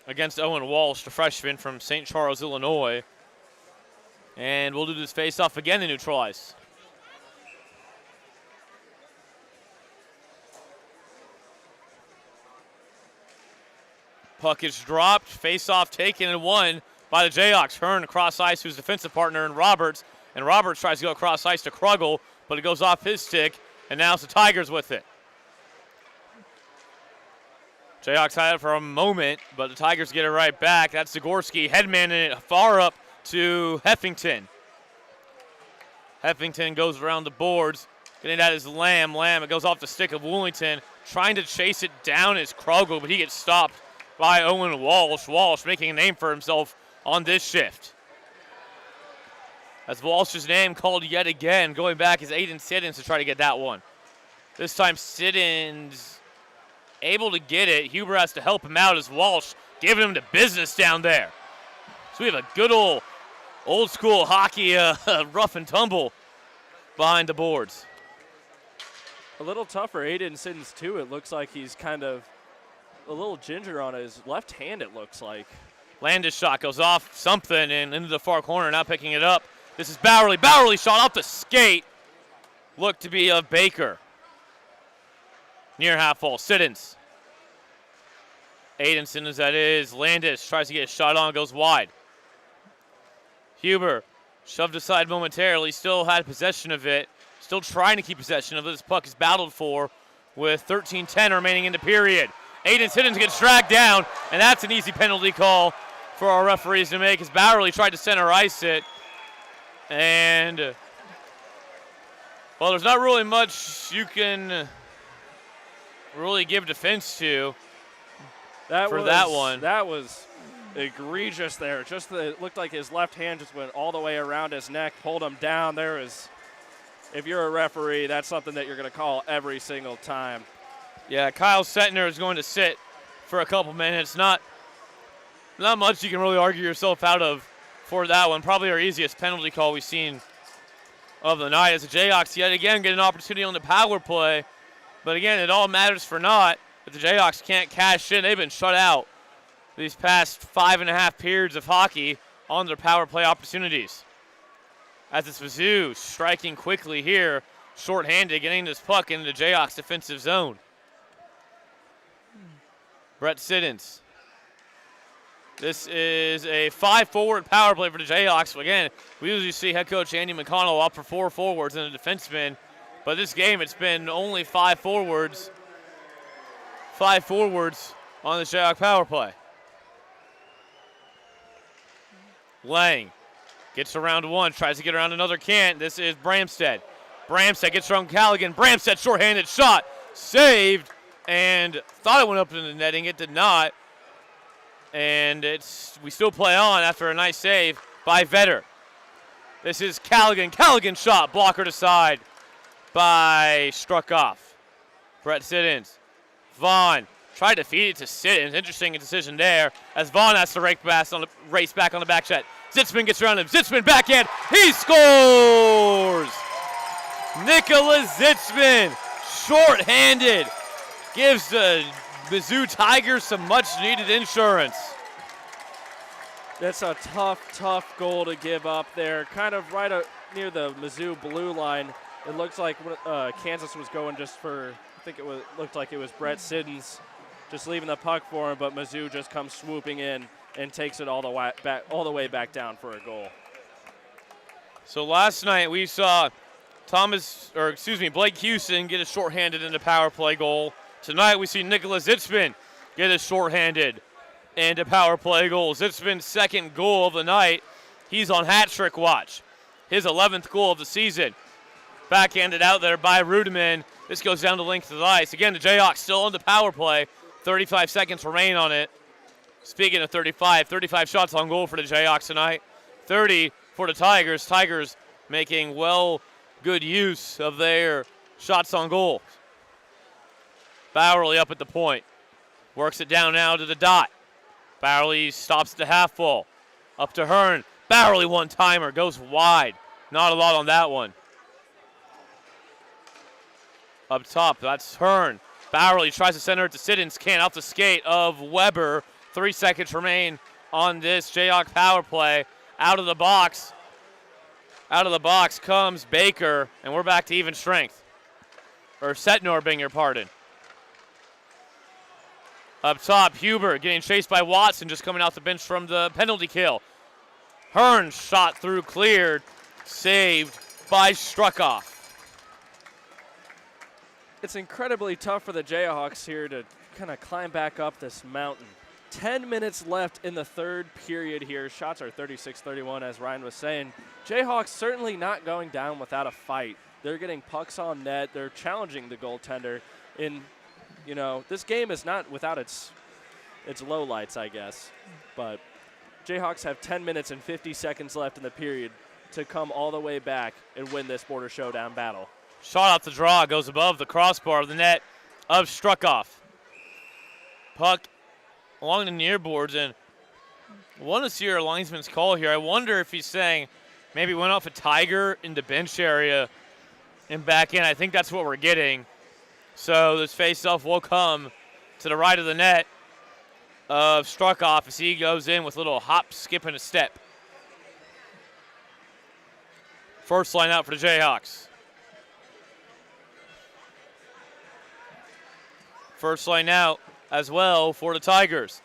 Speaker 1: against Owen Walsh, the freshman from St. Charles, Illinois. And we'll do this face-off again to neutralize. Puck is dropped, face-off taken and won by the Jayhawks. Hearn across ice, who's defensive partner in Roberts. And Roberts tries to go across ice to Krugel, but it goes off his stick, and now it's the Tigers with it. Jayhawks had it for a moment, but the Tigers get it right back. That's Zagorski, headman it far up to Heffington. Heffington goes around the boards, getting that is Lamb. Lamb, it goes off the stick of Woolington. Trying to chase it down is Krugel, but he gets stopped by Owen Walsh. Walsh making a name for himself on this shift. As Walsh's name called yet again, going back is Aiden Siddons to try to get that one. This time Siddons able to get it. Huber has to help him out as Walsh giving him the business down there. So we have a good old school hockey rough and tumble behind the boards.
Speaker 2: A little tougher Aiden Siddons too. It looks like he's kind of a little ginger on his left hand, it looks like.
Speaker 1: Landis shot goes off something and into the far corner, now picking it up. This is Bowerly. Bowerly shot off the skate. Looked to be of Baker. Near half full. Siddons. Aiden Siddons, that is. Landis tries to get a shot on, goes wide. Huber shoved aside momentarily, still had possession of it. Still trying to keep possession of it. This puck is battled for with 13:10 remaining in the period. Aiden Siddons gets dragged down, and that's an easy penalty call for our referees to make as Bowerly tried to center ice it. And, well, there's not really much you can really give defense to that one.
Speaker 2: That was egregious there. It looked like his left hand just went all the way around his neck, pulled him down. If you're a referee, that's something that you're going to call every single time.
Speaker 1: Yeah, Kyle Setner is going to sit for a couple minutes. Not much you can really argue yourself out of for that one. Probably our easiest penalty call we've seen of the night as the Jayhawks yet again get an opportunity on the power play. But again, it all matters for naught if the Jayhawks can't cash in. They've been shut out these past 5.5 periods of hockey on their power play opportunities. As it's Mizzou striking quickly here, shorthanded, getting this puck into the Jayhawks defensive zone. Brett Siddons. This is a 5-forward power play for the Jayhawks. Again, we usually see head coach Andy McConnell up for 4 forwards and a defenseman. But this game, it's been only 5 forwards. 5 forwards on the Jayhawk power play. Lang gets around one, tries to get around another, can't. This is Bramstead. Bramstead gets around Callaghan. Bramstead shorthanded shot, saved, and thought it went up in the netting. It did not. And we still play on after a nice save by Vetter. This is Callaghan. Callaghan shot, blocker to side by Struckoff. Brett Siddons. Vaughn tried to feed it to Siddons. Interesting decision there as Vaughn has to race back on the back set. Zitzman gets around him. Zitzman backhand. He scores! Nicholas Zitzman Short-handed. Gives the Mizzou Tigers some much-needed insurance.
Speaker 2: That's a tough goal to give up there. Kind of right near the Mizzou blue line. It looks like Kansas was going just for, I think looked like it was Brett Siddons just leaving the puck for him, but Mizzou just comes swooping in and takes it all the way back down for a goal.
Speaker 1: So last night we saw Blake Houston get a shorthanded in the power play goal. Tonight we see Nicholas Zitzman get a shorthanded and a power play goal. Zitzman's second goal of the night. He's on hat trick watch. His 11th goal of the season. Backhanded out there by Rudeman. This goes down the length of the ice. Again, the Jayhawks still on the power play. 35 seconds remain on it. Speaking of 35 shots on goal for the Jayhawks tonight. 30 for the Tigers. Tigers making good use of their shots on goal. Bowerly up at the point. Works it down now to the dot. Bowerly stops the half ball. Up to Hearn. Bowerly one-timer. Goes wide. Not a lot on that one. Up top, that's Hearn. Bowerly tries to center it to Siddons. Can't. Off the skate of Weber. 3 seconds remain on this Jayhawk power play. Out of the box. Out of the box comes Baker, and we're back to even strength. Or Setnor, beg your pardon. Up top, Huber getting chased by Watson, just coming out the bench from the penalty kill. Hearn shot through, cleared, saved by Struckoff.
Speaker 2: It's incredibly tough for the Jayhawks here to kind of climb back up this mountain. 10 minutes left in the third period here. Shots are 36-31, as Ryan was saying. Jayhawks certainly not going down without a fight. They're getting pucks on net. They're challenging the goaltender. This game is not without its lowlights, I guess. But Jayhawks have 10 minutes and 50 seconds left in the period to come all the way back and win this border showdown battle.
Speaker 1: Shot off the draw, goes above the crossbar of the net of Struckoff. Puck along the near boards, and I want to see our linesman's call here. I wonder if he's saying maybe went off a Tiger in the bench area and back in. I think that's what we're getting. So this face-off will come to the right of the net of Struckoff as he goes in with a little hop, skip, and a step. First line out for the Jayhawks. First line out as well for the Tigers.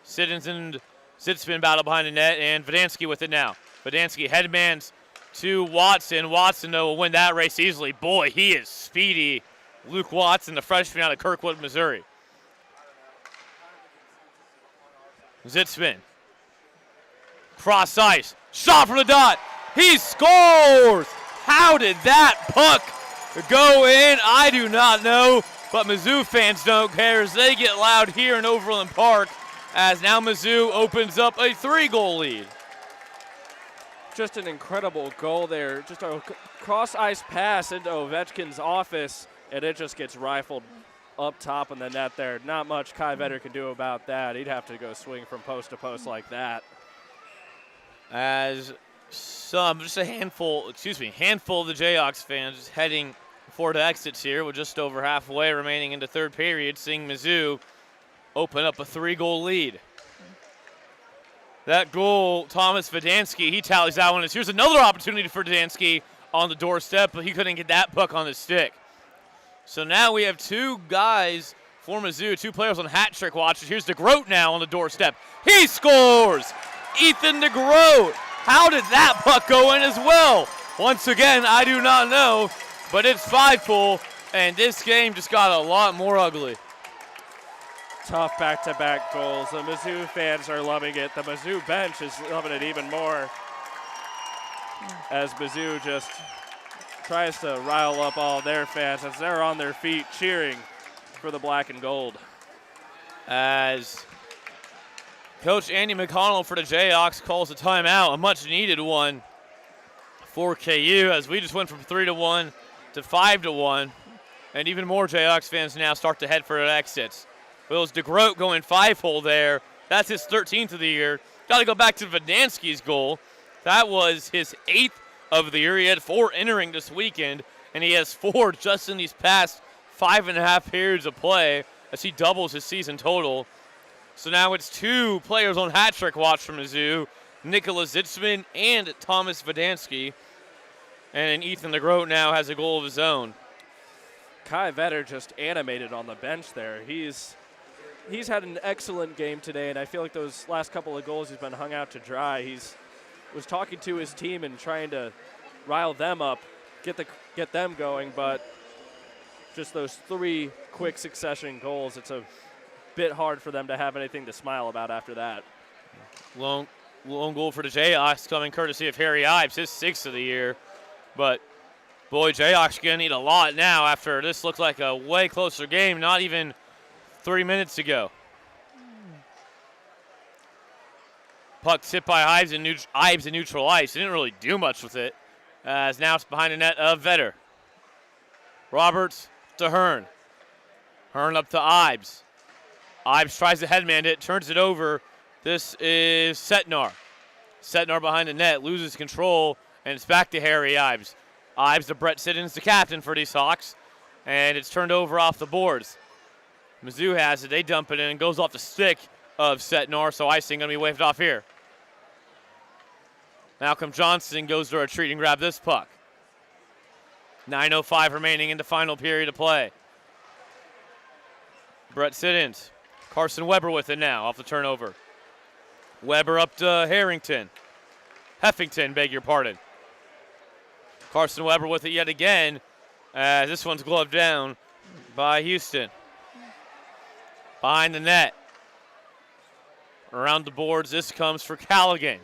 Speaker 1: Siddons and Zitzman battle behind the net, and Vidansky with it now. Vidansky headmans to Watson. Watson, though, will win that race easily. Boy, he is speedy. Luke Watson, the freshman out of Kirkwood, Missouri. Zitzman. Cross ice. Shot from the dot. He scores! How did that puck go in? I do not know. But Mizzou fans don't care as they get loud here in Overland Park as now Mizzou opens up a 3-goal lead.
Speaker 2: Just an incredible goal there. Just a cross-ice pass into Ovechkin's office, and it just gets rifled up top in the net there. Not much Kai Vetter can do about that. He'd have to go swing from post to post like that.
Speaker 1: As just a handful of the Jayhawks fans heading for the exits here with just over halfway remaining in the third period, seeing Mizzou open up a 3-goal lead. That goal, Thomas Vidansky, he tallies that one. Here's another opportunity for Vidansky on the doorstep, but he couldn't get that puck on the stick. So now we have two guys for Mizzou, two players on hat trick watch. Here's DeGroat now on the doorstep. He scores! Ethan DeGroat! How did that puck go in as well? Once again, I do not know. But it's 5-full, and this game just got a lot more ugly.
Speaker 2: Tough back-to-back goals. The Mizzou fans are loving it. The Mizzou bench is loving it even more as Mizzou just tries to rile up all their fans as they're on their feet cheering for the black and gold.
Speaker 1: As Coach Andy McConnell for the Jayhawks calls a timeout, a much-needed one for KU as we just went from 3-1 to 5-1, and even more Jayhawks fans now start to head for the exits. Wills DeGroat going 5-hole there. That's his 13th of the year. Got to go back to Vidansky's goal. That was his 8th of the year. He had 4 entering this weekend, and he has 4 just in these past 5.5 periods of play as he doubles his season total. So now it's 2 players on hat trick watch from Mizzou, Nicholas Zitzman and Thomas Vodansky. And Ethan LeGros now has a goal of his own.
Speaker 2: Kai Vetter just animated on the bench there. He's had an excellent game today, and I feel like those last couple of goals he's been hung out to dry. He's was talking to his team and trying to rile them up, get them going, but just those 3 quick succession goals, it's a bit hard for them to have anything to smile about after that.
Speaker 1: Lone goal for the Jayhawks coming courtesy of Harry Ives, his 6th of the year. But, boy, Jayhawks going to need a lot now after this looked like a way closer game, not even 3 minutes ago. Puck tipped by Ives in neutral ice. He didn't really do much with it. As now it's behind the net of Vetter. Roberts to Hearn. Hearn up to Ives. Ives tries to headman it, turns it over. This is Setnar. Setnar behind the net, loses control, and it's back to Harry Ives. Ives to Brett Siddons, the captain for these Hawks, and it's turned over off the boards. Mizzou has it. They dump it in and goes off the stick of Setnar, so icing going to be waved off here. Malcolm Johnson goes to retreat and grab this puck. 9:05 remaining in the final period of play. Brett Siddons. Carson Weber with it now off the turnover. Weber up to Heffington, beg your pardon. Carson Weber with it yet again. This one's gloved down by Houston. Behind the net. Around the boards, this comes for Callaghan.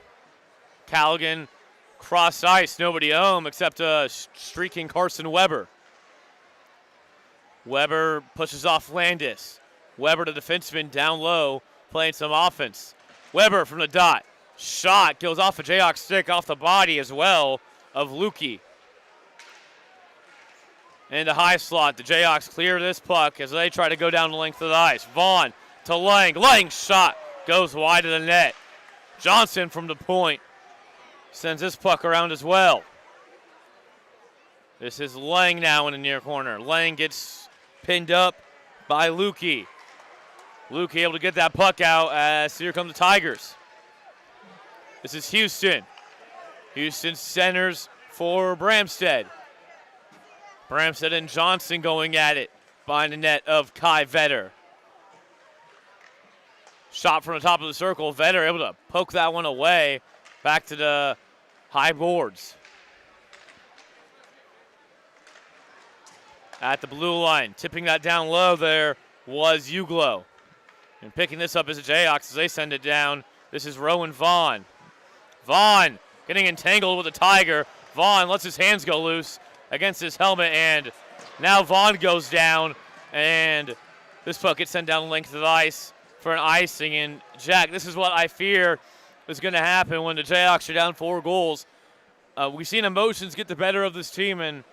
Speaker 1: Callaghan cross ice, nobody home except streaking Carson Weber. Weber pushes off Landis. Weber, the defenseman, down low, playing some offense. Weber from the dot. Shot goes off a Jayhawk stick, off the body as well of Lukey. In the high slot, the Jayhawks clear this puck as they try to go down the length of the ice. Vaughn to Lang. Lang's shot goes wide of the net. Johnson from the point sends this puck around as well. This is Lang now in the near corner. Lang gets pinned up by Lukey. Lukey able to get that puck out as here come the Tigers. This is Houston. Houston centers for Bramstead. Bramstead and Johnson going at it behind the net of Kai Vetter. Shot from the top of the circle. Vetter able to poke that one away. Back to the high boards. At the blue line. Tipping that down low there was Uglo. And picking this up is the Jayhawks as they send it down. This is Rowan Vaughn. Vaughn getting entangled with the Tiger. Vaughn lets his hands go loose against his helmet, and now Vaughn goes down, and this puck gets sent down the length of the ice for an icing. And Jack, this is what I fear is going to happen when the Jayhawks are down 4 goals. We've seen emotions get the better of this team, and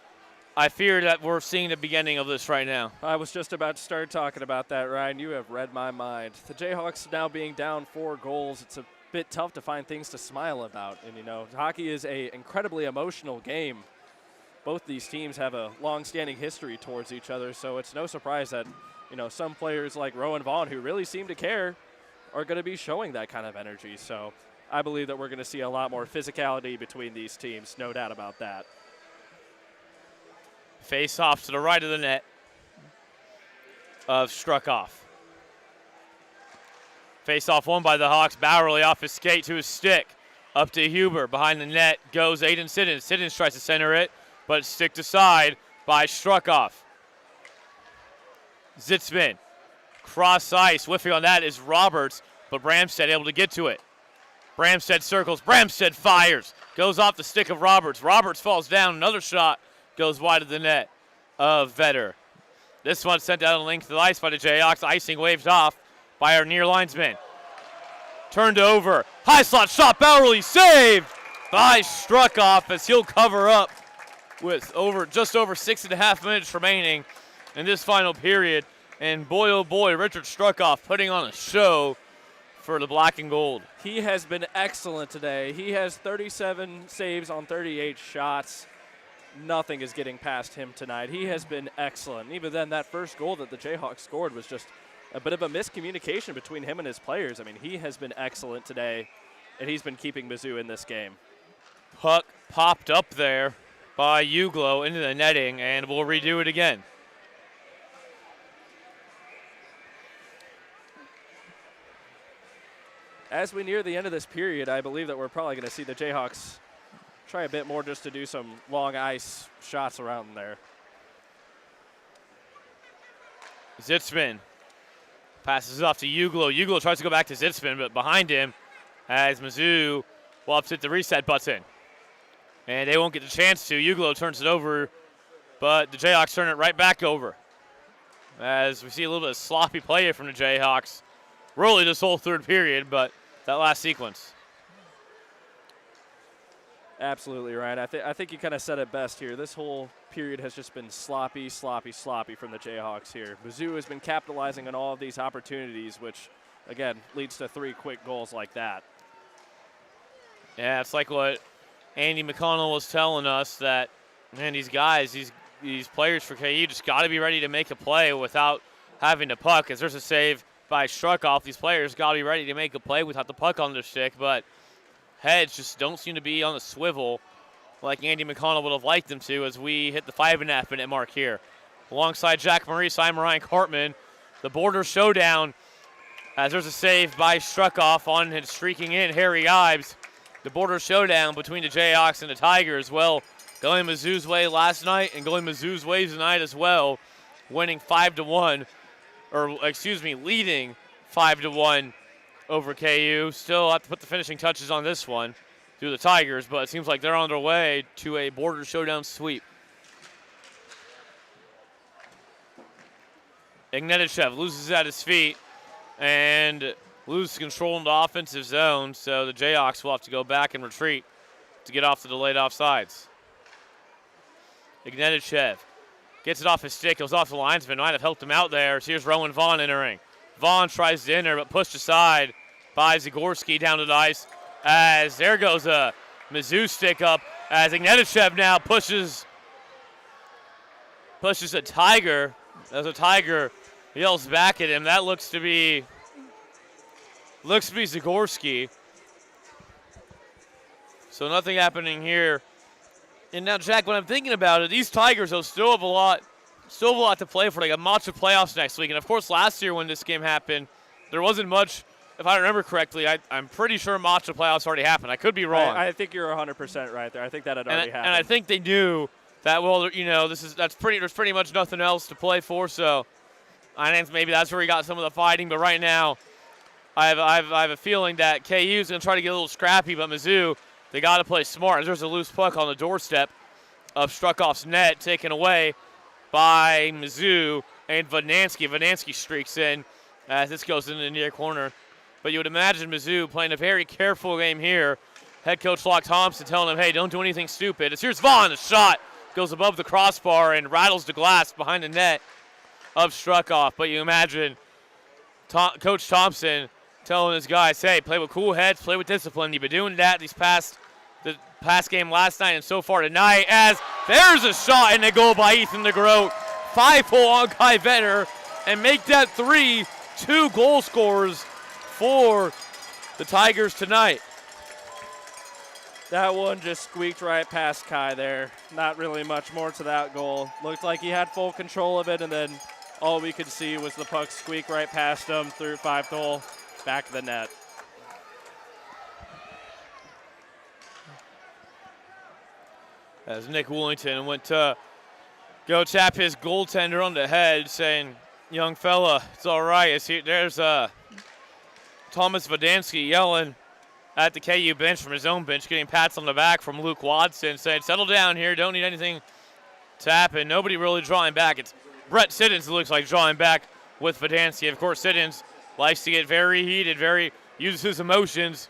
Speaker 1: I fear that we're seeing the beginning of this right now.
Speaker 2: I was just about to start talking about that, Ryan. You have read my mind. The Jayhawks now being down 4 goals, it's a bit tough to find things to smile about. And, you know, hockey is an incredibly emotional game. Both these teams have a long-standing history towards each other, so it's no surprise that, you know, some players like Rowan Vaughn, who really seem to care, are going to be showing that kind of energy. So I believe that we're going to see a lot more physicality between these teams, no doubt about that.
Speaker 1: Face off to the right of the net of Struckoff. Face off won by the Hawks. Bowerly off his skate to his stick. Up to Huber. Behind the net goes Aiden Siddons. Siddons tries to center it, but sticked aside by Struckoff. Zitzman. Cross ice. Whiffing on that is Roberts, but Bramstead able to get to it. Bramstead circles. Bramstead fires. Goes off the stick of Roberts. Roberts falls down. Another shot goes wide of the net of Vetter. This one sent down the length of the ice by the Jayhawks. Icing waved off by our near linesman. Turned over. High slot shot. Bowerly saved by Struckoff as he'll cover up with just over 6.5 minutes remaining in this final period. And boy, oh boy, Richard Struckoff putting on a show for the black and gold.
Speaker 2: He has been excellent today. He has 37 saves on 38 shots. nothing is getting past him tonight. He has been excellent. Even then, that first goal that the Jayhawks scored was just a bit of a miscommunication between him and his players. I mean, he has been excellent today, and he's been keeping Mizzou in this game.
Speaker 1: Puck popped up there by Uglo into the netting, and we'll redo it again.
Speaker 2: As we near the end of this period, I believe that we're probably going to see the Jayhawks try a bit more just to do some long ice shots around there.
Speaker 1: Zitzman passes off to Uglo. Uglo tries to go back to Zitzman, but behind him as Mizzou will have to hit the reset button. And they won't get the chance to. Uglo turns it over, but the Jayhawks turn it right back over. As we see a little bit of sloppy play from the Jayhawks. Really this whole third period, but that last sequence.
Speaker 2: Absolutely right. I think you kind of said it best here. This whole period has just been sloppy from the Jayhawks here. Mizzou has been capitalizing on all of these opportunities, which, again, leads to 3 quick goals like that.
Speaker 1: Yeah, it's like what Andy McConnell was telling us, that, man, these guys, these players for KU just got to be ready to make a play without having the puck. As there's a save by Struckoff, these players got to be ready to make a play without the puck on their stick, but heads just don't seem to be on the swivel like Andy McConnell would have liked them to as we hit the 5.5-minute mark here. Alongside Jack Maurice, I'm Ryan Cartman. The border showdown as there's a save by Struckoff on his streaking in Harry Ives. The border showdown between the Jayhawks and the Tigers, well, going Mizzou's way last night and going Mizzou's way tonight as well, winning 5-1, leading 5-1 over KU. Still have to put the finishing touches on this one through the Tigers, but it seems like they're on their way to a border showdown sweep. Ignatichev loses at his feet and loses control in the offensive zone, so the Jayhawks will have to go back and retreat to get off the delayed offsides. Ignatichev gets it off his stick, goes off the linesman, might have helped him out there. So here's Rowan Vaughn entering. Vaughn tries to enter, but pushed aside by Zagorski down to the ice. As there goes a Mizzou stick up, as Ignatichev now pushes a Tiger. As a Tiger yells back at him. That looks to be Zagorski. So nothing happening here. And now, Jack, when I'm thinking about it, these Tigers will still have a lot to play for. They got Matcha playoffs next week. And, of course, last year when this game happened, there wasn't much. If I remember correctly, I'm pretty sure Matcha playoffs already happened. I could be wrong.
Speaker 2: I think you're 100% right there. I think that had already happened.
Speaker 1: And I think they knew that, well, you know, there's pretty much nothing else to play for. So I think maybe that's where he got some of the fighting. But right now, I have a feeling that KU is going to try to get a little scrappy, but Mizzou, they got to play smart. There's a loose puck on the doorstep of Struckoff's net, taken away by Mizzou and Vodansky. Vodansky streaks in as this goes into the near corner. But you would imagine Mizzou playing a very careful game here. Head coach Locke Thompson telling him, hey, don't do anything stupid. As here's Vaughn, the shot goes above the crossbar and rattles the glass behind the net of Struckoff. But you imagine Coach Thompson telling his guys, hey, play with cool heads, play with discipline. You've been doing that the past game last night and so far tonight, as there's a shot and a goal by Ethan DeGroat. 5-hole on Kai Vetter and make that 3-2 goal scorers for the Tigers tonight.
Speaker 2: That one just squeaked right past Kai there. Not really much more to that goal. Looked like he had full control of it, and then all we could see was the puck squeak right past him through 5th hole, back of the net.
Speaker 1: As Nick Woolington went to go tap his goaltender on the head, saying, young fella, it's all right. There's Thomas Vodansky yelling at the KU bench from his own bench, getting pats on the back from Luke Watson, saying, settle down here, don't need anything to happen. Nobody really drawing back. It's Brett Siddons who looks like drawing back with Vodansky. Of course, Siddons likes to get very heated, uses his emotions,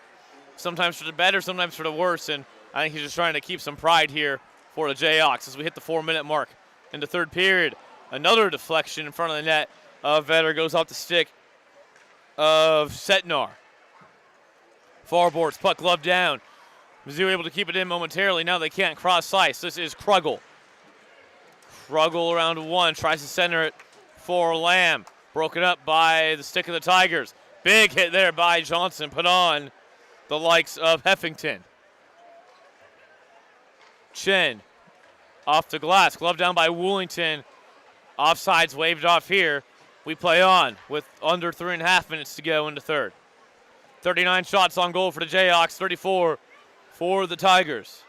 Speaker 1: sometimes for the better, sometimes for the worse, and I think he's just trying to keep some pride here for the Jayhawks as we hit the 4-minute mark in the third period. Another deflection in front of the net of Vetter goes off the stick of Setnar. Far boards, puck glove down. Mizzou able to keep it in momentarily. Now they can't cross ice. This is Krugel Struggle around one, tries to center it for Lamb. Broken up by the stick of the Tigers. Big hit there by Johnson, put on the likes of Heffington. Chin off the glass, glove down by Woolington. Offsides waved off here. We play on with under 3.5 minutes to go in the third. 39 shots on goal for the Jayhawks, 34 for the Tigers.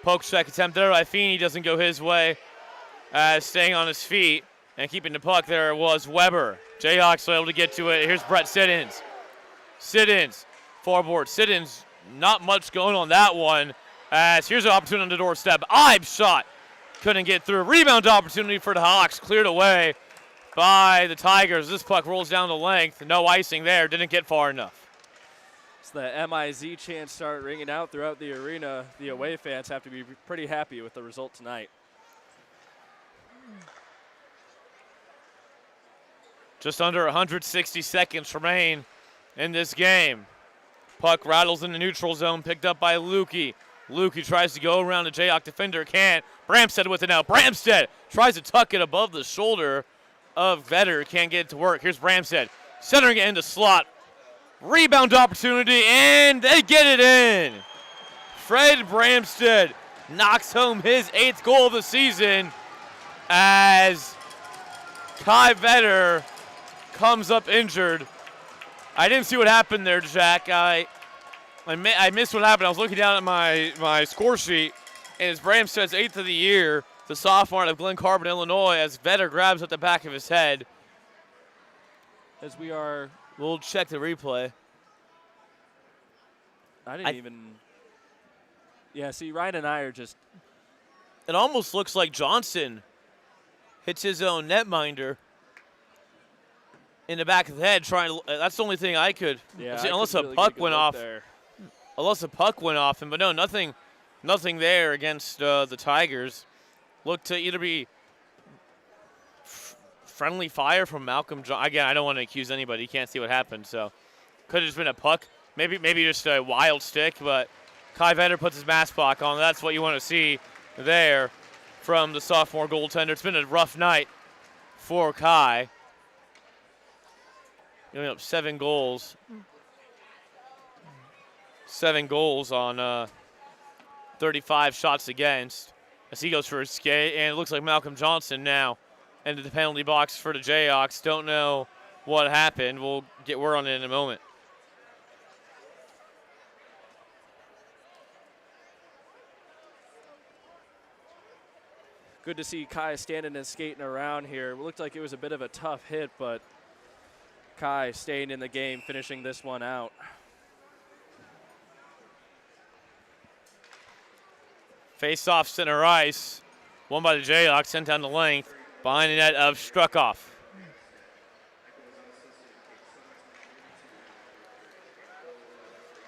Speaker 1: Poke check attempt there by Feeney, doesn't go his way. Staying on his feet and keeping the puck there was Weber. Jayhawks were able to get to it. Here's Brett Siddons. Siddons, forward. Siddons, not much going on that one. As here's an opportunity on the doorstep. Ives shot. Couldn't get through. Rebound opportunity for the Hawks. Cleared away by the Tigers. This puck rolls down the length. No icing there. Didn't get far enough.
Speaker 2: As the MIZ chants start ringing out throughout the arena, the away fans have to be pretty happy with the result tonight.
Speaker 1: Just under 160 seconds remain in this game. Puck rattles in the neutral zone, picked up by Lukey. Lukey tries to go around the Jayhawk defender, can't. Bramstead with it now. Bramstead tries to tuck it above the shoulder of Vetter, can't get it to work. Here's Bramstead, centering it into slot. Rebound opportunity, and they get it in. Fred Bramstead knocks home his 8th goal of the season as Kai Vetter comes up injured. I didn't see what happened there, Jack. I missed what happened. I was looking down at my score sheet, and it's Bramstead's 8th of the year, the sophomore out of Glen Carbon, Illinois, as Vetter grabs at the back of his head.
Speaker 2: As we are...
Speaker 1: We'll check the replay.
Speaker 2: Yeah, see, Ryan and I are just...
Speaker 1: It almost looks like Johnson hits his own netminder in the back of the head, trying to. That's the only thing I could.
Speaker 2: Yeah,
Speaker 1: see, unless a puck went off. Unless a puck went off him, but no, nothing there against the Tigers. Looked to either be friendly fire from Malcolm Johnson. Again, I don't want to accuse anybody. You can't see what happened, so could have just been a puck. Maybe just a wild stick, but Kai Vetter puts his mask block on. That's what you want to see there from the sophomore goaltender. It's been a rough night for Kai. Giving up 7 goals. 7 goals on 35 shots against. As he goes for his skate, and it looks like Malcolm Johnson now into the penalty box for the Jayhawks. Don't know what happened. We'll get word on it in a moment.
Speaker 2: Good to see Kai standing and skating around here. It looked like it was a bit of a tough hit, but Kai staying in the game, finishing this one out.
Speaker 1: Face-off center ice. Won by the Jayhawks, sent down the length. Behind the net of Struckoff.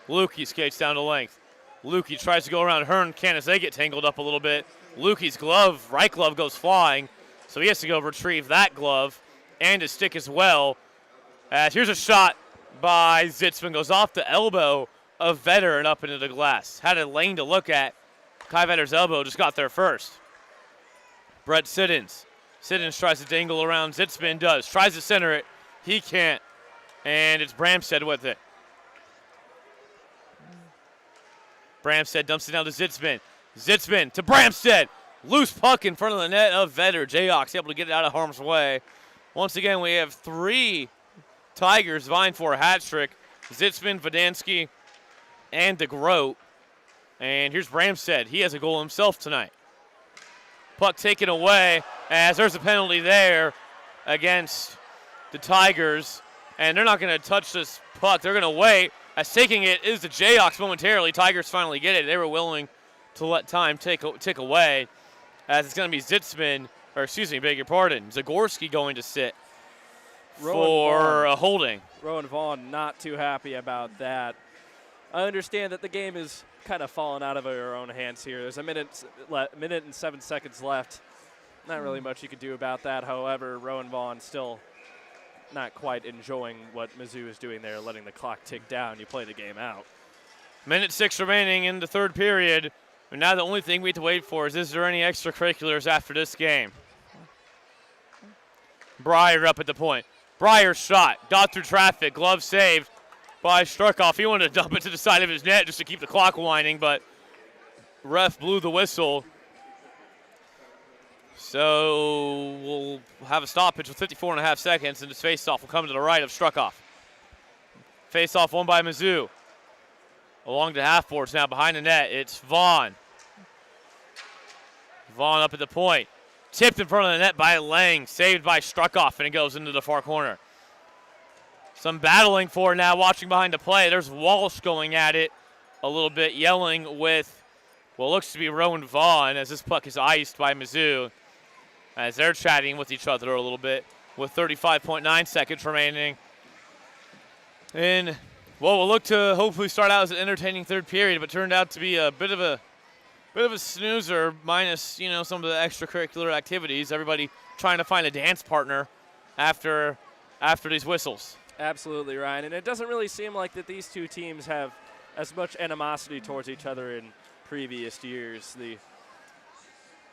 Speaker 1: Lukey skates down the length. Lukey tries to go around Hearn. Candace, they get tangled up a little bit. Lukey's glove, right glove, goes flying, so he has to go retrieve that glove and his stick as well. As here's a shot by Zitzman, goes off the elbow of Vetter and up into the glass. Had a lane to look at. Kai Vetter's elbow just got there first. Brett Siddons. Siddons tries to dangle around. Zitzman does. Tries to center it. He can't. And it's Bramstead with it. Bramstead dumps it down to Zitzman. Zitzman to Bramstead. Loose puck in front of the net of Vetter. Jayhawks able to get it out of harm's way. Once again, we have 3 Tigers vying for a hat trick. Zitzman, Vodansky, and DeGroat. And here's Bramstead. He has a goal himself tonight. Puck taken away as there's a penalty there against the Tigers. And they're not going to touch this puck. They're going to wait. As taking it is the Jayhawks momentarily. Tigers finally get it. They were willing to let time tick away. As it's going to be Zitzman, or excuse me, beg your pardon, Zagorski going to sit for a holding.
Speaker 2: Rowan Vaughn not too happy about that. I understand that the game is kind of fallen out of our own hands here. There's a minute and 7 seconds left. Not really much you could do about that. However, Rowan Vaughn still not quite enjoying what Mizzou is doing there, letting the clock tick down. You play the game out.
Speaker 1: Minute 6 remaining in the third period. And now the only thing we have to wait for is there any extracurriculars after this game? Breyer up at the point. Breyer shot, got through traffic, glove saved by Struckoff. He wanted to dump it to the side of his net just to keep the clock winding, but ref blew the whistle. So we'll have a stoppage with 54.5 seconds, and this faceoff will come to the right of Struckoff. Faceoff won by Mizzou. Along the half boards now behind the net, it's Vaughn. Vaughn up at the point. Tipped in front of the net by Lang, saved by Struckoff, and it goes into the far corner. Some battling for now, watching behind the play. There's Walsh going at it a little bit, yelling with what looks to be Rowan Vaughn as this puck is iced by Mizzou, as they're chatting with each other a little bit with 35.9 seconds remaining. And well, we'll look to hopefully start out as an entertaining third period, but turned out to be a bit of a snoozer, minus some of the extracurricular activities. Everybody trying to find a dance partner after these whistles.
Speaker 2: Absolutely, Ryan. And it doesn't really seem like that these two teams have as much animosity towards each other in previous years.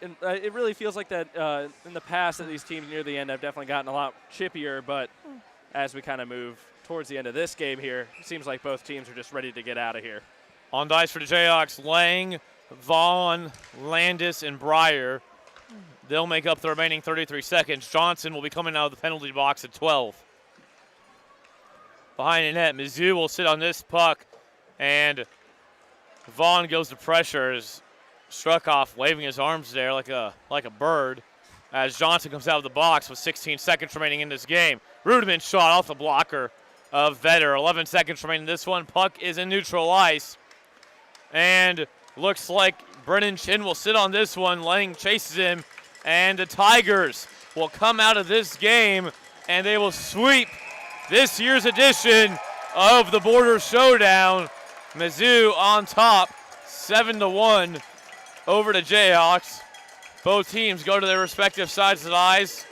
Speaker 2: It really feels like that in the past that these teams near the end have definitely gotten a lot chippier, but as we kind of move towards the end of this game here, it seems like both teams are just ready to get out of here.
Speaker 1: On the ice for the Jayhawks, Lang, Vaughn, Landis, and Breyer. They'll make up the remaining 33 seconds. Johnson will be coming out of the penalty box at 12. Behind the net, Mizzou will sit on this puck, and Vaughn goes to pressure as Struckoff waving his arms there like a bird as Johnson comes out of the box with 16 seconds remaining in this game. Rudiman shot off the blocker of Vetter. 11 seconds remaining in this one. Puck is in neutral ice. And looks like Brennan Chin will sit on this one. Lang chases him. And the Tigers will come out of this game, and they will sweep this year's edition of the Border Showdown. Mizzou on top, 7-1 over the Jayhawks. Both teams go to their respective sides of the ice.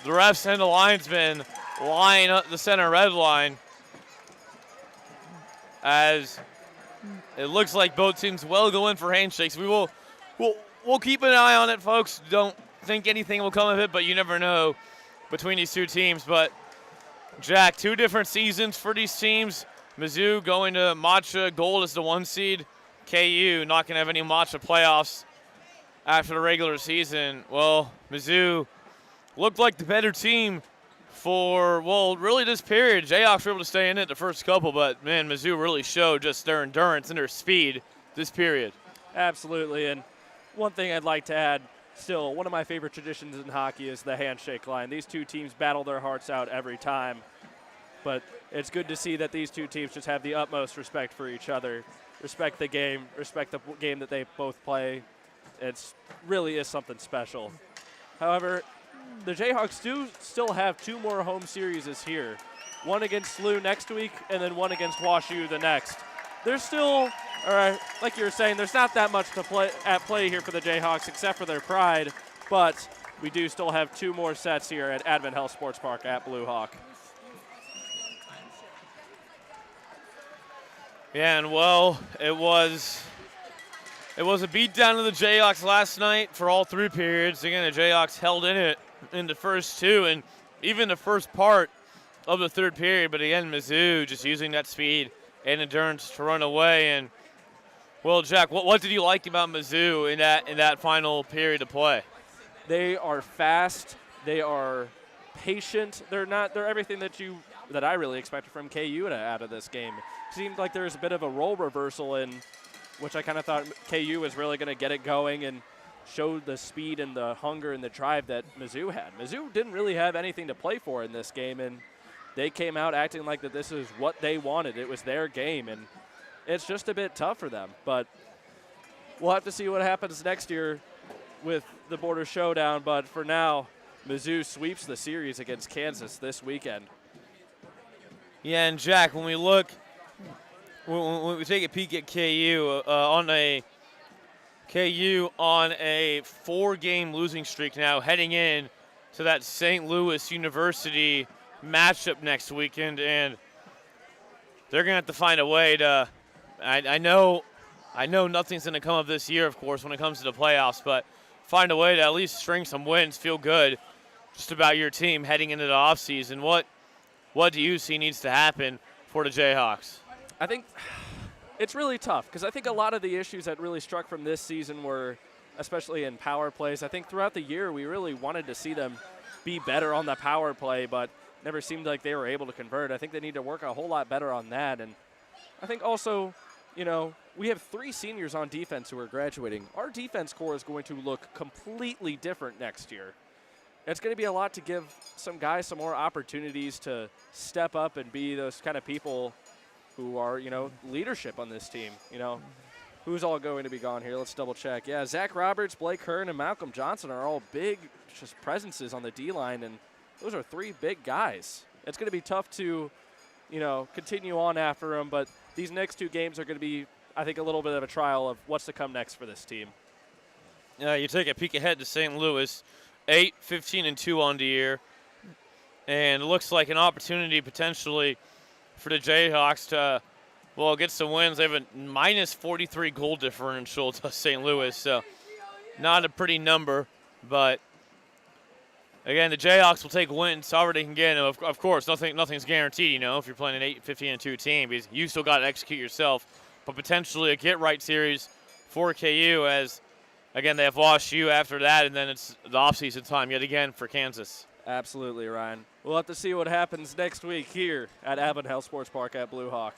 Speaker 1: The refs and the linesmen line up the center red line as it looks like both teams will go in for handshakes. We'll keep an eye on it, folks. Don't think anything will come of it, but you never know between these two teams. But Jack, two different seasons for these teams. Mizzou going to Matcha Gold as the 1 seed. KU not going to have any Matcha playoffs after the regular season. Well, Mizzou looked like the better team for, really this period. Jayhawks were able to stay in it the first couple, but, man, Mizzou really showed just their endurance and their speed this period.
Speaker 2: Absolutely, and one thing I'd like to add, still, one of my favorite traditions in hockey is the handshake line. These two teams battle their hearts out every time, but it's good to see that these two teams just have the utmost respect for each other, respect the game that they both play. It really is something special. However, the Jayhawks do still have 2 more home series here. One against SLU next week and then one against WashU the next. There's still, like you were saying, there's not that much to play here for the Jayhawks except for their pride, but we do still have 2 more sets here at Advent Health Sports Park at Blue Hawk.
Speaker 1: Yeah, and it was a beatdown of the Jayhawks last night for all 3 periods. Again, the Jayhawks held in it in the first 2 and even the first part of the third period. But again, Mizzou just using that speed and endurance to run away. And Jack, what did you like about Mizzou in that final period of play?
Speaker 2: They are fast. They are patient. They're everything that I really expected from KU out of this game. Seemed like there was a bit of a role reversal in which I kind of thought KU was really going to get it going and showed the speed and the hunger and the drive that Mizzou had. Mizzou didn't really have anything to play for in this game, and they came out acting like that this is what they wanted. It was their game, and it's just a bit tough for them. But we'll have to see what happens next year with the Border Showdown. But for now, Mizzou sweeps the series against Kansas this weekend.
Speaker 1: Yeah, and Jack, when we take a peek at KU on a 4-game losing streak now, heading in to that St. Louis University matchup next weekend, and they're going to have to find a way to. I know I know nothing's going to come of this year, of course, when it comes to the playoffs, but find a way to at least string some wins, feel good just about your team heading into the offseason. What do you see needs to happen for the Jayhawks?
Speaker 2: I think it's really tough because I think a lot of the issues that really struck from this season were, especially in power plays, I think throughout the year we really wanted to see them be better on the power play, but never seemed like they were able to convert. I think they need to work a whole lot better on that. And I think also, we have 3 seniors on defense who are graduating. Our defense core is going to look completely different next year. It's going to be a lot to give some guys some more opportunities to step up and be those kind of people who are, leadership on this team. Who's all going to be gone here? Let's double check. Yeah, Zach Roberts, Blake Hearn, and Malcolm Johnson are all big just presences on the D-line, and those are 3 big guys. It's going to be tough to, continue on after them, but these next 2 games are going to be, I think, a little bit of a trial of what's to come next for this team.
Speaker 1: You take a peek ahead to St. Louis, 8-15-2 on the year, and it looks like an opportunity potentially for the Jayhawks to, get some wins. They have a minus 43 goal differential to St. Louis, so not a pretty number, but again, the Jayhawks will take wins however they can get. And of course, nothing's guaranteed, if you're playing an 8-15-2 team, because you still got to execute yourself. But potentially a get-right series for KU as, again, they have lost you after that, and then it's the offseason time yet again for Kansas.
Speaker 2: Absolutely, Ryan. We'll have to see what happens next week here at Avondale Sports Park at Blue Hawk.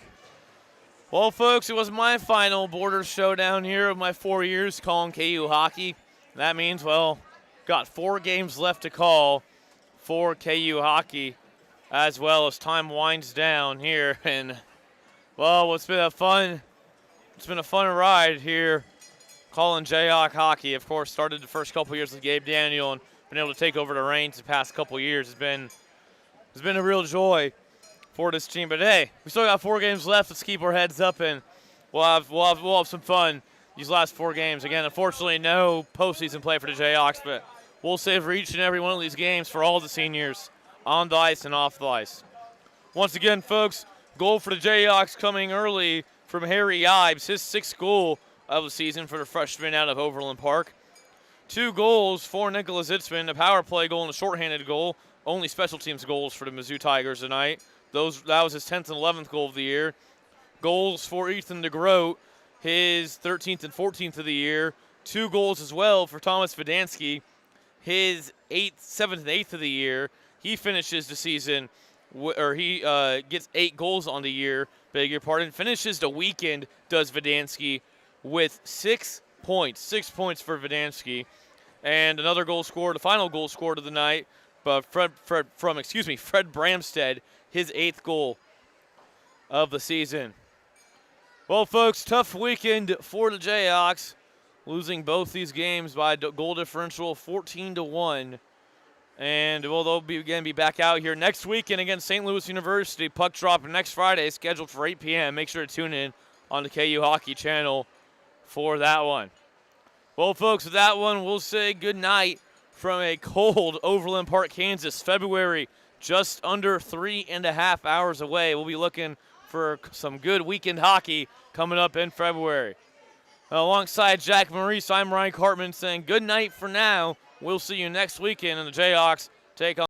Speaker 1: Well, folks, it was my final border showdown here of my 4 years calling KU hockey. That means, got 4 games left to call for KU hockey as well as time winds down here. And, it's been a fun ride here calling Jayhawk hockey. Of course, started the first couple years with Gabe Daniel and been able to take over the reins the past couple years. It's been a real joy for this team. But hey, we still got 4 games left. Let's keep our heads up and we'll have some fun these last 4 games. Again, unfortunately, no postseason play for the Jayhawks, but we'll savor each and every one of these games for all the seniors on the ice and off the ice. Once again, folks, goal for the Jayhawks coming early from Harry Ives, his 6th goal of the season for the freshman out of Overland Park. 2 goals for Nicholas Itzman, a power play goal and a shorthanded goal. Only special teams goals for the Mizzou Tigers tonight. That was his 10th and 11th goal of the year. Goals for Ethan DeGroat, his 13th and 14th of the year. 2 goals as well for Thomas Vidansky, his 7th and 8th of the year. He finishes the season, he gets 8 goals on the year, beg your pardon. Finishes the weekend, does Vidansky, with 6 points. 6 points for Vidansky. And another goal scored, the final goal scored of the night, but Fred Bramstead, his 8th goal of the season. Well, folks, tough weekend for the Jayhawks, losing both these games by goal differential 14-1. And, they'll be back out here next weekend against St. Louis University. Puck drop next Friday, scheduled for 8 p.m. Make sure to tune in on the KU Hockey channel for that one. Well, folks, with that one, we'll say good night from a cold Overland Park, Kansas. February just under 3.5 hours away. We'll be looking for some good weekend hockey coming up in February. Alongside Jack Maurice, I'm Ryan Cartman saying good night for now. We'll see you next weekend, and the Jayhawks take on